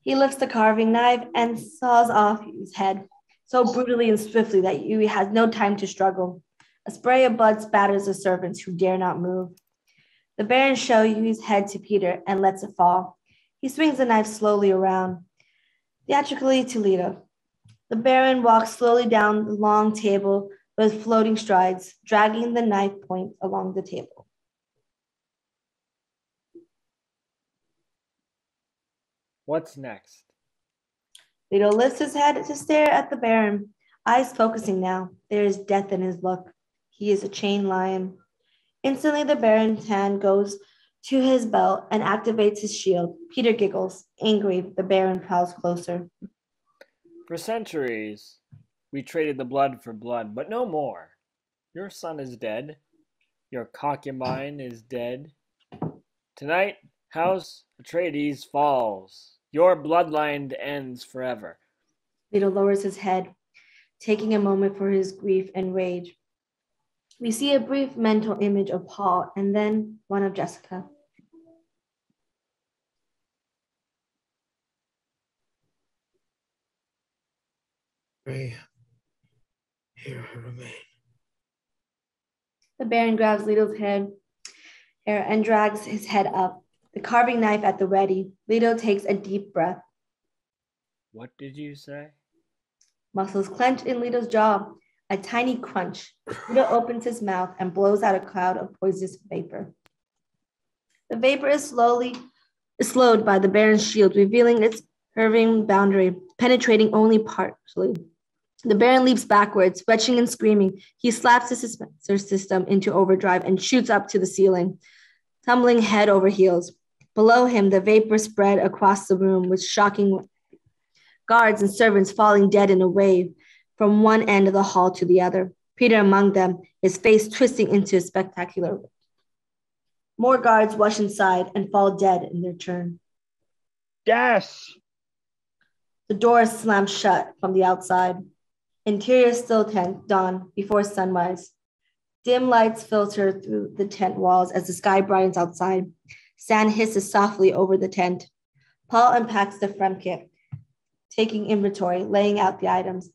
He lifts the carving knife and saws off Yui's head, so brutally and swiftly that Yui has no time to struggle. A spray of blood spatters the servants who dare not move. The Baron shows Yui's head to Peter and lets it fall. He swings the knife slowly around, theatrically to Leto. The Baron walks slowly down the long table with floating strides, dragging the knife point along the table.
What's next?
Leto lifts his head to stare at the Baron, eyes focusing now. There is death in his look. He is a chained lion. Instantly, the Baron's hand goes to his belt and activates his shield. Peter giggles. Angry, the Baron prowls closer.
For centuries, we traded the blood for blood, but no more. Your son is dead. Your concubine is dead. Tonight, House Atreides falls. Your bloodline ends forever.
Leto lowers his head, taking a moment for his grief and rage. We see a brief mental image of Paul and then one of Jessica.
Pray, here I remain.
The Baron grabs Leto's hair and drags his head up, the carving knife at the ready. Leto takes a deep breath.
What did you say?
Muscles clench in Leto's jaw, a tiny crunch. Leto opens his mouth and blows out a cloud of poisonous vapor. The vapor is slowed by the Baron's shield, revealing its curving boundary, penetrating only partially. The Baron leaps backwards, retching and screaming. He slaps his dispenser system into overdrive and shoots up to the ceiling, tumbling head over heels. Below him, the vapor spread across the room with shocking guards and servants falling dead in a wave from one end of the hall to the other. Peter among them, his face twisting into a spectacular. More guards rush inside and fall dead in their turn.
Yes!
The door slams shut from the outside. Interior still dawn before sunrise. Dim lights filter through the tent walls as the sky brightens outside. Sand hisses softly over the tent. Paul unpacks the front kit, taking inventory, laying out the items.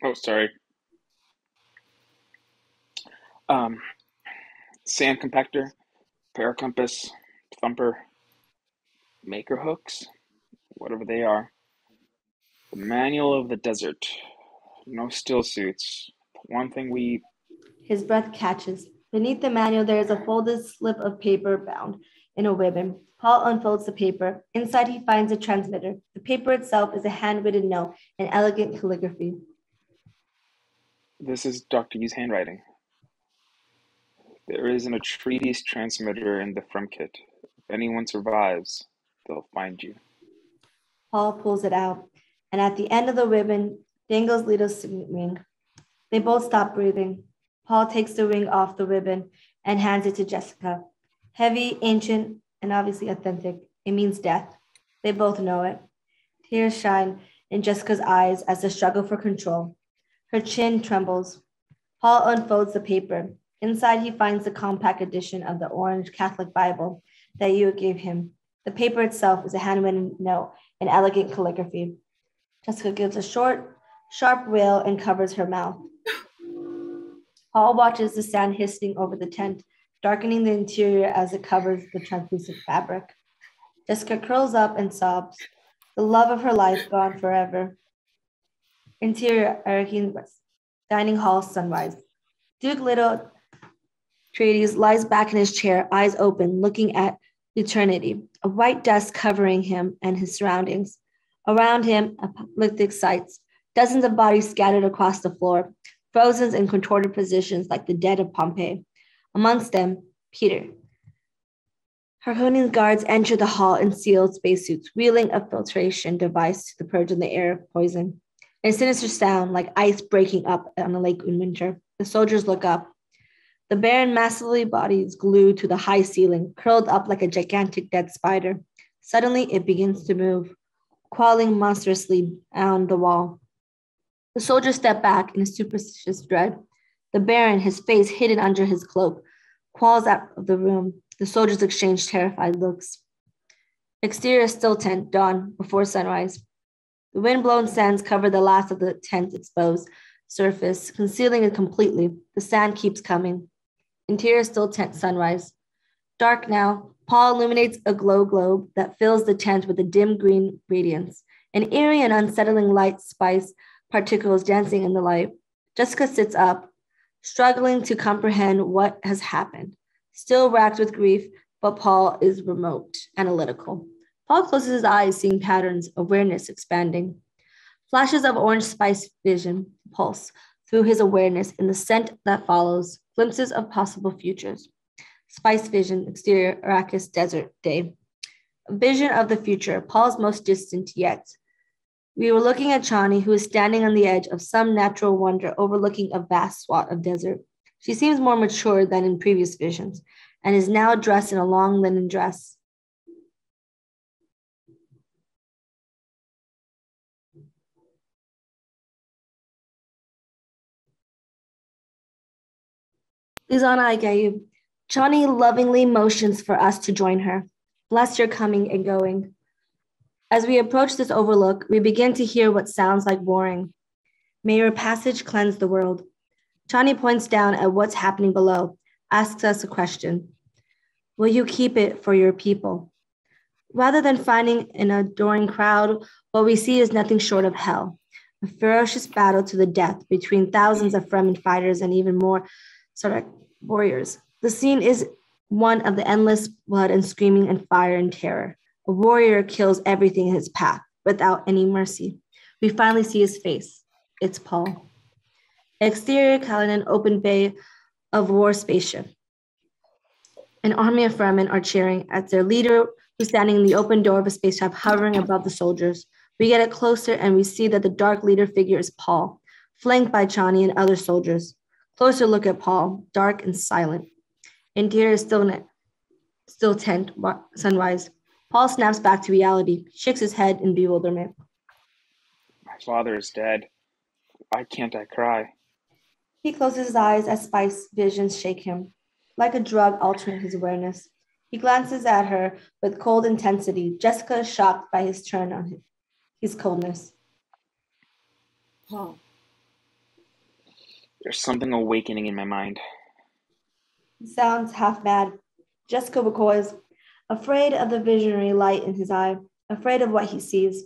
Oh, sorry. Sand compactor, paracompass, thumper, maker hooks, whatever they are. The manual of the desert. No still suits. One thing we...
His breath catches. Beneath the manual, there is a folded slip of paper bound in a ribbon. Paul unfolds the paper. Inside, he finds a transmitter. The paper itself is a handwritten note in elegant calligraphy.
This is Dr. Yu's handwriting. There is an Atreides transmitter in the front kit. If anyone survives, they'll find you.
Paul pulls it out, and at the end of the ribbon dangles Leto's signet ring. They both stop breathing. Paul takes the ring off the ribbon and hands it to Jessica. Heavy, ancient, and obviously authentic. It means death. They both know it. Tears shine in Jessica's eyes as the struggle for control. Her chin trembles. Paul unfolds the paper. Inside, he finds the compact edition of the orange Catholic Bible that you gave him. The paper itself is a handwritten note in elegant calligraphy. Jessica gives a short, sharp wail and covers her mouth. Paul watches the sand hissing over the tent, darkening the interior as it covers the translucent fabric. Jessica curls up and sobs, the love of her life gone forever. Interior, Arakin West. Dining hall, sunrise. Duke Little Atreides lies back in his chair, eyes open, looking at eternity, a white dust covering him and his surroundings. Around him, apocalyptic sights, dozens of bodies scattered across the floor, frozen in contorted positions like the dead of Pompeii. Amongst them, Peter. Harkonnen's guards enter the hall in sealed spacesuits, wheeling a filtration device to the purge in the air of poison. A sinister sound like ice breaking up on a lake in winter. The soldiers look up. The barren, massively body is glued to the high ceiling, curled up like a gigantic dead spider. Suddenly, it begins to move, crawling monstrously down the wall. The soldiers step back in superstitious dread. The Baron, his face hidden under his cloak, crawls out of the room. The soldiers exchange terrified looks. Exterior still tent, dawn, before sunrise. The wind-blown sands cover the last of the tent's exposed surface, concealing it completely. The sand keeps coming. Interior still tent, sunrise. Dark now, Paul illuminates a glow globe that fills the tent with a dim green radiance. An eerie and unsettling light spice particles dancing in the light. Jessica sits up, struggling to comprehend what has happened. Still racked with grief, but Paul is remote, analytical. Paul closes his eyes, seeing patterns, awareness expanding. Flashes of orange spice vision pulse through his awareness in the scent that follows, glimpses of possible futures. Spice vision, exterior Arrakis desert day. A vision of the future, Paul's most distant yet. We were looking at Chani, who is standing on the edge of some natural wonder overlooking a vast swath of desert. She seems more mature than in previous visions, and is now dressed in a long linen dress. Lizana Agayu, Chani lovingly motions for us to join her. Bless your coming and going. As we approach this overlook, we begin to hear what sounds like roaring. May your passage cleanse the world. Chani points down at what's happening below, asks us a question. Will you keep it for your people? Rather than finding an adoring crowd, what we see is nothing short of hell. A ferocious battle to the death between thousands of Fremen fighters and even more Sarek warriors. The scene is one of the endless blood and screaming and fire and terror. A warrior kills everything in his path without any mercy. We finally see his face. It's Paul. Exterior Caladan open bay of war spaceship. An army of Fremen are cheering as their leader, who's standing in the open door of a spacecraft hovering above the soldiers. We get it closer and we see that the dark leader figure is Paul, flanked by Chani and other soldiers. Closer look at Paul, dark and silent. Interior is still tent, sunrise. Paul snaps back to reality, shakes his head in bewilderment.
My father is dead. Why can't I cry?
He closes his eyes as spice visions shake him, like a drug altering his awareness. He glances at her with cold intensity. Jessica is shocked by his turn on his coldness.
Paul.
There's something awakening in my mind.
He sounds half mad. Jessica recoils, afraid of the visionary light in his eye, afraid of what he sees.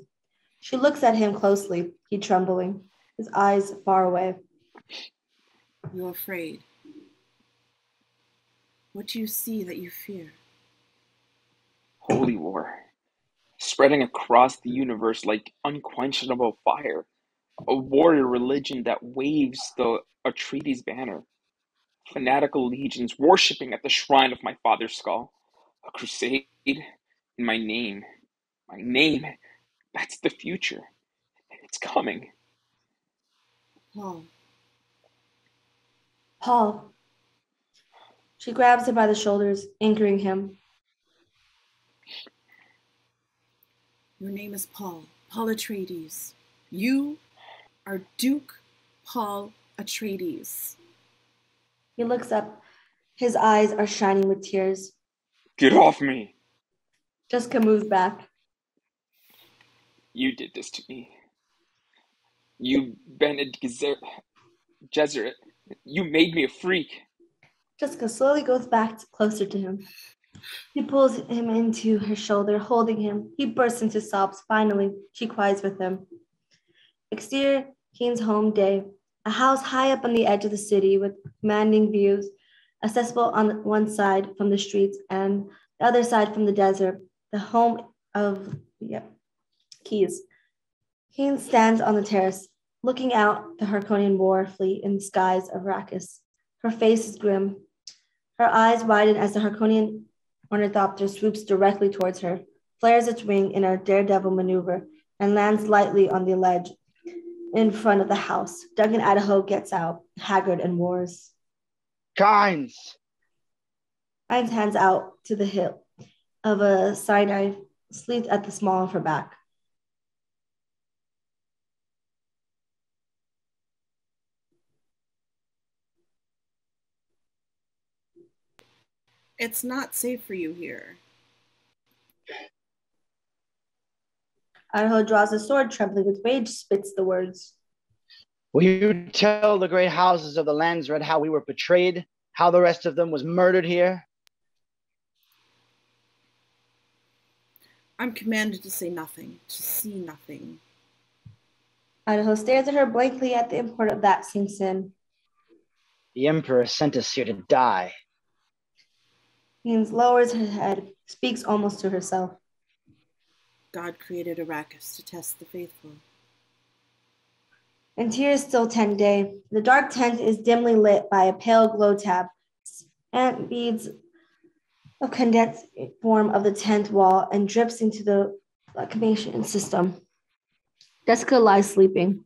She looks at him closely, he trembling, his eyes far away.
You're afraid. What do you see that you fear?
Holy war. Spreading across the universe like unquenchable fire. A warrior religion that waves the Atreides banner. Fanatical legions worshipping at the shrine of my father's skull. A crusade in my name. My name. That's the future. It's coming.
Paul.
Paul. She grabs him by the shoulders, anchoring him.
Your name is Paul. Paul Atreides. You are Duke Paul Atreides.
He looks up. His eyes are shining with tears.
Get off me!
Jessica moves back.
You did this to me. You Bene Gesserit. You made me a freak.
Jessica slowly goes back closer to him. She pulls him into her shoulder, holding him. He bursts into sobs. Finally, she cries with him. Exterior, Keen's home day. A house high up on the edge of the city with commanding views, accessible on one side from the streets and the other side from the desert. The home of Keys. Keen stands on the terrace, looking out the Harkonian war fleet in the skies of Arrakis. Her face is grim. Her eyes widen as the Harkonian ornithopter swoops directly towards her, flares its wing in a daredevil maneuver, and lands lightly on the ledge in front of the house. Duncan Idaho gets out, haggard and roars.
Kynes!
Kynes hands out to the hilt of a Sinai sleeved at the small of her back.
It's not safe for you here.
Idaho draws a sword, trembling with rage, spits the words.
Will you tell the great houses of the Landsred how we were betrayed, how the rest of them was murdered here?
I'm commanded to say nothing, to see nothing.
Idaho stares at her blankly at the import of that, sinks in.
The Emperor sent us here to die.
Haynes lowers her head, speaks almost to herself.
God created Arrakis to test the faithful.
Interior is still tent day. The dark tent is dimly lit by a pale glow tab. And beads of condensed form of the tent wall and drips into the communication system. Jessica lies sleeping.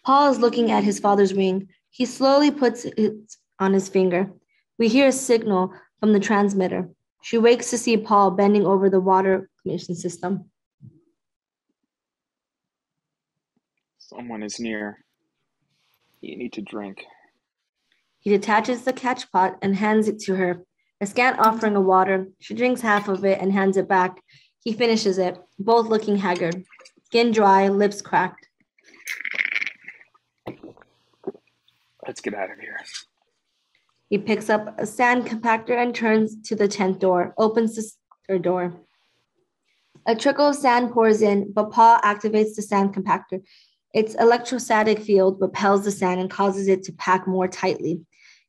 Paul is looking at his father's ring. He slowly puts it on his finger. We hear a signal from the transmitter. She wakes to see Paul bending over the water communication system.
Someone is near. You need to drink.
He detaches the catch pot and hands it to her. A scant offering of water. She drinks half of it and hands it back. He finishes it, both looking haggard. Skin dry, lips cracked.
Let's get out of here.
He picks up a sand compactor and turns to the tent door, opens the door. A trickle of sand pours in, but Paul activates the sand compactor. Its electrostatic field repels the sand and causes it to pack more tightly.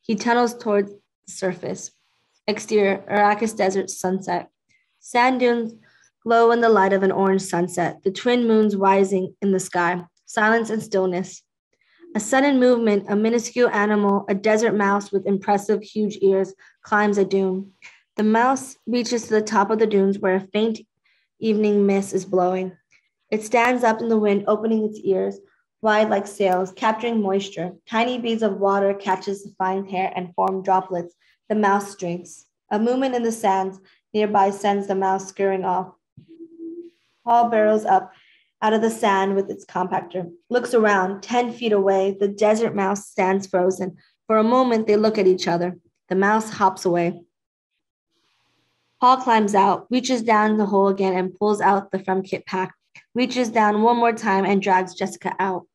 He tunnels towards the surface. Exterior, Arrakis Desert sunset. Sand dunes glow in the light of an orange sunset, the twin moons rising in the sky. Silence and stillness. A sudden movement, a minuscule animal, a desert mouse with impressive huge ears, climbs a dune. The mouse reaches to the top of the dunes where a faint evening mist is blowing. It stands up in the wind, opening its ears wide like sails, capturing moisture. Tiny beads of water catches the fine hair and form droplets. The mouse drinks. A movement in the sands nearby sends the mouse scurrying off. Paul barrels up out of the sand with its compactor, looks around. 10 feet away, the desert mouse stands frozen. For a moment, they look at each other. The mouse hops away. Paul climbs out, reaches down the hole again and pulls out the from kit pack, reaches down one more time and drags Jessica out.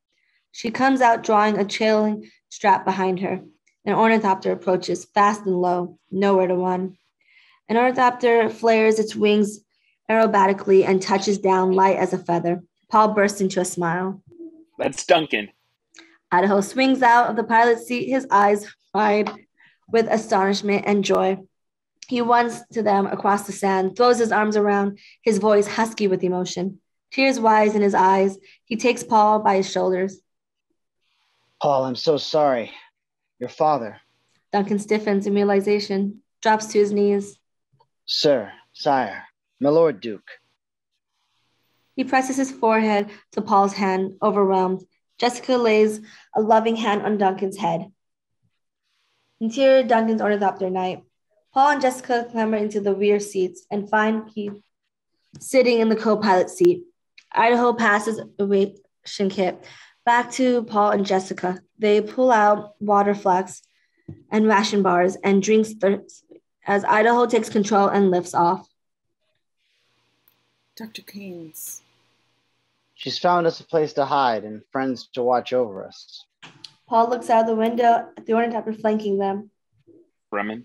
She comes out drawing a trailing strap behind her. An ornithopter approaches, fast and low, nowhere to run. An ornithopter flares its wings aerobatically and touches down light as a feather. Paul bursts into a smile.
That's Duncan.
Idaho swings out of the pilot's seat, his eyes wide with astonishment and joy. He runs to them across the sand, throws his arms around, his voice husky with emotion. Tears rise in his eyes. He takes Paul by his shoulders.
Paul, I'm so sorry. Your father.
Duncan stiffens in realization, drops to his knees.
Sir, sire, my Lord Duke.
He presses his forehead to Paul's hand, overwhelmed. Jessica lays a loving hand on Duncan's head. Interior Duncan's ornithopter night. Paul and Jessica clamber into the rear seats and find Keith sitting in the co-pilot seat. Idaho passes a ration kit back to Paul and Jessica. They pull out water flasks and ration bars and drinks as Idaho takes control and lifts off.
Dr. Keynes.
She's found us a place to hide and friends to watch over us.
Paul looks out the window at the ornithopter flanking them.
Fremen.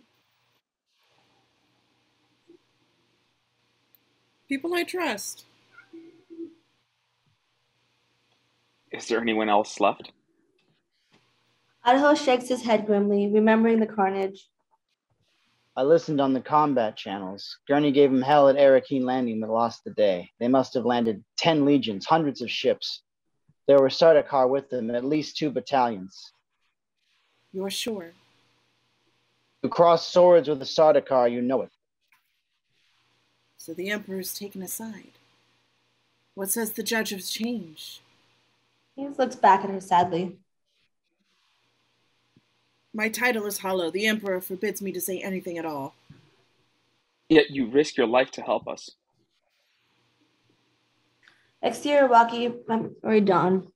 People I trust.
Is there anyone else left?
Idaho shakes his head grimly, remembering the carnage.
I listened on the combat channels. Gurney gave him hell at Arakeen Landing but lost the day. They must have landed 10 legions, hundreds of ships. There were Sardaukar with them, at least 2 battalions.
You're sure?
You cross swords with a Sardaukar, you know it.
So the Emperor's taken aside. What says the judge of change?
He looks back at her sadly.
My title is hollow. The Emperor forbids me to say anything at all.
Yet you risk your life to help us.
Exterior rocky memory dawn.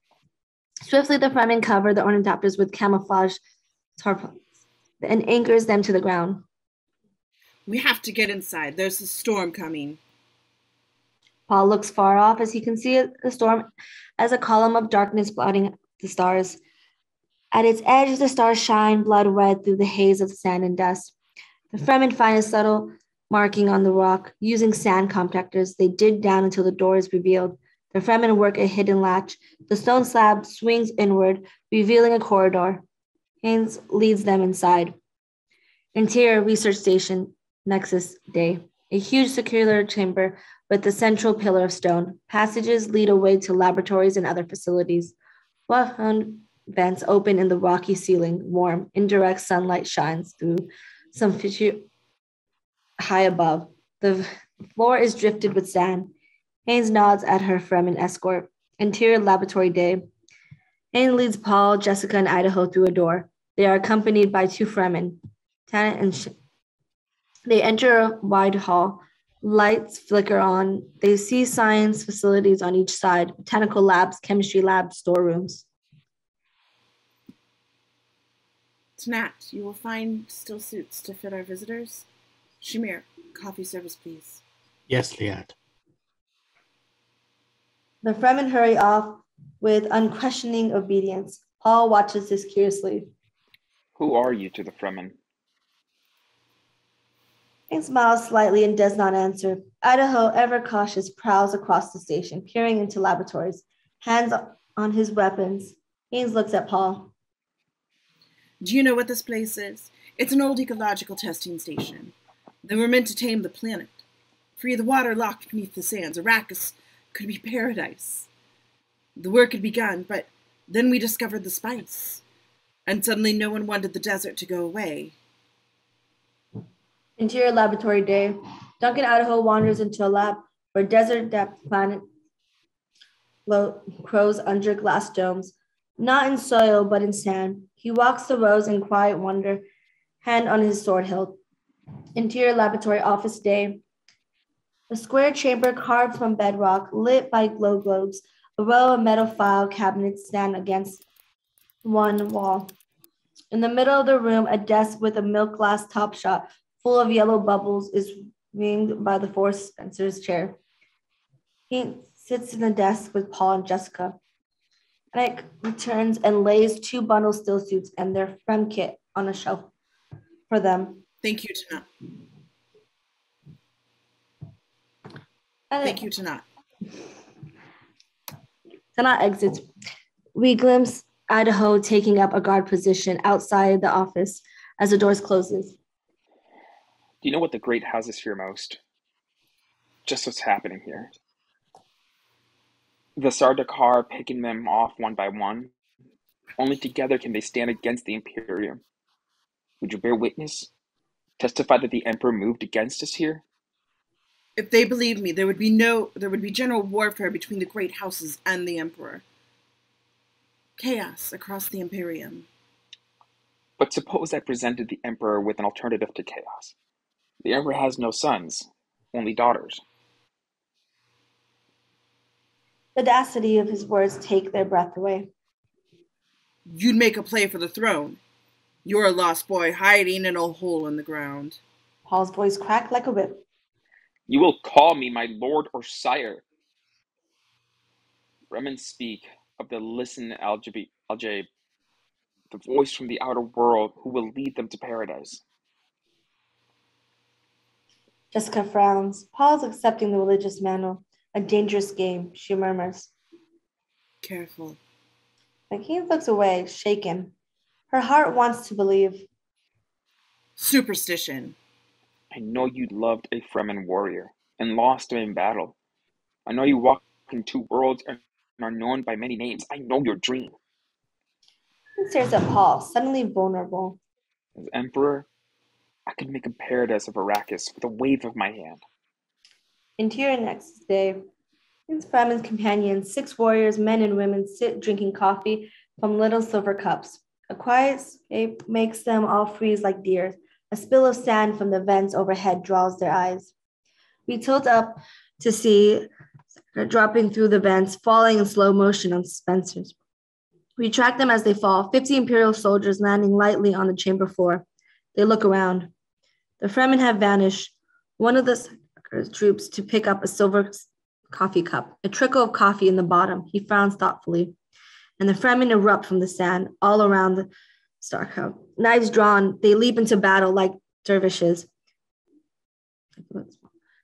Swiftly the Fremen cover the ornithopters with camouflage tarpaulins and anchors them to the ground.
We have to get inside. There's a storm coming.
Paul looks far off as he can see the storm as a column of darkness blotting the stars. At its edge, the stars shine blood red through the haze of sand and dust. The Fremen find a subtle marking on the rock. Using sand compactors, they dig down until the door is revealed. The Fremen work a hidden latch. The stone slab swings inward, revealing a corridor. Haynes leads them inside. Interior Research Station, Nexus Day. A huge circular chamber with a central pillar of stone. Passages lead away to laboratories and other facilities. Well-hung vents open in the rocky ceiling. Warm, indirect sunlight shines through some fissure high above. The floor is drifted with sand. Haynes nods at her Fremen escort. Interior laboratory day. Haynes leads Paul, Jessica, and Idaho through a door. They are accompanied by two Fremen. Tanit and they enter a wide hall. Lights flicker on. They see science facilities on each side, botanical labs, chemistry labs, storerooms.
Tonight, you will find still suits to fit our visitors. Shamir, coffee service, please.
Yes, Liat.
The Fremen hurry off with unquestioning obedience. Paul watches this curiously.
Who are you to the Fremen?
He smiles slightly and does not answer. Idaho, ever cautious, prowls across the station, peering into laboratories, hands on his weapons. Haynes looks at Paul.
Do you know what this place is? It's an old ecological testing station. They were meant to tame the planet. Free the water locked beneath the sands. Arrakis could be paradise. The work had begun, but then we discovered the spice. And suddenly no one wanted the desert to go away.
Interior laboratory day. Duncan Idaho wanders into a lab where desert depth planet grows under glass domes, not in soil but in sand. He walks the rows in quiet wonder, hand on his sword hilt. Interior laboratory office day. A square chamber carved from bedrock, lit by glow globes. A row of metal file cabinets stand against one wall. In the middle of the room, a desk with a milk glass top shot full of yellow bubbles is ringed by the Force Spencer's chair. He sits in the desk with Paul and Jessica. Nick returns and lays two bundles still suits and their friend kit on a shelf for them.
Thank you, Tanat. Thank you, Tanat.
Tanat exits. We glimpse Idaho taking up a guard position outside the office as the doors closes.
Do you know what the great houses fear most? Just what's happening here. The Sardaukar picking them off one by one. Only together can they stand against the Imperium. Would you bear witness? Testify that the Emperor moved against us here?
If they believed me, there would be general warfare between the great houses and the Emperor. Chaos across the Imperium.
But suppose I presented the Emperor with an alternative to chaos. The Emperor has no sons, only daughters.
The audacity of his words take their breath away.
You'd make a play for the throne. You're a lost boy hiding in a hole in the ground.
Paul's voice cracked like a whip.
You will call me my lord or sire. Fremen speak of the Listen Aljabe, the voice from the outer world who will lead them to paradise.
Jessica frowns. Paul's accepting the religious mantle. A dangerous game, she murmurs.
Careful.
McKean looks away, shaken. Her heart wants to believe.
Superstition.
I know you loved a Fremen warrior and lost him in battle. I know you walk in two worlds and are known by many names. I know your dream.
He stares at Paul, suddenly vulnerable.
As Emperor, I could make a paradise of Arrakis with a wave of my hand.
Interior next day. His Fremen's companions, 6 warriors, men and women, sit drinking coffee from little silver cups. A quiet scape makes them all freeze like deer. A spill of sand from the vents overhead draws their eyes. We tilt up to see her dropping through the vents, falling in slow motion on Spencer's. We track them as they fall, 50 Imperial soldiers landing lightly on the chamber floor. They look around. The Fremen have vanished. One of the troops to pick up a silver coffee cup, a trickle of coffee in the bottom. He frowns thoughtfully. And the Fremen erupt from the sand all around the Starkhouse. Knives drawn, they leap into battle like dervishes.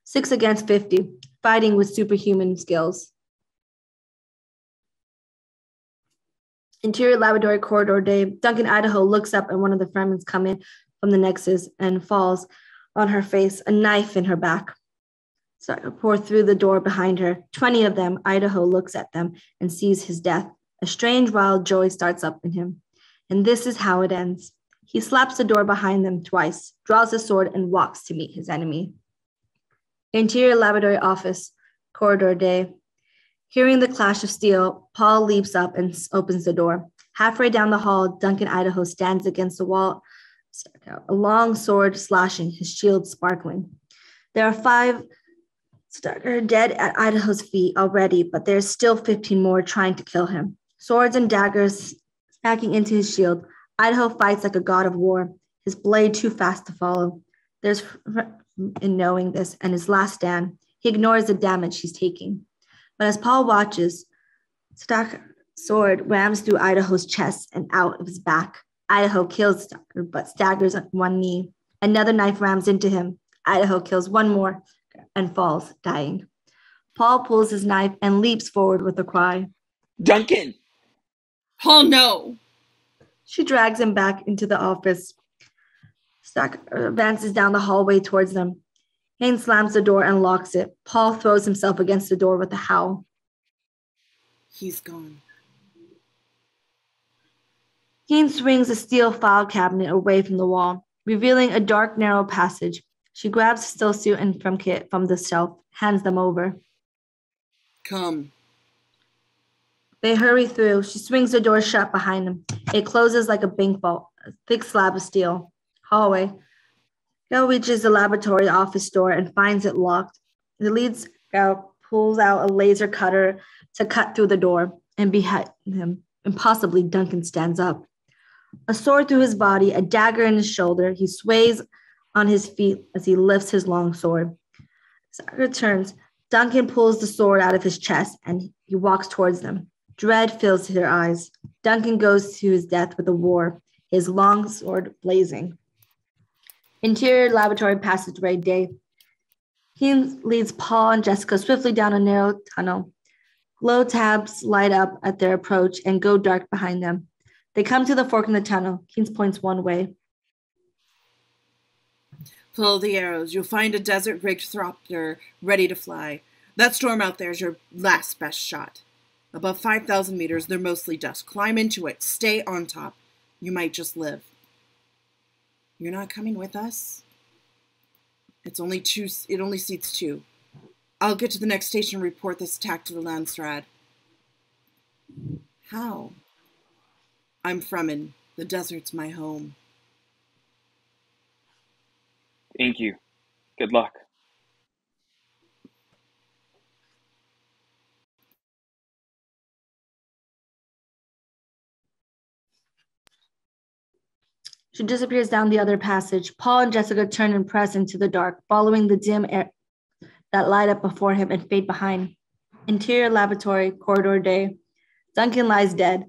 6 against 50, fighting with superhuman skills. Interior laboratory corridor day. Duncan Idaho looks up at one of the Fremens coming from the Nexus and falls on her face, a knife in her back. Pour through the door behind her. 20 of them. Idaho looks at them and sees his death. A strange, wild joy starts up in him. And this is how it ends. He slaps the door behind them twice, draws his sword, and walks to meet his enemy. Interior laboratory office, corridor day. Hearing the clash of steel, Paul leaps up and opens the door. Halfway down the hall, Duncan Idaho stands against the wall, a long sword slashing, his shield sparkling. There are 5 dead at Idaho's feet already, but there's still 15 more trying to kill him. Swords and daggers stacking into his shield. Idaho fights like a god of war, his blade too fast to follow. There's in knowing this and his last stand, he ignores the damage he's taking. But as Paul watches, Stalker's sword rams through Idaho's chest and out of his back. Idaho kills Stalker, but staggers on one knee. Another knife rams into him. Idaho kills one more and falls, dying. Paul pulls his knife and leaps forward with a cry.
Duncan!
Paul, no!
She drags him back into the office. Stalker advances down the hallway towards them. Haynes slams the door and locks it. Paul throws himself against the door with a howl.
He's gone.
Haynes swings a steel file cabinet away from the wall, revealing a dark, narrow passage. She grabs a still suit and from kit from the shelf, hands them over.
Come.
They hurry through. She swings the door shut behind them. It closes like a bank vault, a thick slab of steel. Hallway. Gal reaches the laboratory office door and finds it locked. The lead scout pulls out a laser cutter to cut through the door, and behind him, impossibly, Duncan stands up. A sword through his body, a dagger in his shoulder, he sways on his feet as he lifts his long sword. Stalker turns. Duncan pulls the sword out of his chest, and he walks towards them. Dread fills her eyes. Duncan goes to his death with a war, his long sword blazing. Interior laboratory passageway day. He leads Paul and Jessica swiftly down a narrow tunnel. Glow tabs light up at their approach and go dark behind them. They come to the fork in the tunnel. Keynes points one way.
Follow the arrows. You'll find a desert-rigged thropter ready to fly. That storm out there is your last best shot. Above 5,000 meters, they're mostly dust. Climb into it. Stay on top. You might just live. You're not coming with us? It only seats 2. I'll get to the next station and report this attack to the Landstrad. How? I'm Fremen. The desert's my home.
Thank you. Good luck.
She disappears down the other passage. Paul and Jessica turn and press into the dark, following the dim air that light up before him and fade behind. Interior laboratory, corridor day. Duncan lies dead,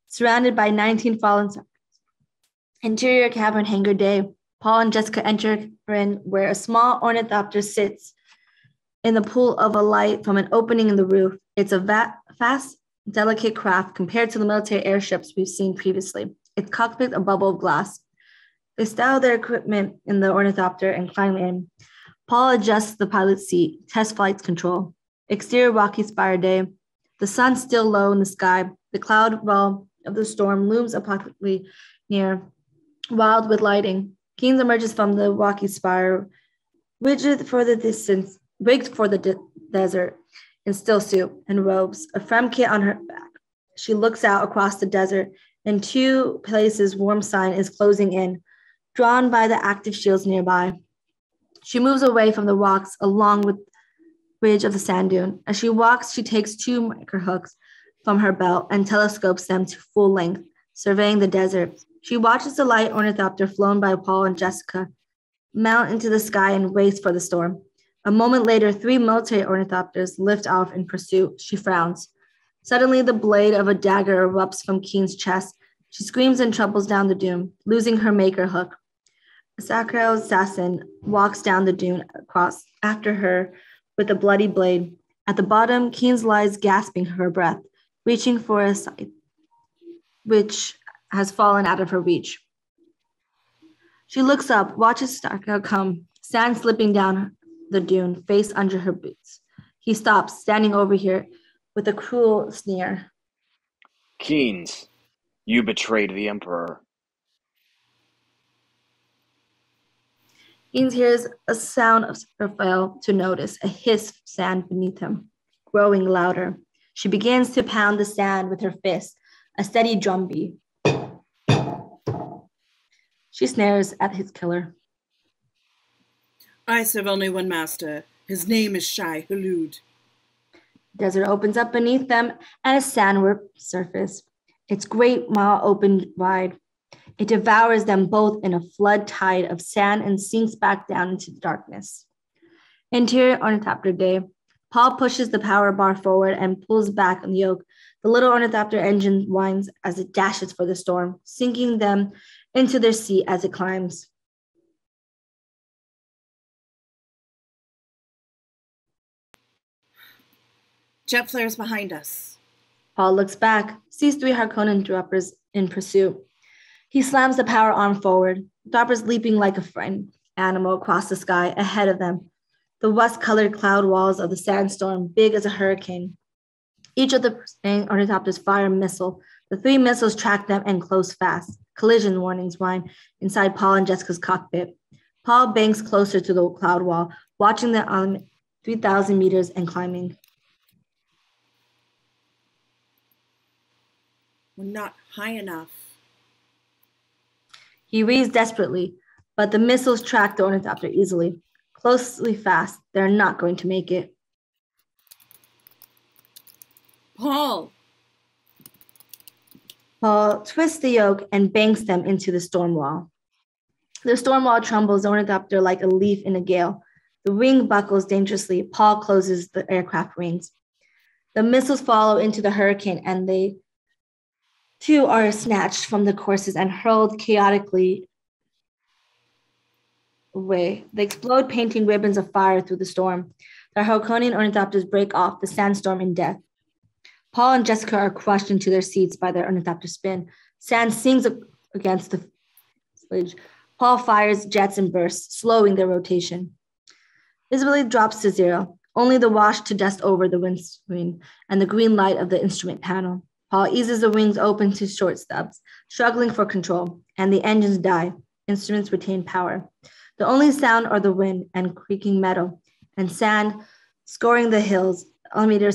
surrounded by 19 fallen soldiers. Interior cavern hangar day. Paul and Jessica enter in where a small ornithopter sits in the pool of a light from an opening in the roof. It's a fast, delicate craft compared to the military airships we've seen previously. Its cockpit a bubble of glass. They stow their equipment in the ornithopter and climb in. Paul adjusts the pilot's seat, test flights control. Exterior rocky spire day. The sun's still low in the sky. The cloud wall of the storm looms apocalyptically near, wild with lighting. Keynes emerges from the rocky spire, rigged for the desert, in still suit and robes, a frem kit on her back. She looks out across the desert. In 2 places, warm sign is closing in, drawn by the active shields nearby. She moves away from the rocks along with ridge of the sand dune. As she walks, she takes 2 micro hooks from her belt and telescopes them to full length, surveying the desert. She watches the light ornithopter flown by Paul and Jessica mount into the sky and race for the storm. A moment later, 3 military ornithopters lift off in pursuit. She frowns. Suddenly, the blade of a dagger erupts from Keen's chest. She screams and tumbles down the dune, losing her maker hook. A Sacro assassin walks down the dune across after her with a bloody blade. At the bottom, Keen's lies gasping her breath, reaching for a scythe, which has fallen out of her reach. She looks up, watches Sacro come, sand slipping down the dune, face under her boots. He stops, standing over here with a cruel sneer.
Keynes, you betrayed the Emperor.
Keynes hears a sound or fail to notice, a hiss of sand beneath him, growing louder. She begins to pound the sand with her fist, a steady drumbeat. She snares at his killer.
I serve only one master. His name is Shai Hulud.
Desert opens up beneath them and a sandworm surface. Its great maw opened wide. It devours them both in a flood tide of sand and sinks back down into the darkness. Interior Ornithopter Day. Paul pushes the power bar forward and pulls back on the yoke. The little ornithopter engine whines as it dashes for the storm, sinking them into their seat as it climbs.
Jet flares behind us.
Paul looks back, sees 3 Harkonnen droppers in pursuit. He slams the power arm forward, droppers leaping like a frightened animal across the sky ahead of them. The rust-colored cloud walls of the sandstorm, big as a hurricane. Each of the pursuing ornithopters fire a missile. The 3 missiles track them and close fast. Collision warnings whine inside Paul and Jessica's cockpit. Paul banks closer to the cloud wall, watching them on 3,000 meters and climbing.
We're not high enough.
He reads desperately, but the missiles track the ornithopter easily. Closely fast, they're not going to make it.
Paul!
Paul twists the yoke and banks them into the storm wall. The storm wall trembles the ornithopter like a leaf in a gale. The wing buckles dangerously. Paul closes the aircraft wings. The missiles follow into the hurricane, and they too are snatched from the courses and hurled chaotically away. They explode, painting ribbons of fire through the storm. The Harkonnen ornithopters break off the sandstorm in death. Paul and Jessica are crushed into their seats by their ornithopter spin. Sand sings against the sledge. Paul fires jets and bursts, slowing their rotation. Visibility drops to 0. Only the wash to dust over the windscreen and the green light of the instrument panel. Paul eases the wings open to short stubs, struggling for control, and the engines die. Instruments retain power. The only sound are the wind and creaking metal and sand scoring the hills. The elevator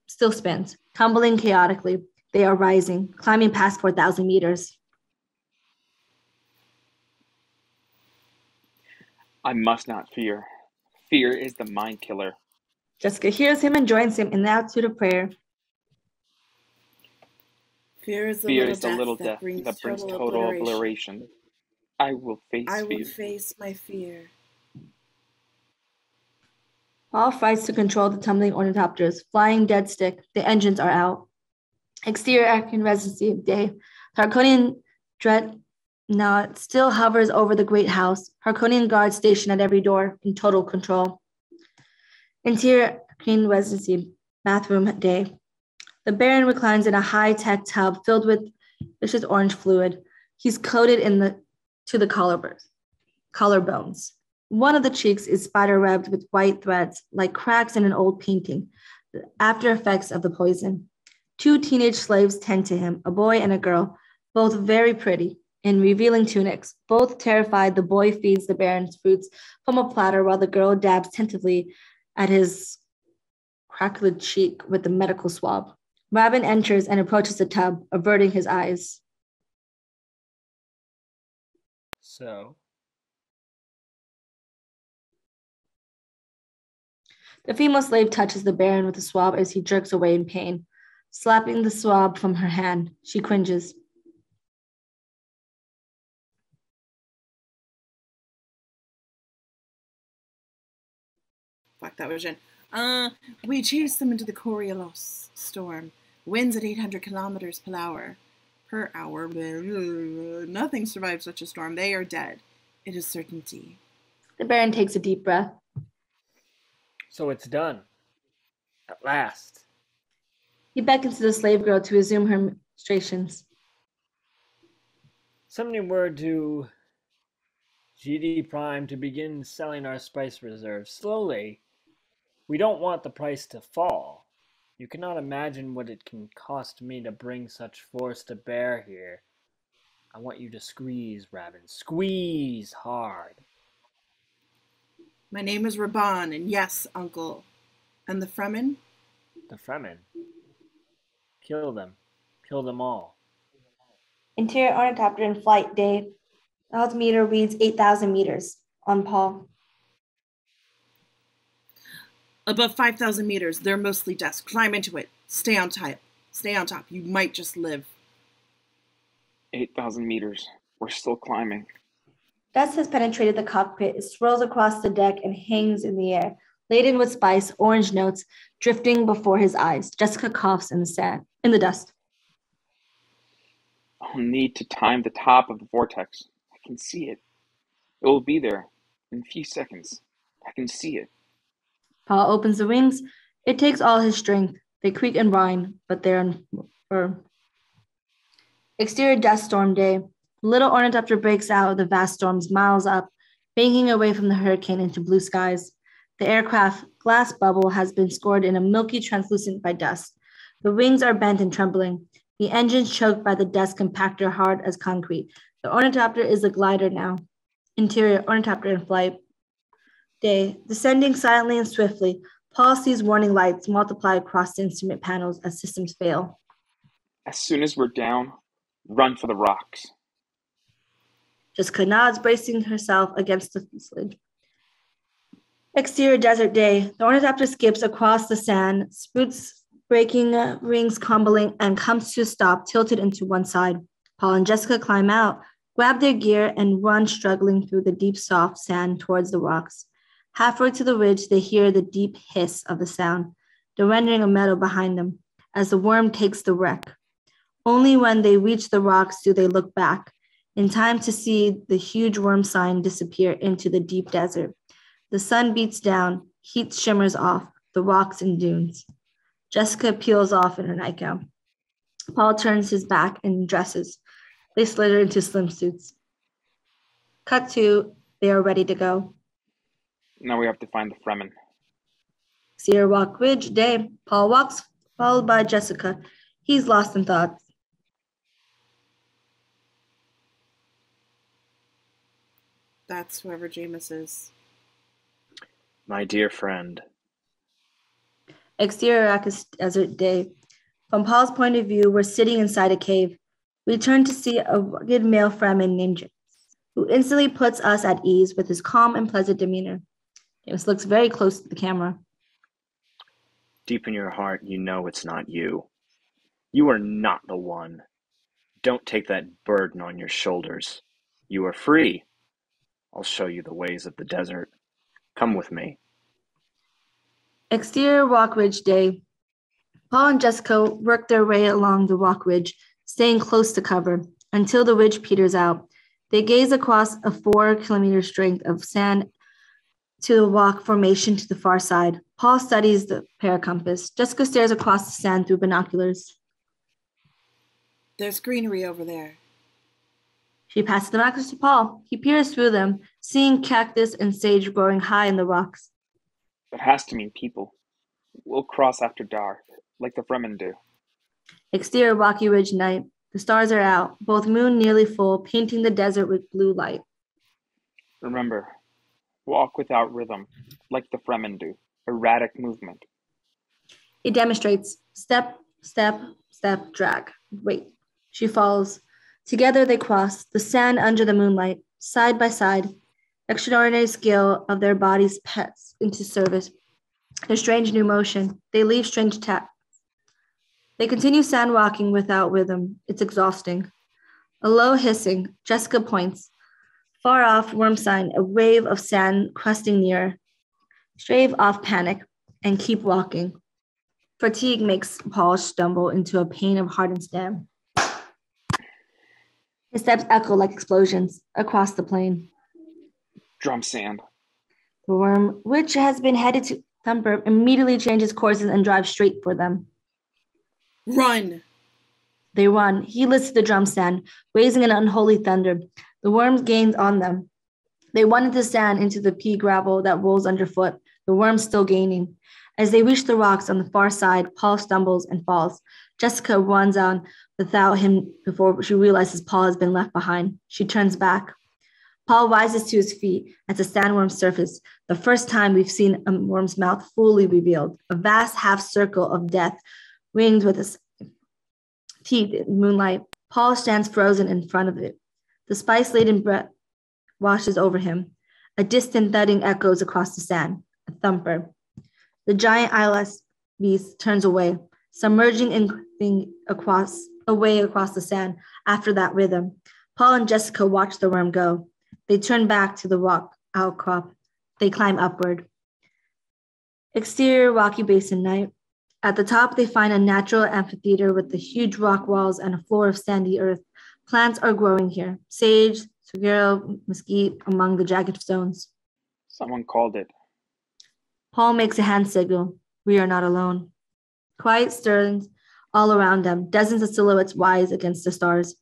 still spins, tumbling chaotically. They are rising, climbing past 4,000 meters.
I must not fear. Fear is the mind killer.
Jessica hears him and joins him in the attitude of prayer.
Fear is the little death that brings total obliteration.
I will face
I
fear.
will face my fear.
Paul fights to control the tumbling ornithopters, flying dead stick. The engines are out. Exterior Arkan residency day. Harkonnen dreadnought still hovers over the great house. Harkonnen guards stationed at every door in total control. Interior Arkan residency bathroom day. The Baron reclines in a high-tech tub filled with vicious orange fluid. He's coated to the collarbones. One of the cheeks is spider-webbed with white threads, like cracks in an old painting, the after effects of the poison. 2 teenage slaves tend to him, a boy and a girl, both very pretty, in revealing tunics. Both terrified, the boy feeds the Baron's fruits from a platter while the girl dabs tentatively at his cracked cheek with the medical swab. Robin enters and approaches the tub, averting his eyes.
So,
the female slave touches the Baron with a swab as he jerks away in pain. Slapping the swab from her hand, she cringes.
Fuck, that was Jen. We chased them into the Coriolis storm. Winds at 800 kilometers per hour. Nothing survives such a storm. They are dead. It is certainty.
The Baron takes a deep breath.
So it's done. At last.
He beckons to the slave girl to resume her ministrations.
Sending word to GD Prime to begin selling our spice reserves slowly. We don't want the price to fall. You cannot imagine what it can cost me to bring such force to bear here. I want you to squeeze, Raven. Squeeze hard.
My name is Raban, and yes, uncle. And the Fremen?
The Fremen. Kill them. Kill them all.
Interior ornithopter in flight, Dave. The altimeter reads 8,000 meters on Paul.
Above 5,000 meters, they're mostly dust. Climb into it. Stay on top. Stay on top. You might just live.
8,000 meters. We're still climbing.
Dust has penetrated the cockpit. It swirls across the deck and hangs in the air, laden with spice, orange notes drifting before his eyes. Jessica coughs in the dust.
I'll need to time the top of the vortex. I can see it. It will be there in a few seconds. I can see it.
Paul opens the wings. It takes all his strength. They creak and whine, but they're firm. Exterior dust storm day. The little ornithopter breaks out of the vast storms miles up, banking away from the hurricane into blue skies. The aircraft glass bubble has been scored in a milky translucent by dust. The wings are bent and trembling. The engines choked by the dust compactor hard as concrete. The ornithopter is a glider now. Interior ornithopter in flight. Day, descending silently and swiftly, Paul sees warning lights multiply across the instrument panels as systems fail.
As soon as we're down, run for the rocks.
Jessica nods, bracing herself against the fuselage. Exterior desert day. The ornithopter skips across the sand, spoots breaking rings crumbling, and comes to a stop, tilted into one side. Paul and Jessica climb out, grab their gear, and run struggling through the deep, soft sand towards the rocks. Halfway to the ridge, they hear the deep hiss of the sound, the rendering of metal behind them, as the worm takes the wreck. Only when they reach the rocks do they look back, in time to see the huge worm sign disappear into the deep desert. The sun beats down, heat shimmers off, the rocks and dunes. Jessica peels off in her nightgown. Paul turns his back and dresses. They slither into swimsuits. Cut to, they are ready to go.
Now we have to find the Fremen.
Sierra Walk Ridge day. Paul walks, followed by Jessica. He's lost in thoughts.
That's whoever Jameis is.
My dear friend.
Exterior Arrakis desert day. From Paul's point of view, we're sitting inside a cave. We turn to see a rugged male Fremen named James, who instantly puts us at ease with his calm and pleasant demeanor. James looks very close to the camera.
Deep in your heart, you know it's not you. You are not the one. Don't take that burden on your shoulders. You are free. I'll show you the ways of the desert. Come with me.
Exterior Rock Ridge day. Paul and Jessica work their way along the rock ridge, staying close to cover, until the ridge peters out. They gaze across a 4-kilometer string of sand to the rock formation to the far side. Paul studies the paracompass. Jessica stares across the sand through binoculars.
There's greenery over there.
She passes the binoculars to Paul. He peers through them, seeing cactus and sage growing high in the rocks.
That has to mean people. We'll cross after dark, like the Fremen do.
Exterior rocky ridge night. The stars are out, both moon nearly full, painting the desert with blue light.
Remember, walk without rhythm, like the Fremen do. Erratic movement.
He demonstrates step, step, step, drag. Wait. She follows. Together they cross, the sand under the moonlight, side by side. Extraordinary skill of their bodies pets into service. Their strange new motion. They leave strange tap. They continue sand walking without rhythm. It's exhausting. A low hissing. Jessica points. Far off, worm sign, a wave of sand crusting near. Stave off panic and keep walking. Fatigue makes Paul stumble into a pain of hardened sand. His steps echo like explosions across the plain.
Drum sand.
The worm, which has been headed to Thumper, immediately changes courses and drives straight for them.
Run!
They run. He lifts the drum stand, raising an unholy thunder. The worms gained on them. They run into sand into the pea gravel that rolls underfoot, the worms still gaining. As they reach the rocks on the far side, Paul stumbles and falls. Jessica runs on without him before she realizes Paul has been left behind. She turns back. Paul rises to his feet as the sandworms surface, the first time we've seen a worm's mouth fully revealed, a vast half circle of death ringed with his teeth in moonlight. Paul stands frozen in front of it. The spice-laden breath washes over him. A distant thudding echoes across the sand, a thumper. The giant eyeless beast turns away, submerging away across the sand after that rhythm. Paul and Jessica watch the worm go. They turn back to the rock outcrop. They climb upward. Exterior rocky basin night. At the top, they find a natural amphitheater with the huge rock walls and a floor of sandy earth. Plants are growing here. Sage, saguaro, mesquite among the jagged stones.
Someone called it.
Paul makes a hand signal. We are not alone. Quiet stirs all around them, dozens of silhouettes rise against the stars.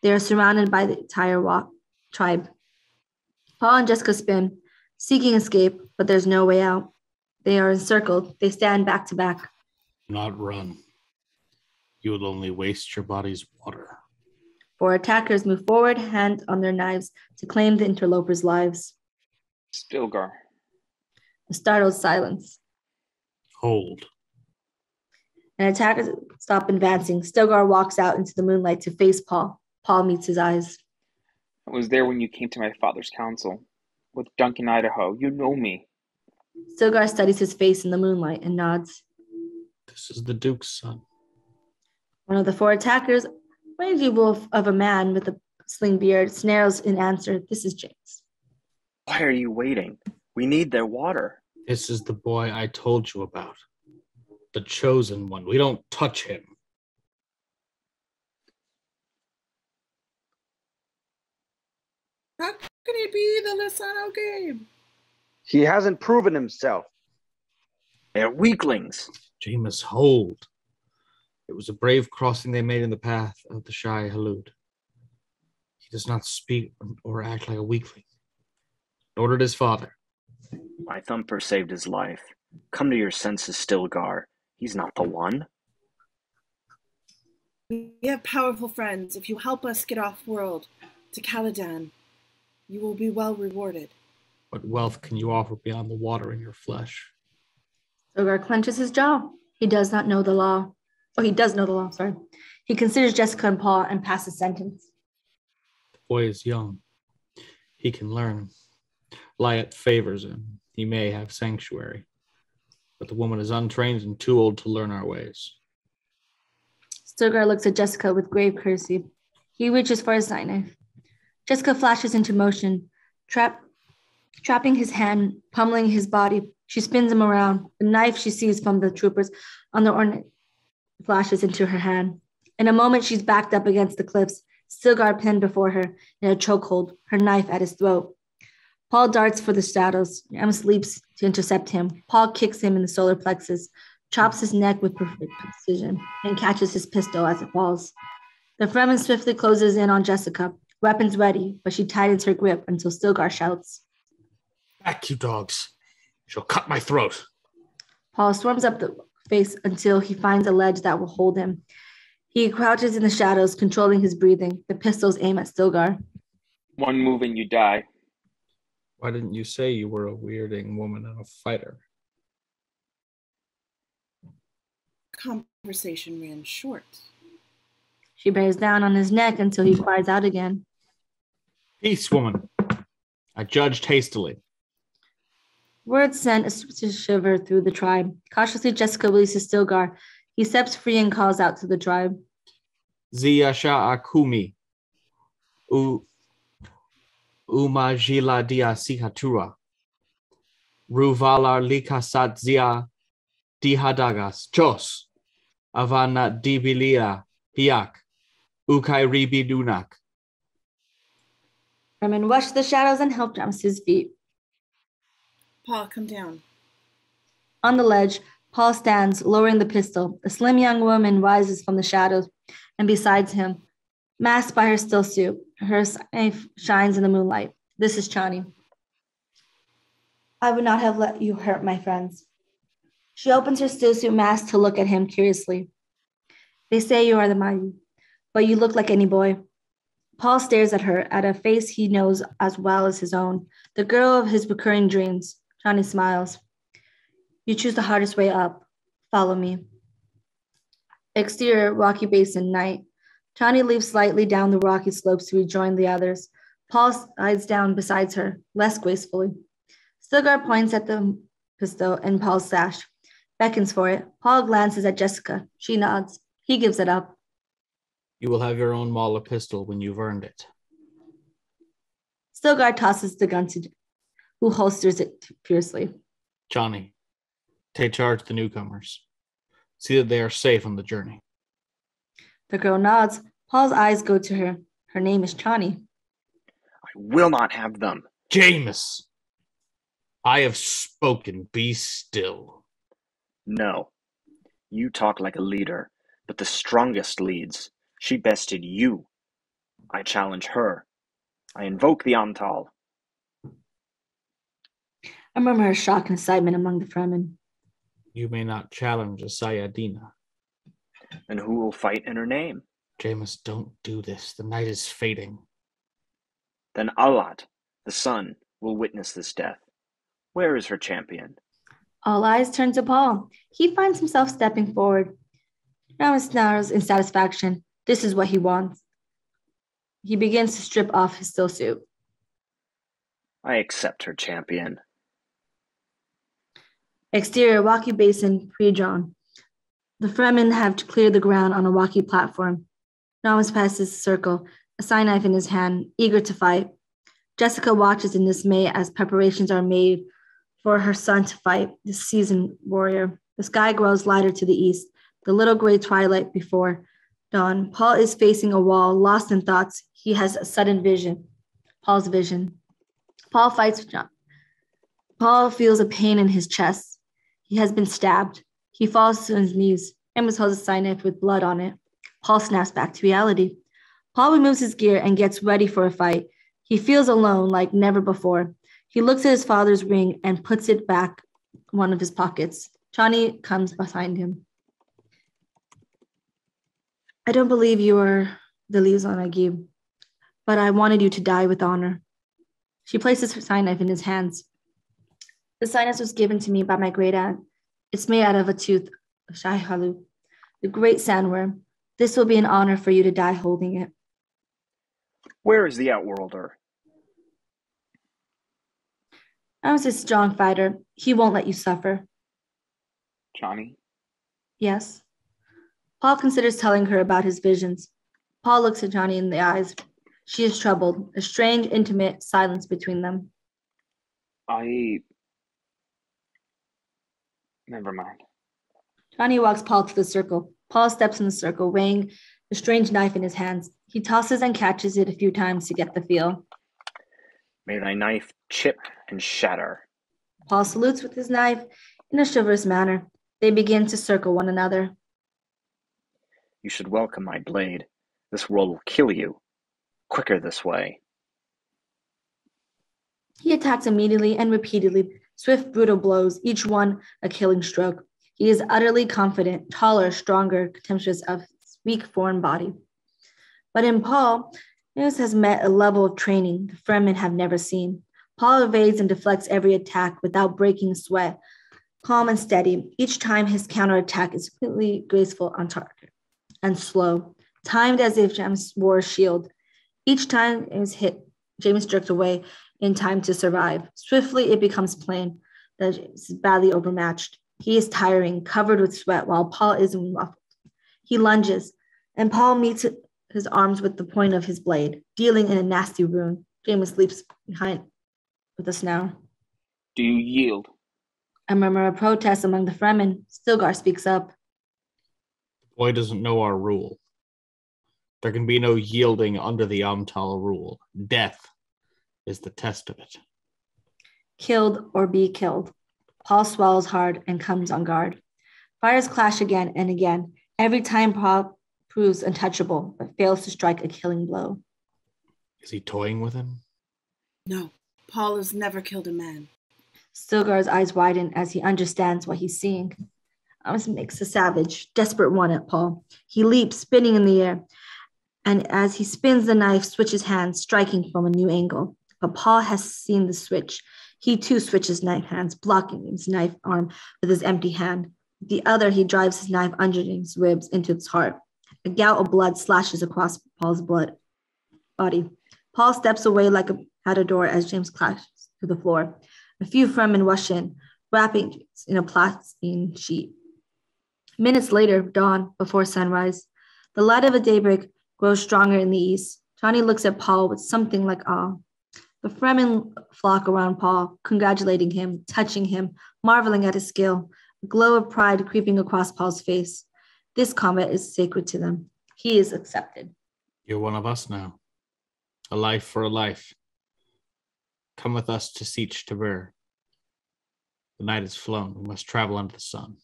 They are surrounded by the entire tribe. Paul and Jessica spin, seeking escape, but there's no way out. They are encircled. They stand back to back.
Not run. You will only waste your body's water.
4 attackers move forward, hand on their knives, to claim the interlopers' lives.
Stilgar.
A startled silence.
Hold.
An attacker stop advancing. Stilgar walks out into the moonlight to face Paul. Paul meets his eyes.
I was there when you came to my father's council. With Duncan, Idaho. You know me.
Stilgar studies his face in the moonlight and nods.
This is the Duke's son.
One of the 4 attackers, rangy wolf of a man with a sling beard, snarls in answer. This is James.
Why are you waiting? We need their water.
This is the boy I told you about. The chosen one. We don't touch him.
How could he be the Lozano game?
He hasn't proven himself.
They're weaklings.
Jameis, hold. It was a brave crossing they made in the path of the Shai Halud. He does not speak or act like a weakling. Nor did his father.
My thumper saved his life. Come to your senses, Stilgar. He's not the one.
We have powerful friends. If you help us get off-world to Caladan, you will be well rewarded.
What wealth can you offer beyond the water in your flesh?
Stilgar clenches his jaw. He does not know the law. Oh, he does know the law, sorry. He considers Jessica and Paul and passes sentence.
The boy is young. He can learn. Lyot favors him. He may have sanctuary. But the woman is untrained and too old to learn our ways.
Stilgar looks at Jessica with grave courtesy. He reaches for his night knife. Jessica flashes into motion, trapping his hand, pummeling his body. She spins him around. The knife she sees from the troopers on the ornament flashes into her hand. In a moment, she's backed up against the cliffs, Stilgar pinned before her in a chokehold, her knife at his throat. Paul darts for the shadows. James leaps to intercept him. Paul kicks him in the solar plexus, chops his neck with perfect precision, and catches his pistol as it falls. The Fremen swiftly closes in on Jessica, weapons ready, but she tightens her grip until Stilgar shouts,
Back, you dogs. She'll cut my throat.
Paul swarms up the face until he finds a ledge that will hold him. He crouches in the shadows, controlling his breathing. The pistols aim at Stilgar.
One move and you die.
Why didn't you say you were a weirding woman and a fighter?
Conversation ran short.
She bears down on his neck until he cries out again.
Peace, woman. I judged hastily.
Words sent a shiver through the tribe. Cautiously, Jessica releases Stilgar. He steps free and calls out to the tribe.
Ziyasha akumi. Umajila dia sihatura. Ruvalar likasat zia dihadagas. Chos. Avana dibilia hiak. Ukai ribi dunak.
Fremen rush the shadows and help James to his feet.
Paul, come down.
On the ledge, Paul stands, lowering the pistol. A slim young woman rises from the shadows, and besides him, masked by her still suit, her knife shines in the moonlight. This is Chani. I would not have let you hurt my friends. She opens her stillsuit mask to look at him curiously. They say you are the mighty, but you look like any boy. Paul stares at her, at a face he knows as well as his own, the girl of his recurring dreams. Johnny smiles. You choose the hardest way up. Follow me. Exterior, rocky basin, night. Johnny leaps slightly down the rocky slopes to rejoin the others. Paul slides down beside her, less gracefully. Stilgar points at the pistol in Paul's sash, beckons for it. Paul glances at Jessica. She nods. He gives it up.
You will have your own Mauler pistol when you've earned it.
Stilgar tosses the gun to who holsters it fiercely.
Johnny, take charge of the newcomers. See that they are safe on the journey.
The girl nods. Paul's eyes go to her. Her name is Chani.
I will not have them.
Jameis, I have spoken. Be still.
No. You talk like a leader, but the strongest leads. She bested you. I challenge her. I invoke the Amtal.
I murmur a shock and excitement among the Fremen.
You may not challenge a Sayadina.
Then who will fight in her name?
Jameis, don't do this. The night is fading.
Then Alat, the sun, will witness this death. Where is her champion?
All eyes turn to Paul. He finds himself stepping forward. Now he snarls in satisfaction. This is what he wants. He begins to strip off his stillsuit.
I accept her champion.
Exterior, rocky basin, pre-drawn. The Fremen have cleared the ground on a rocky platform. Nomus passes the circle, a sign knife in his hand, eager to fight. Jessica watches in dismay as preparations are made for her son to fight, this seasoned warrior. The sky grows lighter to the east, the little gray twilight before dawn. Paul is facing a wall, lost in thoughts. He has a sudden vision. Paul's vision. Paul fights with John. Paul feels a pain in his chest. He has been stabbed. He falls to his knees. Amos holds a sign knife with blood on it. Paul snaps back to reality. Paul removes his gear and gets ready for a fight. He feels alone like never before. He looks at his father's ring and puts it back in one of his pockets. Chani comes behind him. I don't believe you are the liaison I gave, but I wanted you to die with honor. She places her sign knife in his hands. The sign knife was given to me by my great aunt. It's made out of a tooth of Shaihalu, the great sandworm. This will be an honor for you to die holding it.
Where is the Outworlder?
I was a strong fighter. He won't let you suffer.
Johnny?
Yes. Paul considers telling her about his visions. Paul looks at Johnny in the eyes. She is troubled, a strange, intimate silence between them.
Never mind.
Johnny walks Paul to the circle. Paul steps in the circle, weighing the strange knife in his hands. He tosses and catches it a few times to get the feel.
May thy knife chip and shatter.
Paul salutes with his knife in a chivalrous manner. They begin to circle one another.
You should welcome my blade. This world will kill you. Quicker this way.
He attacks immediately and repeatedly, swift, brutal blows, each one a killing stroke. He is utterly confident, taller, stronger, contemptuous of his weak foreign body. But in Paul, News has met a level of training the Fremen have never seen. Paul evades and deflects every attack without breaking sweat, calm and steady. Each time his counterattack is completely graceful on target and slow, timed as if James wore a shield. Each time it was hit, James jerked away in time to survive. Swiftly, it becomes plain that James is badly overmatched. He is tiring, covered with sweat, while Paul is muffled. He lunges, and Paul meets his arms with the point of his blade, dealing in a nasty wound. James leaps behind with a snarl.
Do you yield?
A murmur of protest among the Fremen. Stilgar speaks up.
The boy doesn't know our rule. There can be no yielding under the Amtal rule. Death is the test of it.
Killed or be killed. Paul swallows hard and comes on guard. Fires clash again and again. Every time Paul proves untouchable, but fails to strike a killing blow.
Is he toying with him?
No, Paul has never killed a man.
Stilgar's eyes widen as he understands what he's seeing. This makes a savage, desperate one at Paul. He leaps, spinning in the air, and as he spins, the knife switches hands, striking from a new angle. But Paul has seen the switch. He too switches knife hands, blocking his knife arm with his empty hand. With the other, he drives his knife under his ribs into its heart. A gout of blood slashes across Paul's body. Paul steps away like a matador as James clashes to the floor. A few Fremen rush in, wrapping in a plasticine sheet. Minutes later, dawn, before sunrise. The light of a daybreak grows stronger in the east. Johnny looks at Paul with something like awe. The Fremen flock around Paul, congratulating him, touching him, marveling at his skill, a glow of pride creeping across Paul's face. This combat is sacred to them. He is accepted.
You're one of us now. A life for a life. Come with us to Sietch Tabr. The night is flown. We must travel under the sun.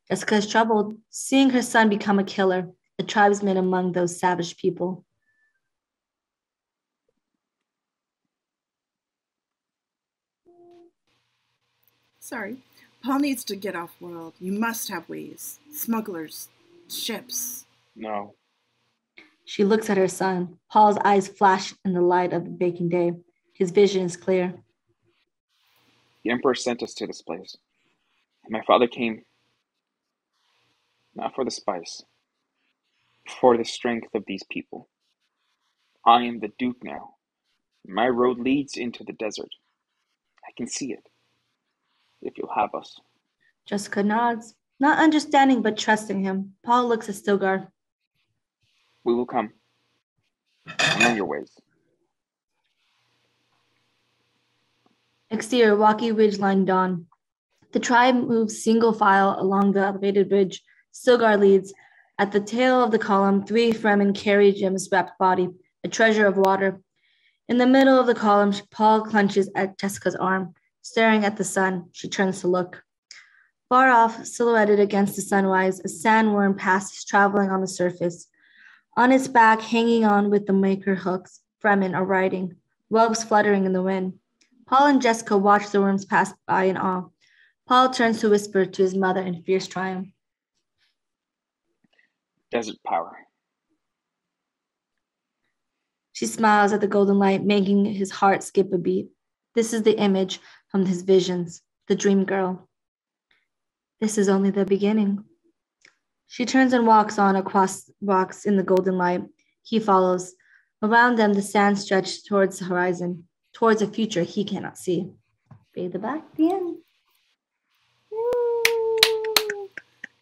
Jessica is troubled, seeing her son become a killer, a tribesman among those savage people.
Sorry. Paul needs to get off world. You must have ways. Smugglers. Ships.
No.
She looks at her son. Paul's eyes flash in the light of the baking day. His vision is clear.
The Emperor sent us to this place. And my father came not for the spice, for the strength of these people. I am the Duke now. My road leads into the desert. I can see it. If you'll have us.
Jessica nods, not understanding but trusting him. Paul looks at Stilgar.
We will come. I know your ways.
Exterior, rocky ridgeline dawn. The tribe moves single file along the elevated ridge. Stilgar leads. At the tail of the column, 3 Fremen carry Jim's wrapped body, a treasure of water. In the middle of the column, Paul clenches at Jessica's arm. Staring at the sun, she turns to look. Far off, silhouetted against the sunrise, a sandworm passes, traveling on the surface. On its back, hanging on with the maker hooks, Fremen are riding, robes fluttering in the wind. Paul and Jessica watch the worms pass by in awe. Paul turns to whisper to his mother in fierce triumph.
Desert power.
She smiles at the golden light, making his heart skip a beat. This is the image from his visions, the dream girl. This is only the beginning. She turns and walks on across rocks in the golden light. He follows. Around them, the sand stretched towards the horizon, towards a future he cannot see. Fade the back, the end.
Woo.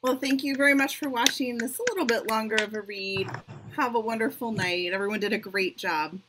Well, thank you very much for watching this a little bit longer of a read. Have a wonderful night. Everyone did a great job.